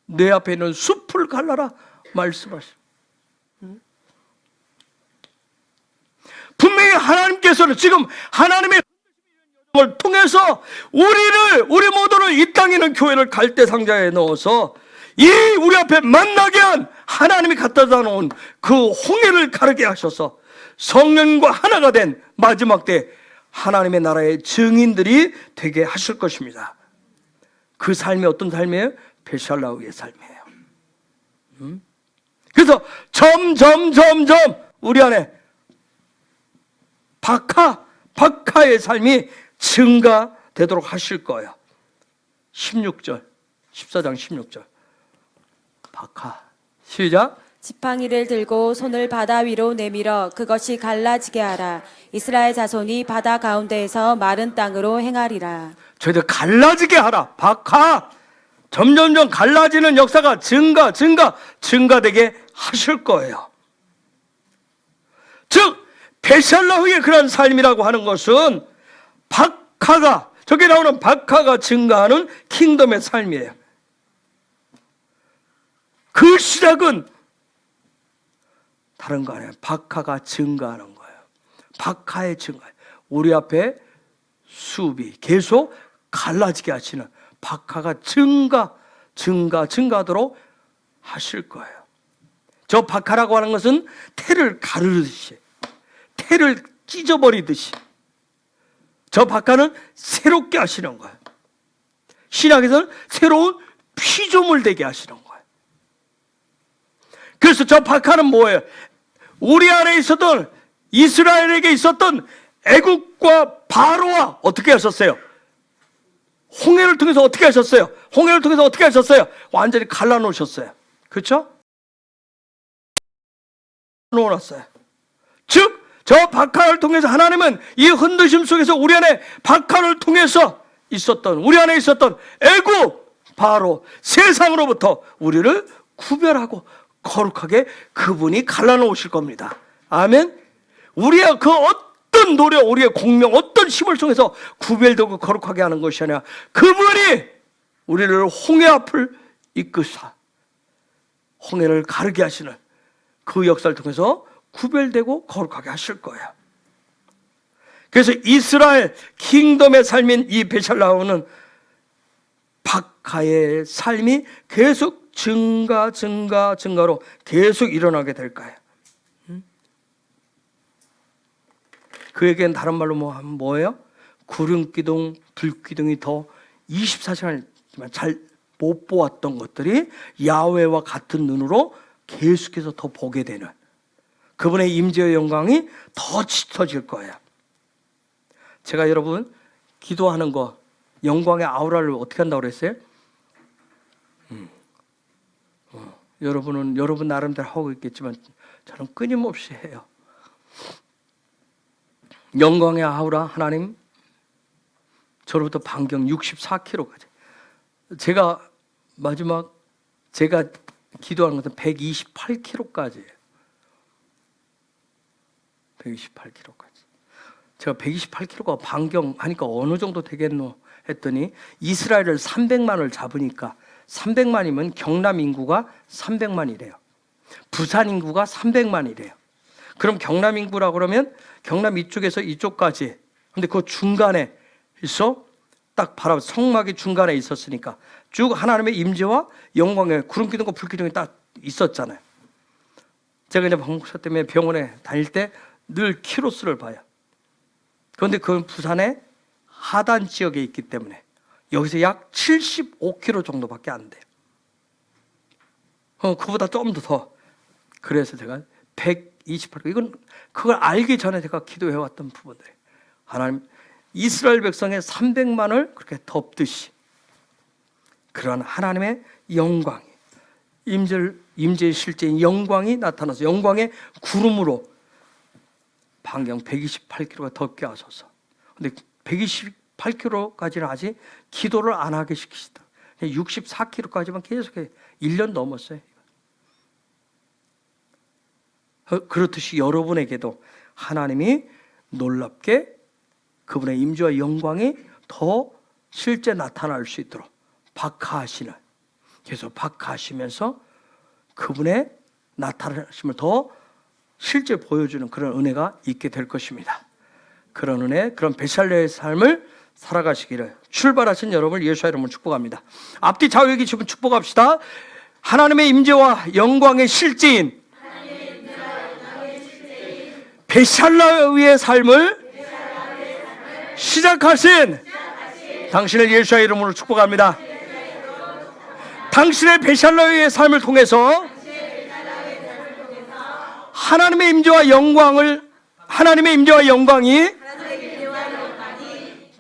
내 앞에 있는 숲을 갈라라 말씀하시오. 분명히 하나님께서는 지금 하나님의 을 통해서 우리 모두를 이 땅에 있는 교회를 갈대 상자에 넣어서 우리 앞에 만나게 한 하나님이 갖다 놓은 그 홍해를 가르게 하셔서 성령과 하나가 된 마지막 때 하나님의 나라의 증인들이 되게 하실 것입니다. 그 삶이 어떤 삶이에요? 베샬라우의 삶이에요. 그래서 점점 우리 안에 박하의 삶이 증가되도록 하실 거예요. 14장 16절 박하 시작. 지팡이를 들고 손을 바다 위로 내밀어 그것이 갈라지게 하라. 이스라엘 자손이 바다 가운데에서 마른 땅으로 행하리라. 저희들 갈라지게 하라. 박하 점점점 갈라지는 역사가 증가되게 하실 거예요. 즉 베샬라후의 그런 삶이라고 하는 것은 박하가 저기 나오는 박하가 증가하는 킹덤의 삶이에요. 그 시작은 다른 거 아니에요. 박하가 증가하는 거예요. 박하의 증가. 우리 앞에 숲이 계속 갈라지게 하시는 박하가 증가하도록 하실 거예요. 저 박하라고 하는 것은 태를 가르듯이 태를 찢어버리듯이 저 박하는 새롭게 하시는 거예요. 신약에서는 새로운 피조물 되게 하시는 거예요. 그래서 저 박하는 뭐예요? 우리 안에 있었던 이스라엘에게 있었던 애국과 바로와 어떻게 하셨어요? 홍해를 통해서 어떻게 하셨어요? 완전히 갈라놓으셨어요. 그렇죠? 놓아놨어요. 즉 저 박하를 통해서 하나님은 이 흔드심 속에서 우리 안에 박하를 통해서 우리 안에 있었던 애국 바로 세상으로부터 우리를 구별하고 거룩하게 그분이 갈라놓으실 겁니다. 아멘. 우리의 그 어떤 노력, 우리의 공명, 어떤 힘을 통해서 구별되고 거룩하게 하는 것이 아니라 그분이 우리를 홍해 앞을 이끄사 홍해를 가르게 하시는 그 역사를 통해서 구별되고 거룩하게 하실 거예요. 그래서 이스라엘 킹덤의 삶인 이 베샬라우는 박하의 삶이 계속 증가로 계속 일어나게 될 거예요. 그에겐 다른 말로 뭐예요? 구름기둥, 불기둥이 더 24시간 잘 못 보았던 것들이 야훼와 같은 눈으로 계속해서 더 보게 되는 그분의 임재의 영광이 더 짙어질 거예요. 제가 여러분 기도하는 거 영광의 아우라를 어떻게 한다고 그랬어요? 여러분은 여러분 나름대로 하고 있겠지만 저는 끊임없이 해요. 영광의 아우라 하나님 저로부터 반경 64km까지 제가 마지막 제가 기도하는 것은 128km까지예요. 128km까지. 제가 128km가 반경하니까 어느 정도 되겠노 했더니 이스라엘을 300만을 잡으니까 300만이면 경남 인구가 300만이래요. 부산 인구가 300만이래요. 그럼 경남 인구라고 그러면 경남 이쪽에서 이쪽까지. 근데 그 중간에 있어 딱 바로 성막이 중간에 있었으니까 쭉 하나님의 임재와 영광의 구름기둥과 불기둥이 딱 있었잖아요. 제가 이제 박목사 때문에 병원에 다닐 때 늘 키로수를 봐요. 그런데 그건 부산의 하단 지역에 있기 때문에 여기서 약 75km 정도밖에 안 돼요. 그보다 좀 더. 그래서 제가 128km. 이건 그걸 알기 전에 제가 기도해왔던 부분들이에요. 하나님 이스라엘 백성의 300만을 그렇게 덮듯이 그런 하나님의 영광이 임재의 실제인 영광이 나타나서 영광의 구름으로 반경 128km가 덮게 하소서. 근데 128km까지는 아직 기도를 안 하게 시키시다. 64km까지만 계속해 1년 넘었어요. 그렇듯이 여러분에게도 하나님이 놀랍게 그분의 임재와 영광이 더 실제 나타날 수 있도록 박하하시는, 계속 박하하시면서 그분의 나타나심을 더 실제 보여주는 그런 은혜가 있게 될 것입니다. 그런 은혜, 그런 베살레의 삶을 살아가시기를 출발하신 여러분을 예수의 이름으로 축복합니다. 앞뒤 좌우에 계시면 축복합시다. 하나님의 임재와 영광의 실제인 베살레의 삶을 시작하신 당신을 예수의 이름으로 축복합니다. 당신의 베살레의 삶을 통해서 하나님의 임재와 영광이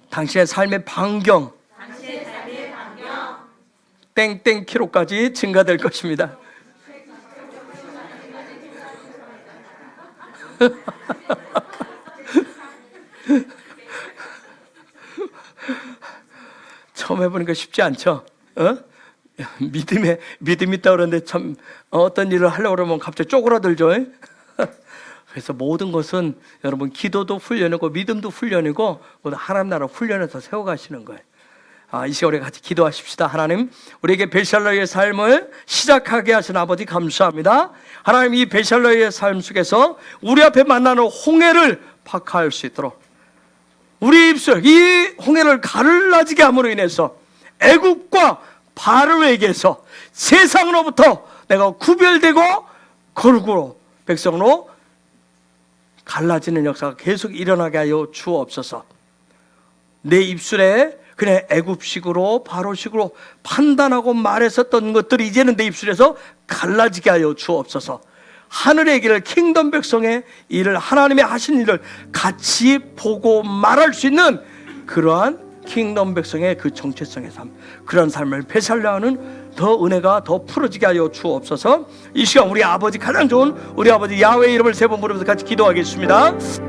당신의 삶의 반경 땡땡 키로까지 증가될 것입니다. 처음 해보니까 쉽지 않죠. 믿음이 있다 그러는데 참 어떤 일을 하려고 그러면 갑자기 쪼그라들죠. 그래서 모든 것은 여러분 기도도 훈련이고 믿음도 훈련이고 모두 하나님 나라 훈련해서 세워가시는 거예요. 이 시간에 같이 기도하십시다. 하나님, 우리에게 베살레의 삶을 시작하게 하신 아버지 감사합니다. 하나님, 이 베살레의 삶 속에서 우리 앞에 만나는 홍해를 박하할 수 있도록 우리 입술, 이 홍해를 가르라지게 함으로 인해서 애굽과 바로에게서 세상으로부터 내가 구별되고 거룩으로 백성으로 갈라지는 역사가 계속 일어나게 하여 주옵소서. 내 입술에 그냥 애굽식으로 바로식으로 판단하고 말했었던 것들이 이제는 내 입술에서 갈라지게 하여 주옵소서. 하늘의 길을, 킹덤 백성의 일을, 하나님의 하신 일을 같이 보고 말할 수 있는 그러한 킹덤 백성의 그 정체성의 삶, 그런 삶을 베살레하는 더 은혜가 더 풀어지게 하여 주옵소서. 이 시간 우리 아버지, 가장 좋은 우리 아버지 야훼의 이름을 세 번 부르면서 같이 기도하겠습니다.